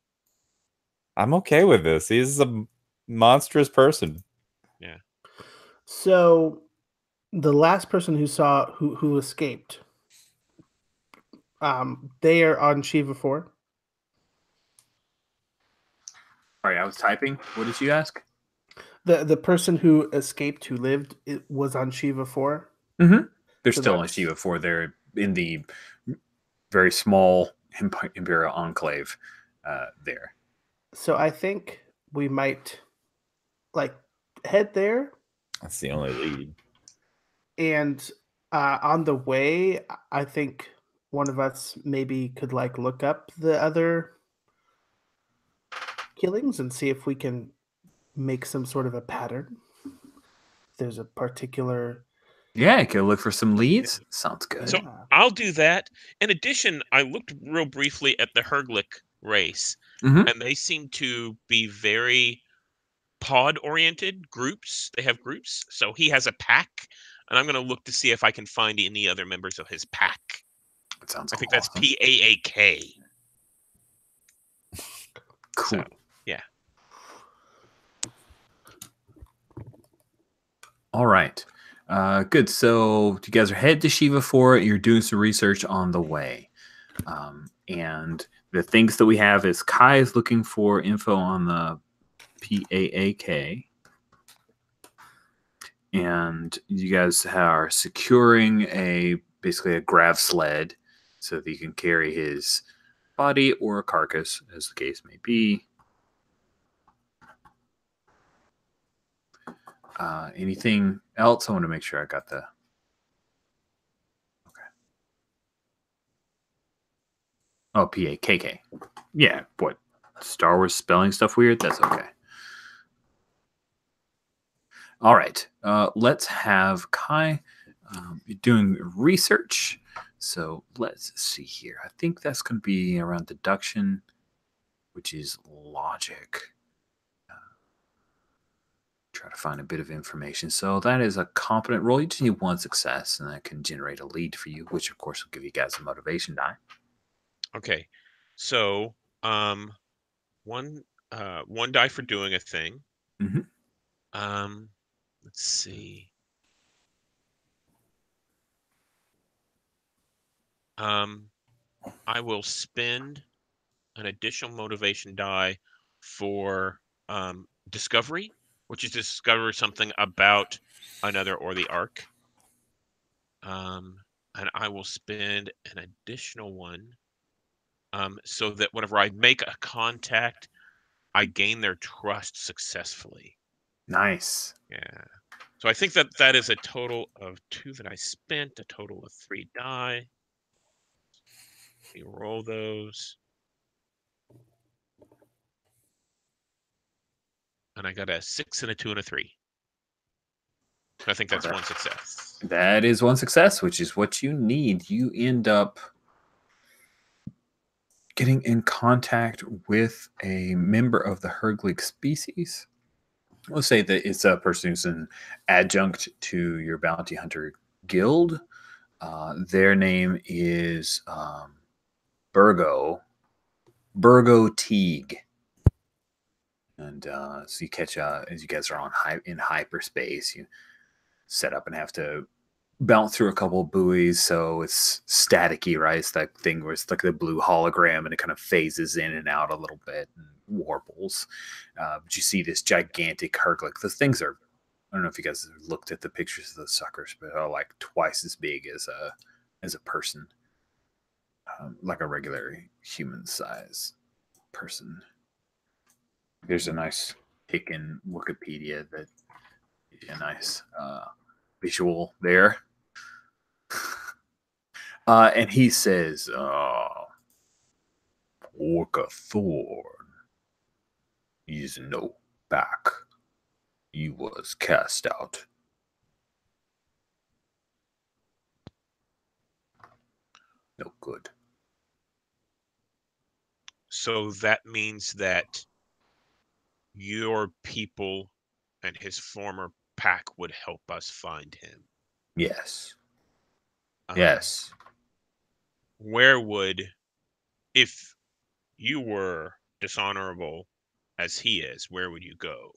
I'm okay with this. He's a monstrous person. Yeah. So, the last person who escaped, they are on Shiva 4. Sorry, I was typing. What did you ask? The person who escaped, who lived, it was on Shiva 4. Mm-hmm. They're So still on that's- Shiva 4. They're in the very small Imperial enclave there. So I think we might head there, That's the only lead. and on the way, I think one of us maybe could look up the other killings and see if we can make some sort of a pattern. If there's a particular Yeah, you could look for some leads. Sounds good. So I'll do that. In addition, I looked real briefly at the Herglick race, Mhm. and they seem to be very pod-oriented groups. They have groups. So he has a pack, and I'm going to look to see if I can find any other members of his pack. That sounds I think awesome. that's PAAK. Cool. So, yeah. All right. Good. So you guys are headed to Shiva 4. You're doing some research on the way. And the things that we have is Kai is looking for info on the PAAK. And you guys are securing basically a grav sled so that you can carry his body or a carcass, as the case may be. Anything else? I want to make sure I got the... Okay. Oh, PAKK. Yeah, what? Star Wars spelling stuff weird? That's okay. All right. Let's have Kai doing research. So let's see here. I think that's going to be around deduction, which is logic. Try to find a bit of information. So that is a competent roll. You just need one success, and that can generate a lead for you, which of course will give you guys a motivation die. Okay. So, one die for doing a thing. Mm-hmm. Let's see. I will spend an additional motivation die for discovery, which is to discover something about another or the arc. And I will spend an additional one so that whenever I make a contact, I gain their trust successfully. Nice. Yeah. So I think that is a total of 2 that I spent, a total of 3 die. Let me roll those. And I got a 6 and a 2 and a 3. I think that's one success. That is one success, which is what you need. You end up getting in contact with a member of the Herglic species. We'll say that it's a person who's an adjunct to your bounty hunter guild. Their name is Burgo Teague. And so you catch as you guys are in hyperspace, you set up and have to bounce through a couple of buoys, so it's staticky, right? It's that thing where it's like the blue hologram and it kind of phases in and out a little bit and warbles. But you see this gigantic Herglic. The things are, I don't know if you guys have looked at the pictures of the suckers, but are like twice as big as a person, like a regular human size person. There's a nice pic in Wikipedia that gives you a nice visual there. And he says, Orca Thorn is no back. He was cast out. No good. So that means that your people and his former pack would help us find him. Yes. Yes. Where would, if you were dishonorable as he is, where would you go?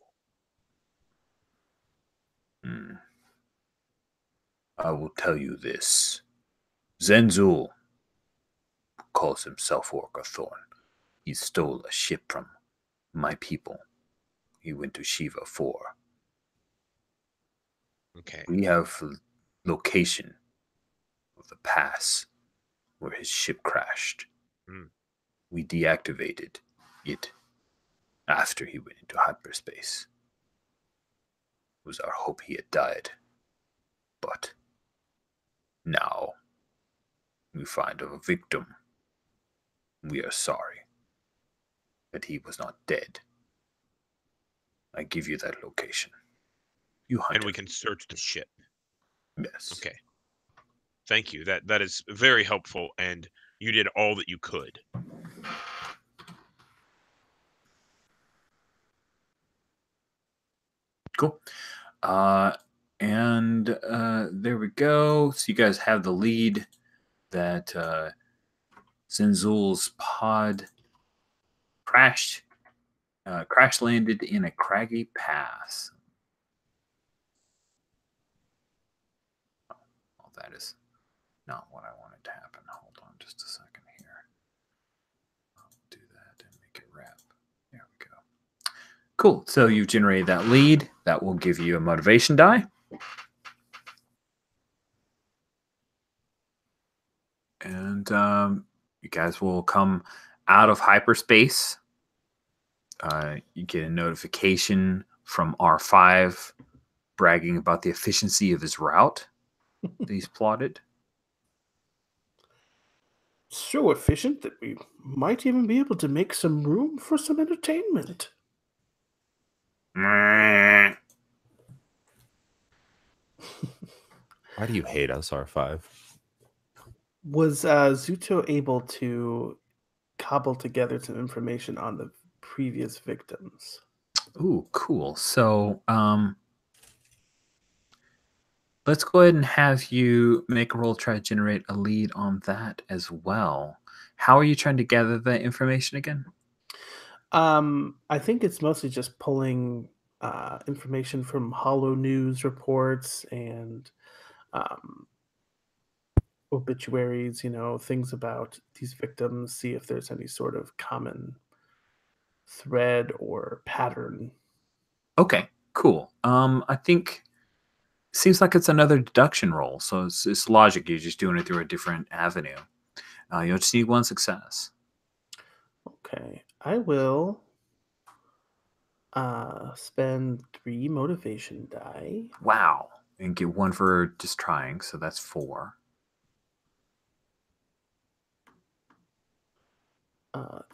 I will tell you this. Zenzul calls himself Orca Thorn. He stole a ship from my people. He went to Shiva 4. Okay. We have location of the pass where his ship crashed. We deactivated it after he went into hyperspace. It was our hope he had died. But now we find a victim. We are sorry that he was not dead. I give you that location. You hunt and we him. can search the ship. Yes. Okay. Thank you. That is very helpful, and you did all that you could. Cool. And there we go. So you guys have the lead that Zenzul's pod crash landed in a craggy pass. Oh, that is not what I wanted to happen. Hold on just a second here. I'll do that and make it wrap. There we go. Cool. So you've generated that lead. That will give you a motivation die. And you guys will come out of hyperspace. You get a notification from R5 bragging about the efficiency of his route that he's plotted. So efficient that we might even be able to make some room for some entertainment. Why do you hate us, R5? Was Zuto able to cobble together some information on the previous victims? Ooh, cool. So let's go ahead and have you make a roll, try to generate a lead on that as well. How are you trying to gather that information again? I think it's mostly just pulling information from Hollow News reports and obituaries, things about these victims, see if there's any sort of common thread or pattern. Okay, cool. I think seems like it's another deduction roll, so it's logic. You're just doing it through a different avenue. You'll just need one success. Okay, I will Spend 3 motivation die. Wow. And get 1 for just trying, so that's 4.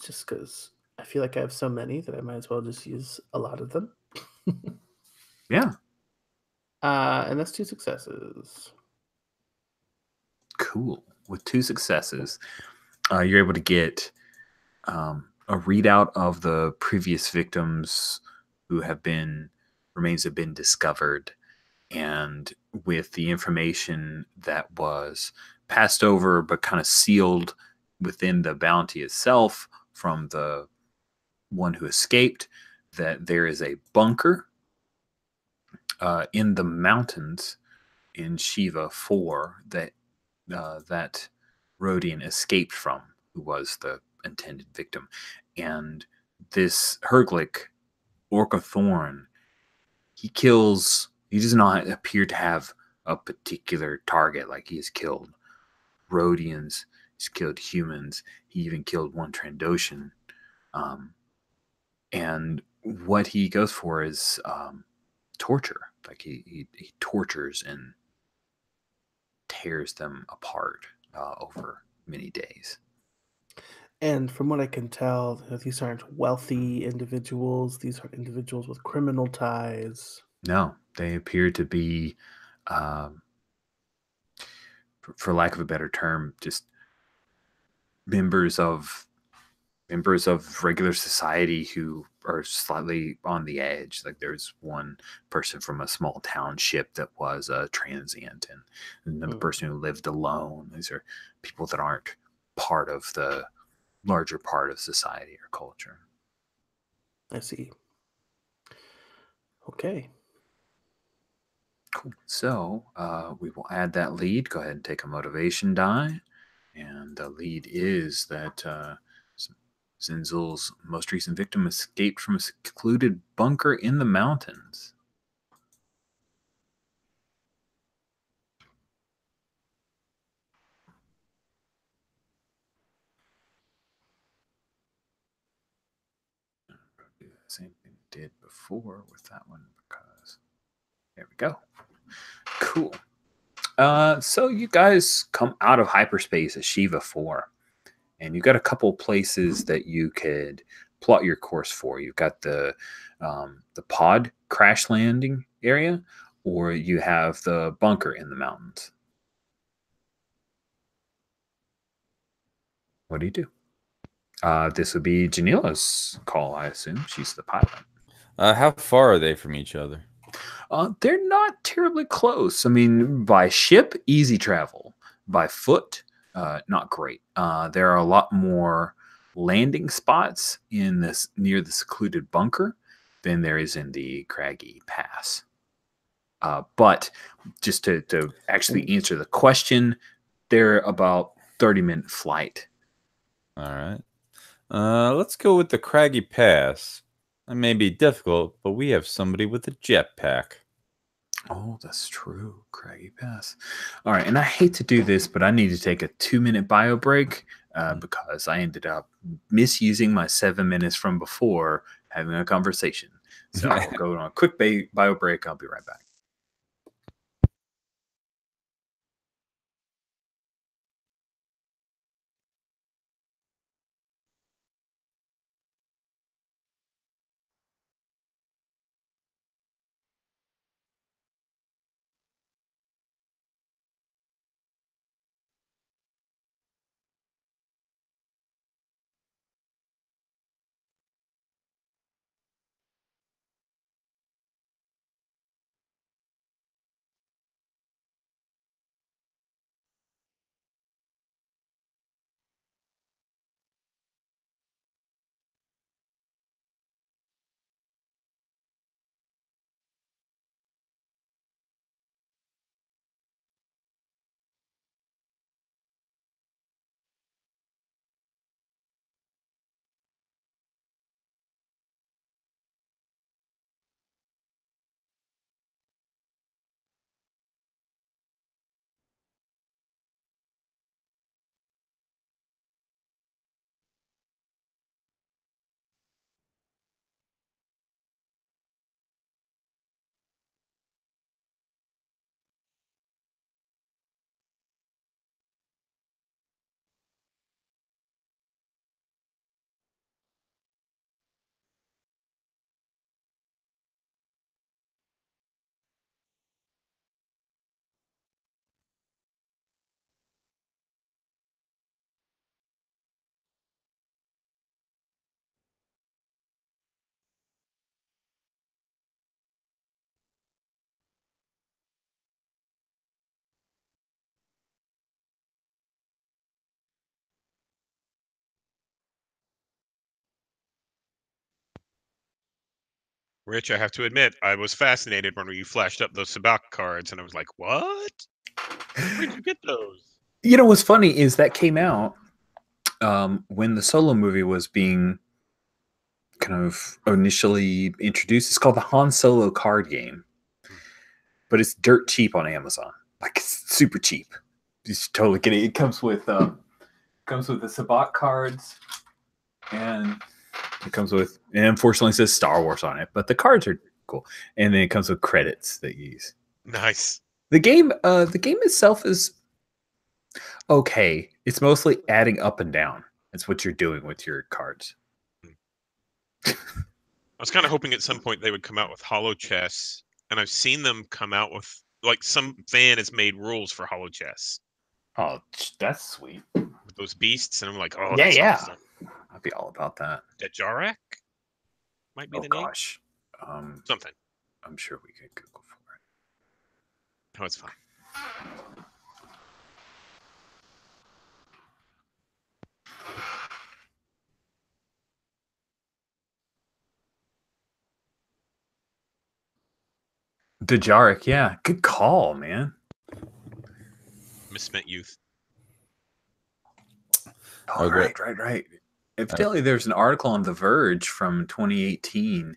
Just because I feel like I have so many that I might as well just use a lot of them. Yeah. And that's 2 successes. Cool. With 2 successes, you're able to get a readout of the previous victims who remains have been discovered, and with the information that was passed over but kind of sealed within the bounty itself from the one who escaped, that there is a bunker in the mountains in Shiva 4 that Rodian escaped from, who was the intended victim. And this Herglick, Orca Thorn, he does not appear to have a particular target. Like, he has killed Rhodians, he's killed humans, he even killed one Trandoshan. And what he goes for is torture. Like, he tortures and tears them apart over many days. And from what I can tell, these aren't wealthy individuals. These are individuals with criminal ties. No, they appear to be, for lack of a better term, just members of regular society who are slightly on the edge. Like, there's one person from a small township that was a transient, and another person who lived alone. These are people that aren't part of the larger part of society or culture. I see. Okay. Cool. So we will add that lead. Go ahead and take a motivation die. And the lead is that Zinzul's most recent victim escaped from a secluded bunker in the mountains. Do the same thing we did before with that one, because there we go. Cool. So you guys come out of hyperspace at Shiva 4, and you've got a couple places that you could plot your course for. You've got the pod crash landing area, or you have the bunker in the mountains. What do you do? This would be Janila's call, I assume. She's the pilot. How far are they from each other? They're not terribly close. I mean, by ship, easy travel. By foot, not great. There are a lot more landing spots near the secluded bunker than there is in the Craggy Pass. But just to actually answer the question, they're about 30-minute flight. All right. Let's go with the Craggy Pass. That may be difficult, but we have somebody with a jetpack. Oh, that's true. Craggy Pass. All right. And I hate to do this, but I need to take a 2-minute bio break because I ended up misusing my 7 minutes from before having a conversation. So I'll go on a quick bio break. I'll be right back. Rich, I have to admit, I was fascinated when you flashed up those Sabak cards, and I was like, what? Where'd you get those? You know what's funny is that came out when the Solo movie was being kind of initially introduced. It's called the Han Solo card game, but it's dirt cheap on Amazon. Like, it's super cheap. You should totally get it. It comes with the Sabak cards, and it comes with, and unfortunately it says Star Wars on it, but the cards are cool. And then it comes with credits that you use. Nice. The game itself is okay. It's mostly adding up and down. That's what you're doing with your cards. I was kind of hoping at some point they would come out with Holo Chess, and I've seen them come out with, like, some fan has made rules for Holo Chess Oh, that's sweet. with those beasts, and I'm like, oh, Yeah, that's yeah. awesome. I'd be all about that. Dejarak might be Oh the name. gosh. Something. I'm sure we could Google for it. Oh, it's fine. Dejarik, yeah. Good call, man. Misspent youth. Oh, right. Evidently, there's an article on The Verge from 2018.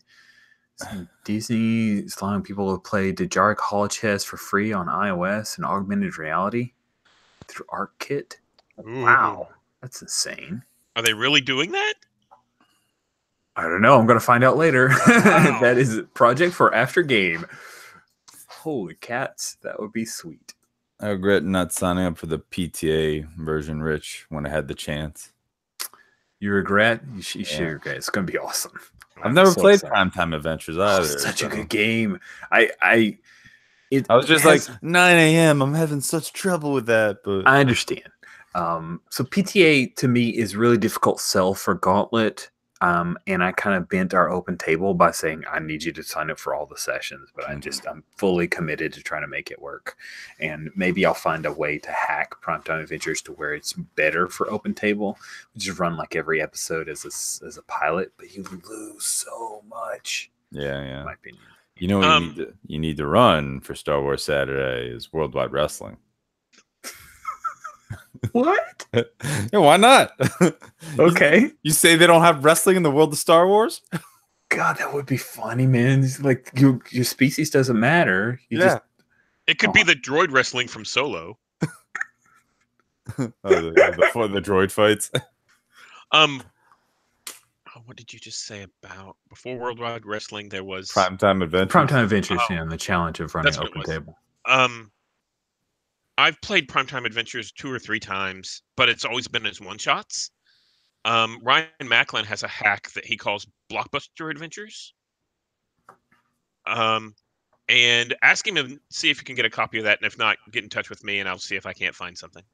Disney is allowing people to play Dejarik Holo Chess for free on iOS and augmented reality through ArcKit. Ooh. Wow, that's insane. Are they really doing that? I don't know. I'm going to find out later. Wow. That is a project for after game. Holy cats, that would be sweet. I regret not signing up for the PTA version, Rich, when I had the chance. You regret? You should regret. It's going to be awesome. I've never so played excited. Primetime Adventures either. Such a good game. I was just like 9 a.m. I'm having such trouble with that, but I understand. So PTA to me is really difficult sell for Gauntlet. And I kind of bent our open table by saying, I need you to sign up for all the sessions, but I'm fully committed to trying to make it work. And maybe I'll find a way to hack Primetime Adventures to where it's better for open table. We just run like every episode as a pilot, but you lose so much. Yeah. In my opinion. You know what you need to run for Star Wars Saturday is Worldwide Wrestling. What? Yeah, why not? Okay. You say they don't have wrestling in the world of Star Wars? God, that would be funny, man. It's like your species doesn't matter. It could be the droid wrestling from Solo. The droid fights. What did you just say about before Worldwide Wrestling? There was Primetime Adventures. Primetime Adventures, and the challenge of running open table. I've played Primetime Adventures 2 or 3 times, but it's always been as one-shots. Ryan Macklin has a hack that he calls Blockbuster Adventures. And ask him to see if you can get a copy of that, and if not, get in touch with me, and I'll see if I can't find something.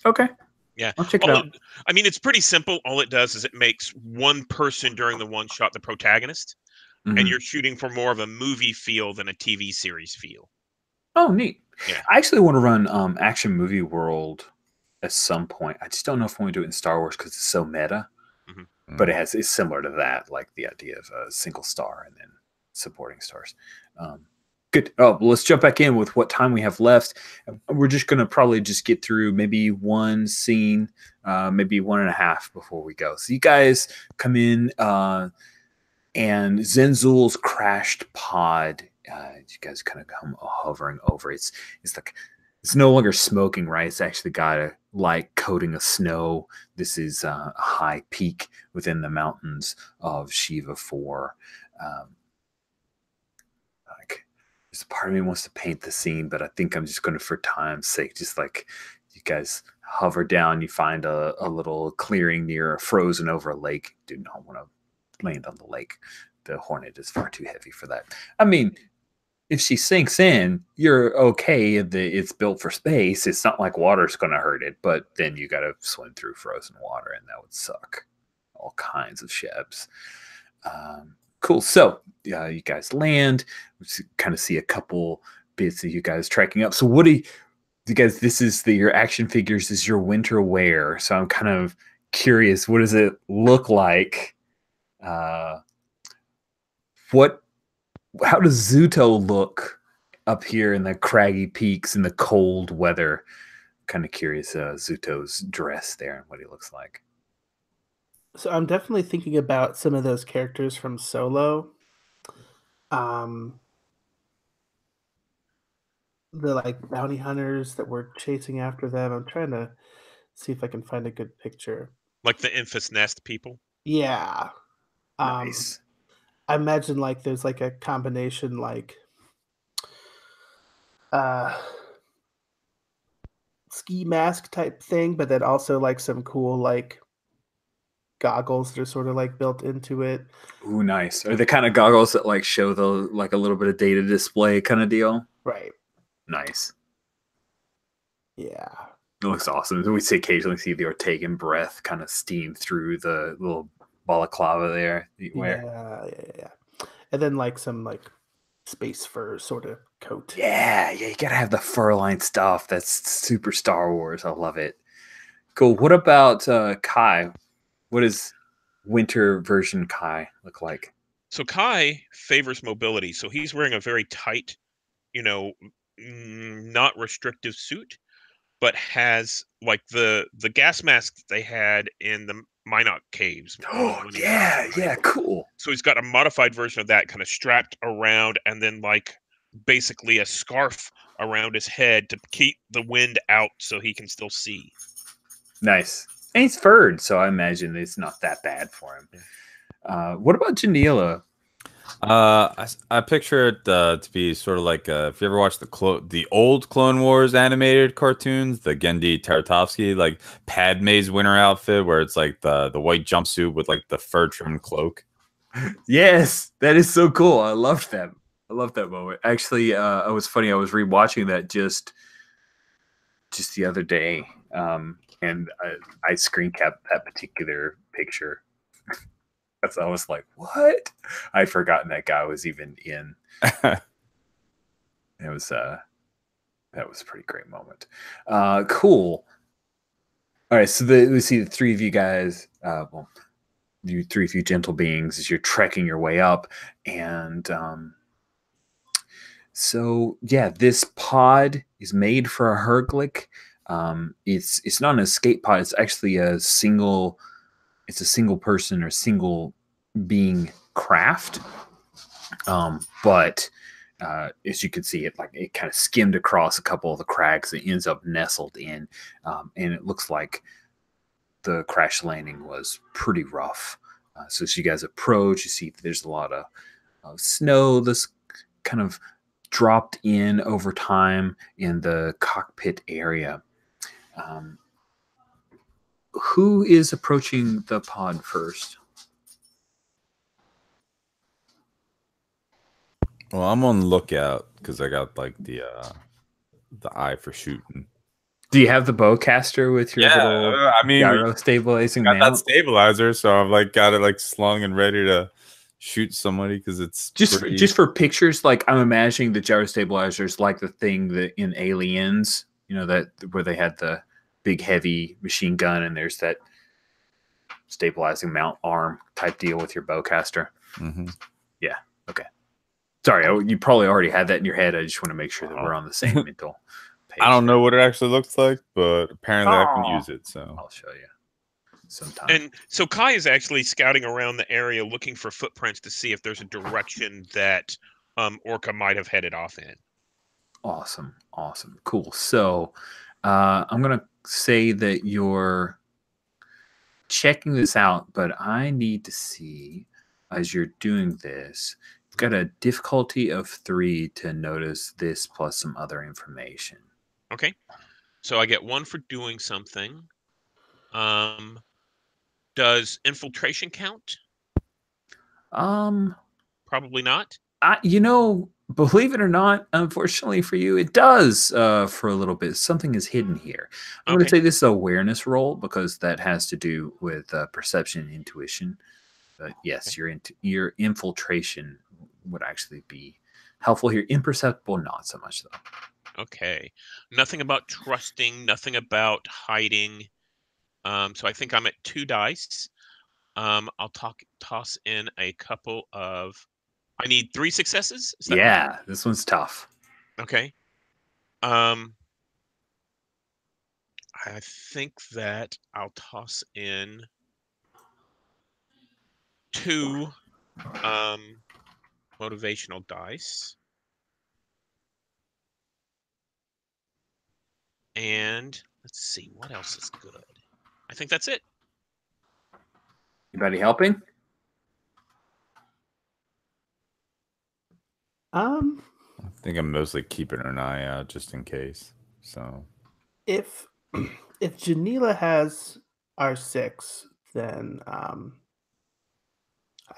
Okay. Yeah. I'll check it out. I mean, it's pretty simple. All it does is it makes one person during the one-shot the protagonist, and you're shooting for more of a movie feel than a TV series feel. Oh, neat. Yeah. I actually want to run Action Movie World at some point. I just don't know if I want to do it in Star Wars because it's so meta. But it's similar to that, like the idea of a single star and then supporting stars. Good. Oh, well, let's jump back in with what time we have left. We're just going to probably just get through maybe one scene, maybe 1.5 before we go. So you guys come in and Zenzul's crashed pod. You guys kind of come hovering over. It's like it's no longer smoking, right? It's actually got a light coating of snow. This is a high peak within the mountains of Shiva 4. There's a part of me wants to paint the scene, but I think I'm just going to, for time's sake, just like you guys hover down, you find a little clearing near a frozen over lake. Do not want to land on the lake. The Hornet is far too heavy for that. I mean, if she sinks in, you're okay. It's built for space. It's not like water's going to hurt it, but then you got to swim through frozen water, and that would suck. All kinds of shebs. Cool. So you guys land. We kind of see a couple bits of you guys tracking up. So what do you guys? This is your action figures. Is your winter wear? So I'm kind of curious. What does it look like? What How does Zuto look up here in the craggy peaks in the cold weather? Kind of curious, Zuto's dress there and what he looks like. So I'm definitely thinking about some of those characters from Solo. The like bounty hunters that were chasing after them. I'm trying to see if I can find a good picture. Like the Infus Nest people. Yeah. Nice. I imagine like there's like a combination like uh ski mask type thing, but then also like some cool like goggles that are sort of like built into it. Ooh, nice. Are the kind of goggles that like show the like a little bit of data display kind of deal? Right. Nice. Yeah. It looks awesome. We occasionally see the Ortegan breath kind of steam through the little balaclava there that you wear. Yeah. And then like some like space fur sort of coat. Yeah, you gotta have the fur-lined stuff. That's super Star Wars. I love it. Cool. What about Kai? What does winter version Kai look like? So Kai favors mobility, so he's wearing a very tight, not restrictive suit, but has like the gas mask that they had in the Minot caves. Oh, yeah, cool. So he's got a modified version of that kind of strapped around, and then like basically a scarf around his head to keep the wind out so he can still see. Nice. And he's furred, so I imagine it's not that bad for him. What about Janila? I picture it to be sort of like if you ever watched the old Clone Wars animated cartoons, the Gendy Tartakovsky, like Padme's winter outfit, where it's like the white jumpsuit with like the fur trimmed cloak. Yes, that is so cool. I loved that. I love that moment. Actually, it was funny. I was rewatching that just the other day, and I screen capped that particular picture. Because I was like, "What?" I'd forgotten that guy was even in. It was that was a pretty great moment. Cool. All right, so we see the three of you guys. Well, you three of you gentle beings as you're trekking your way up, and so yeah, this pod is made for a Herglick. It's not an escape pod. It's actually a single. It's a single person or single being craft. But as you can see, it kind of skimmed across a couple of the cracks. It ends up nestled in, and it looks like the crash landing was pretty rough. So as you guys approach, you see there's a lot of snow that's kind of dropped in over time in the cockpit area. Who is approaching the pod first? Well, I'm on the lookout because I got like the eye for shooting. Do you have the bowcaster with your little gyro stabilizing got mount? that stabilizer, so I've like got it like slung and ready to shoot somebody because it's just for pictures. Like I'm imagining the gyro stabilizers like the thing that in Aliens, that where they had the big heavy machine gun and there's that stabilizing mount arm type deal with your bowcaster. Mm-hmm. Yeah. Okay. Sorry, you probably already had that in your head. I just want to make sure that we're on the same mental page. I don't know what it actually looks like, but apparently I can use it. So I'll show you sometime. And so Kai is actually scouting around the area looking for footprints to see if there's a direction that Orca might have headed off in. Awesome. Cool. So I'm going to say that you're checking this out, but I need to see as you're doing this, you've got a difficulty of 3 to notice this plus some other information. Okay. So I get 1 for doing something. Does infiltration count? Probably not. Believe it or not, unfortunately for you, it does for a little bit. Something is hidden here. I'm going to say this is an awareness roll because that has to do with perception and intuition. But yes, your infiltration would actually be helpful here. Imperceptible, not so much though. Okay. Nothing about trusting, nothing about hiding. So I think I'm at 2 dice. I'll toss in a couple of I need 3 successes. Is that Yeah, this one's tough. right? Okay. I think that I'll toss in 2 motivational dice. And let's see, what else is good? I think that's it. Anybody helping? I think I'm mostly keeping an eye out just in case. So If Janila has R6, then I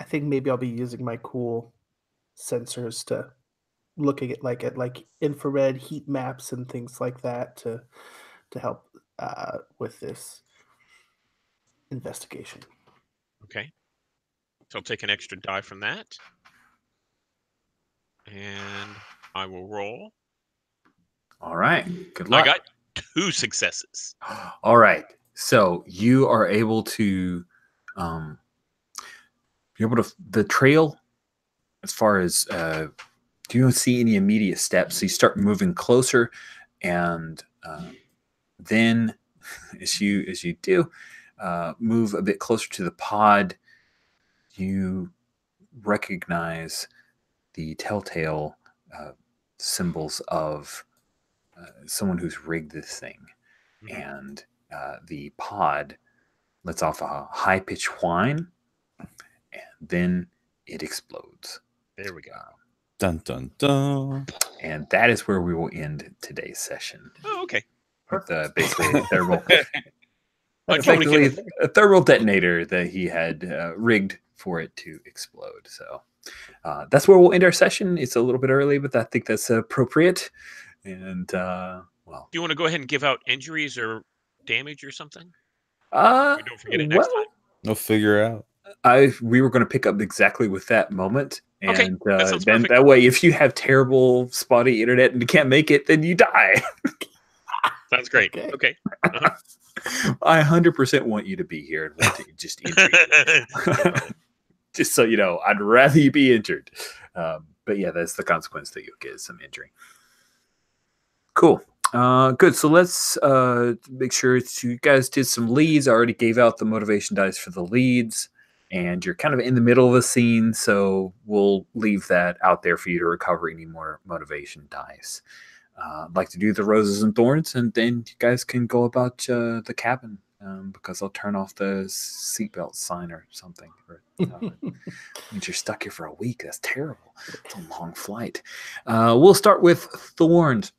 think maybe I'll be using my cool sensors to looking at like infrared heat maps and things like that to help with this investigation. Okay. So I'll take an extra die from that. And I will roll. All right. Good luck. I got 2 successes. All right. So you are able to, the trail, as far as, you don't see any immediate steps. So you start moving closer, and then as you do move a bit closer to the pod, you recognize the telltale symbols of someone who's rigged this thing. Mhm. And the pod lets off a high-pitched whine, and then it explodes. There we go. dun dun dun. And that is where we will end today's session. Oh, okay. With basically a thermal, I totally effectively get it. a thermal detonator that he had rigged for it to explode. So that's where we'll end our session. It's a little bit early, but I think that's appropriate. And well, Do you want to go ahead and give out injuries or damage or something? uh, We don't forget it next time. We'll figure out. we were going to pick up exactly with that moment. Okay, And that sounds then perfect. that way, if you have terrible, spotty internet and you can't make it, then you die. Sounds great. Okay. I 100% want you to be here and want to just injure you. Just so you know, I'd rather you be injured. But yeah, that's the consequence that you'll get, is some injury. Cool. Good. So let's make sure you guys did some leads. I already gave out the motivation dice for the leads, and you're kind of in the middle of a scene, so we'll leave that out there for you to recover any more motivation dice. I'd like to do the roses and thorns, and then you guys can go about the cabin, because I'll turn off the seatbelt sign or something. Means you're stuck here for a week. That's terrible. It's a long flight. We'll start with thorns.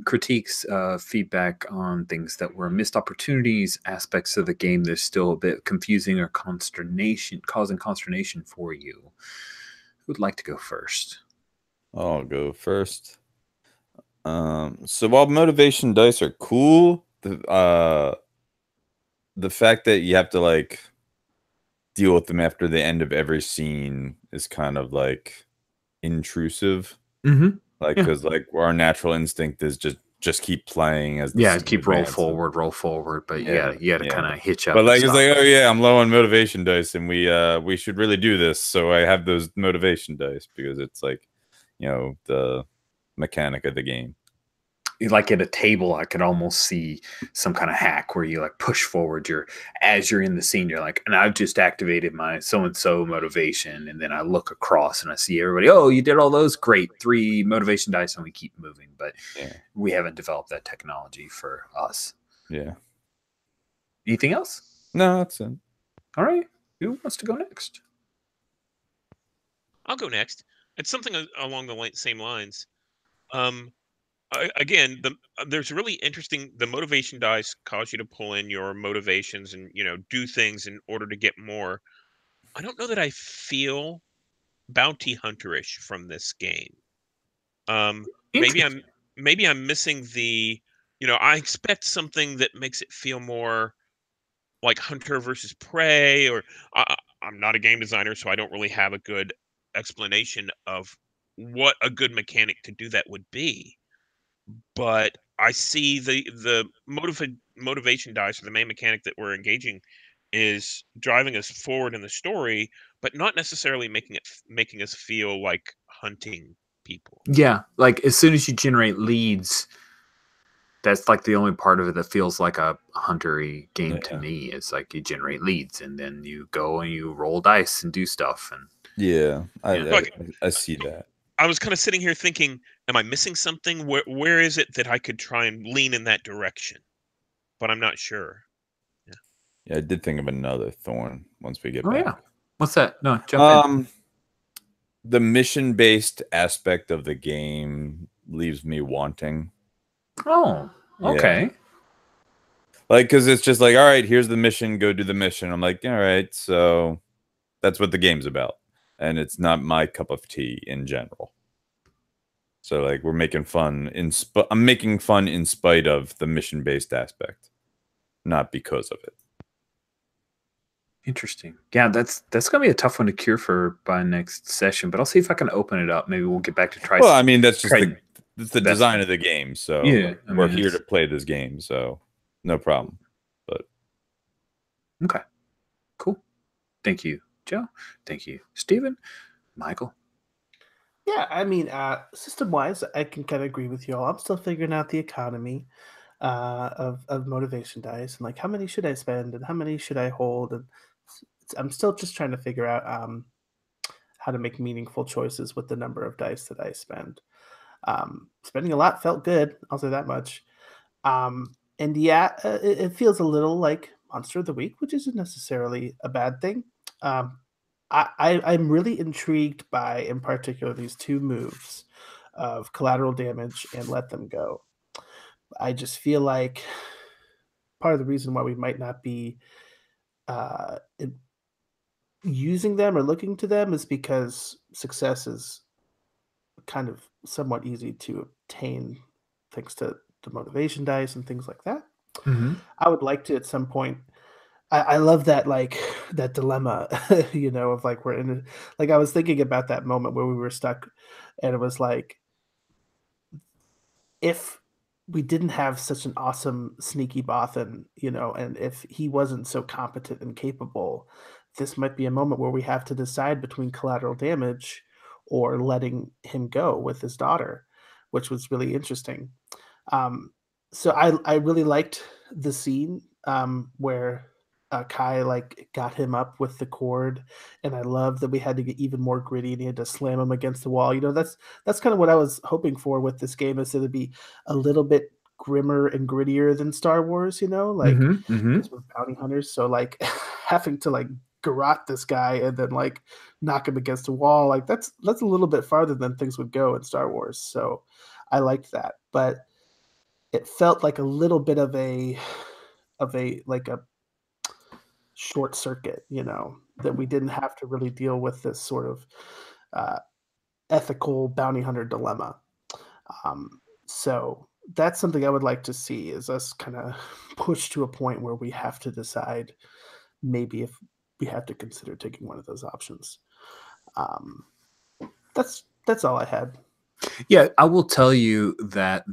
Critiques, feedback on things that were missed opportunities, aspects of the game that's still a bit confusing or causing consternation for you. Who would like to go first? I'll go first. So while motivation dice are cool, the fact that you have to like deal with them after the end of every scene is kind of like intrusive. Mm-hmm. Like, because like our natural instinct is just keep playing as the scene keep advances. roll forward, but you gotta kind of hitch up. But like it's like, oh yeah, I'm low on motivation dice, and we should really do this. So I have those motivation dice because it's like, the mechanic of the game. Like at a table, I could almost see some kind of hack where you like push forward as you're in the scene, you're like, and I've just activated my so-and-so motivation. And then I look across and I see everybody, oh, you did all those, great, 3 motivation dice, and we keep moving. But we haven't developed that technology for us. Yeah. Anything else? No, that's it. All right. Who wants to go next? I'll go next. It's something along the same lines. Again, there's really interesting. The motivation dice cause you to pull in your motivations and do things in order to get more. I don't know that I feel bounty hunterish from this game. Maybe I'm missing the. I expect something that makes it feel more like hunter versus prey. Or I'm not a game designer, so I don't really have a good explanation of what a good mechanic to do that would be. But I see the motivation dice, or the main mechanic that we're engaging is driving us forward in the story, but not necessarily making us feel like hunting people. Yeah, like as soon as you generate leads, that's like the only part of it that feels like a hunter-y game to me. It's like you generate leads and then you go and you roll dice and do stuff. And I see that. I was kind of sitting here thinking, am I missing something? Where is it that I could try and lean in that direction? But I'm not sure. Yeah, I did think of another thorn once we get back. Yeah. What's that? No, jump in. The mission-based aspect of the game leaves me wanting. Oh, okay. Yeah. Like, because it's just like, all right, here's the mission, go do the mission. I'm like, all right, so that's what the game's about. And it's not my cup of tea in general. So, like, we're making fun I'm making fun in spite of the mission-based aspect, not because of it. Interesting. Yeah, that's gonna be a tough one to cure for by next session, but I'll see if I can open it up. Maybe we'll get back to try. Well, I mean, that's just the design of the game. So yeah, we're here to play this game, so no problem. But okay, cool. Thank you, Joe. Thank you, Stephen. Michael. Yeah, I mean, system-wise, I can kind of agree with you all. I'm still figuring out the economy of motivation dice and like how many should I spend and how many should I hold, and I'm still just trying to figure out how to make meaningful choices with the number of dice that I spend. Spending a lot felt good, I'll say that much. And yeah, it feels a little like Monster of the Week, which isn't necessarily a bad thing. I'm really intrigued by, in particular, these two moves of collateral damage and let them go. I just feel like part of the reason why we might not be using them or looking to them is because success is kind of somewhat easy to obtain thanks to the motivation dice and things like that. Mm-hmm. I would like to at some point. I love that, like that dilemma, of like we're in like I was thinking about that moment where we were stuck and it was like if we didn't have such an awesome sneaky Bothan, and if he wasn't so competent and capable, this might be a moment where we have to decide between collateral damage or letting him go with his daughter, which was really interesting. So I really liked the scene where Kai like got him up with the cord, and I love that we had to get even more gritty and he had to slam him against the wall. That's kind of what I was hoping for with this game, is that it'd be a little bit grimmer and grittier than Star Wars, like because we're bounty hunters, so like having to like garrote this guy and then like knock him against a wall, like that's a little bit farther than things would go in Star Wars. So I liked that, but it felt like a little bit of a like a short circuit, that we didn't have to really deal with this sort of ethical bounty hunter dilemma. So that's something I would like to see, is us kind of push to a point where we have to decide maybe if we have to consider taking one of those options. That's all I had. Yeah, I will tell you that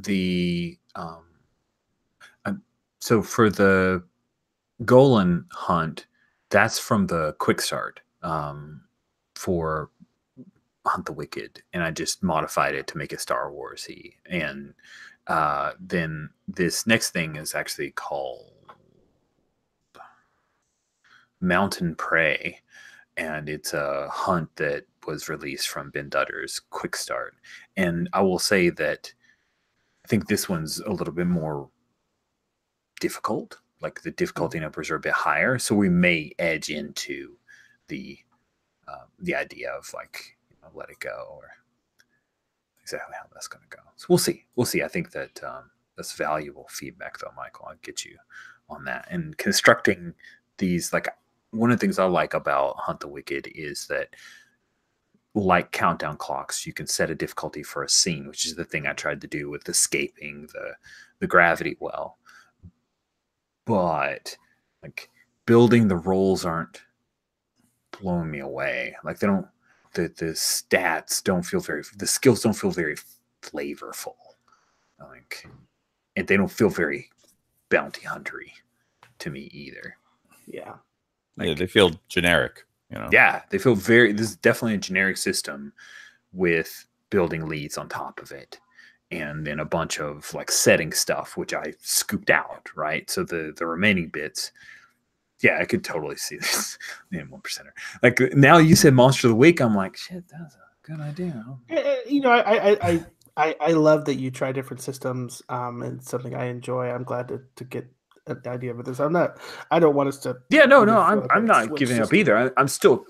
so for the Golan hunt, that's from the quick start for Hunt the Wicked, and I just modified it to make it Star Wars-y. And then this next thing is actually called Mountain Prey, and it's a hunt that was released from Ben Dutter's quick start. And I will say that I think this one's a little bit more difficult. Like the difficulty numbers are a bit higher, so we may edge into the idea of like let it go, or exactly how that's going to go. So we'll see. I think that that's valuable feedback, though, Michael. I'll get you on that. And constructing these, like one of the things I like about Hunt the Wicked is that, like countdown clocks, you can set a difficulty for a scene, which is the thing I tried to do with escaping the gravity well. But like building the roles aren't blowing me away. Like they don't, the stats don't feel the skills don't feel very flavorful. Like, and they don't feel very bounty huntery to me either. Yeah. Like, yeah, they feel generic. Yeah, they feel this is definitely a generic system with building leads on top of it. And then a bunch of like setting stuff, which I scooped out, right? So the remaining bits, yeah, I could totally see this. Yeah, 1%er. Like now you said Monster of the Week, I'm like, shit, that's a good idea. I love that you try different systems. And something I enjoy. I'm glad to get an idea of this. I don't want us to. Yeah, no, I'm not giving up either. I'm still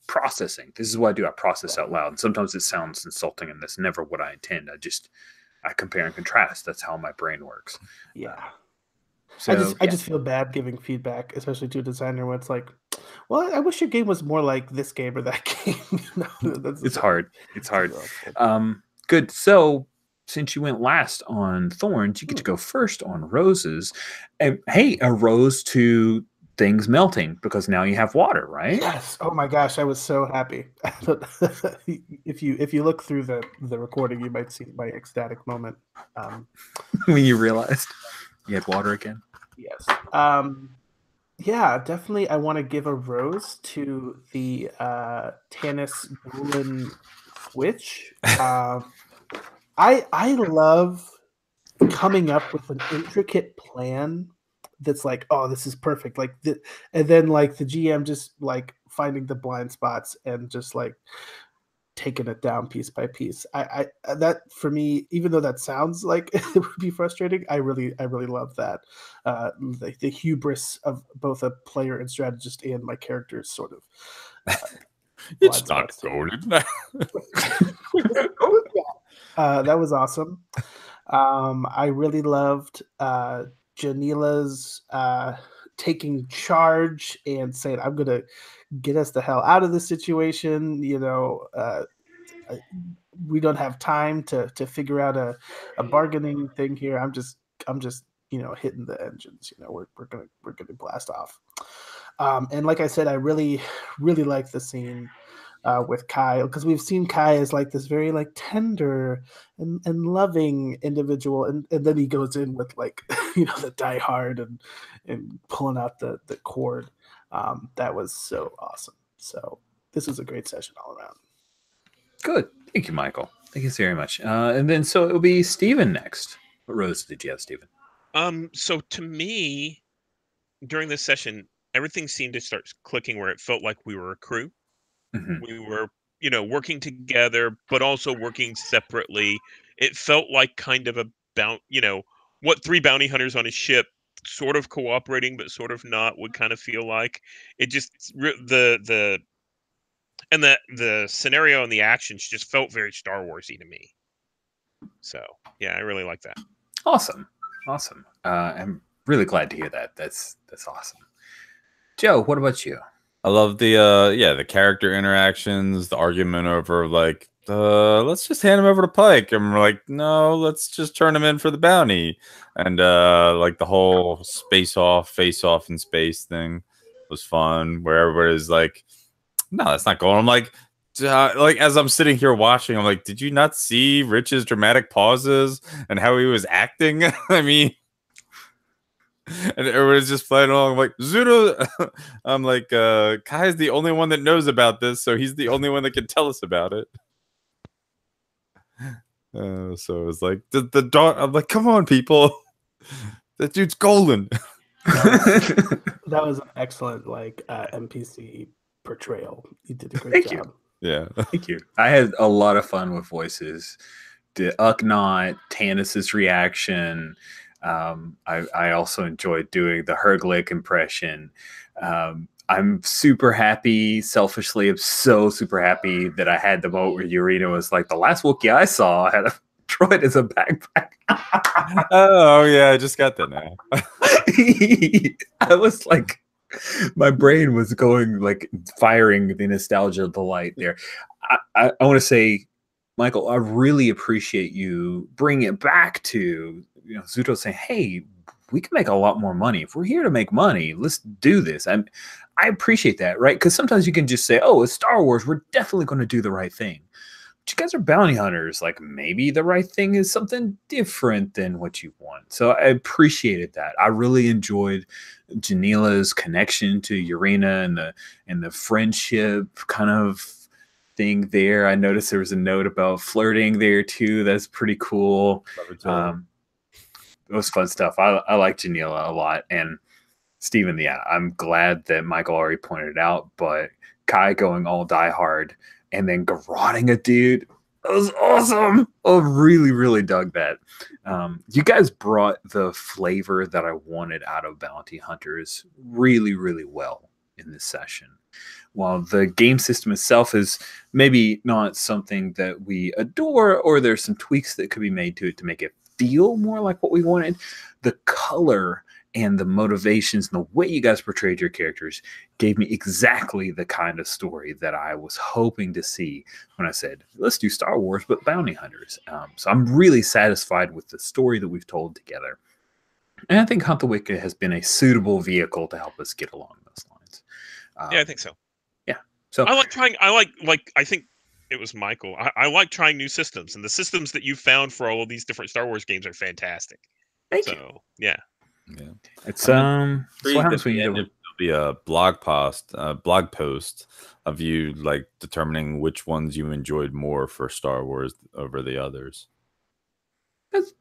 processing. This is what I do. I process out loud. And sometimes it sounds insulting, and that's never what I intend. I compare and contrast. That's how my brain works. Yeah. So I just feel bad giving feedback, especially to a designer when it's like, well, I wish your game was more like this game or that game. It's hard. It's hard. Good. So since you went last on Thorns, you get to go first on Roses. And hey, a rose to things melting because now you have water, right? Yes. Oh my gosh, I was so happy. If you look through the recording, you might see my ecstatic moment. When you realized you had water again. Yes. Yeah, definitely. I want to give a rose to the Tanis Gulen switch. I love coming up with an intricate plan that's like, oh, this is perfect. Like, and then like the GM just like finding the blind spots and just like taking it down piece by piece. I that for me, even though that sounds like it would be frustrating, I really love that. The hubris of both a player and strategist and my character's sort of. It's not golden. That was awesome. I really loved Janila's taking charge and saying, I'm going to get us the hell out of this situation. We don't have time to figure out a bargaining thing here. I'm just hitting the engines. We're gonna blast off. And like I said, I really like the scene with Kai, because we've seen Kai as like this very like tender and loving individual, and then he goes in with like the die hard and pulling out the cord. That was so awesome. So this was a great session all around. Good. Thank you, Michael. Thank you very much. And then so it'll be Steven next. What rose did you have, Steven? So to me, during this session, everything seemed to start clicking where it felt like we were a crew. Mm-hmm. We were, working together, but also working separately. It felt like kind of what three bounty hunters on a ship sort of cooperating, but sort of not would kind of feel like. It just, the scenario and the actions just felt very Star Wars-y to me. So, yeah, I really like that. Awesome. I'm really glad to hear that. That's awesome. Joe, what about you? I love the character interactions, the argument over like, let's just hand him over to Pike, and we're like, no, let's just turn him in for the bounty, and like the whole face off in space thing was fun, where everybody's like, no, that's not going. I'm like as I'm sitting here watching, I'm like, did you not see Rich's dramatic pauses and how he was acting? I mean. And everybody's just playing along. I'm like, Zuto. I'm like, Kai's the only one that knows about this, so he's the only one that can tell us about it. So it was like the dog. I'm like, come on, people, that dude's golden. That was an excellent NPC portrayal. You did a great job. Yeah, thank you. I had a lot of fun with voices. The Uknot, Tanis's reaction. I also enjoyed doing the Herglick impression. I'm super happy. Selfishly, I'm so super happy that I had the moment where Urena was like, the last Wookiee I saw had a droid as a backpack. Oh yeah, I just got that now. I was like, my brain was going like firing the nostalgia delight there. I want to say, Michael, I really appreciate you bringing it back to Zuto saying, hey, we can make a lot more money. If we're here to make money, let's do this. I appreciate that, right? Because sometimes you can just say, oh, it's Star Wars. We're definitely going to do the right thing. you guys are bounty hunters. Like, maybe the right thing is something different than what you want. So I appreciated that. I really enjoyed Janila's connection to Urena and the friendship kind of thing there. I noticed there was a note about flirting there too. That's pretty cool. It was fun stuff. I like Janila a lot. And Steven, yeah, I'm glad that Michael already pointed it out, but Kai going all die hard and then garroting a dude, that was awesome. I really, really dug that. You guys brought the flavor that I wanted out of bounty hunters really, really well in this session. While the game system itself is maybe not something that we adore, or there's some tweaks that could be made to it to make it feel more like what we wanted, the color and the motivations and the way you guys portrayed your characters gave me exactly the kind of story that I was hoping to see when I said, let's do Star Wars, but bounty hunters. So I'm really satisfied with the story that we've told together. And I think Hunt the Wicked has been a suitable vehicle to help us get along those lines. Yeah, I think so. Yeah. So I like trying, I think it was Michael. I like trying new systems, and the systems that you found for all of these different Star Wars games are fantastic. Thank you. Yeah. Yeah. It's what happens when There'll be a blog post of you like determining which ones you enjoyed more for Star Wars over the others.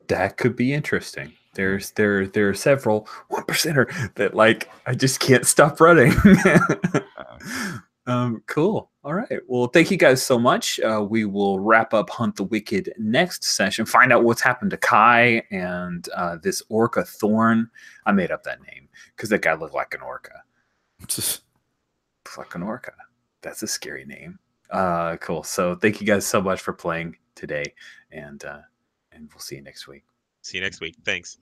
That could be interesting. There are several 1%er that like I just can't stop running. Cool. All right. Well, thank you guys so much. We will wrap up Hunt the Wicked next session. Find out what's happened to Kai and this Orca Thorn. I made up that name because that guy looked like an orca. Like an orca. That's a scary name. Cool. So thank you guys so much for playing today, and we'll see you next week. See you next week. Thanks.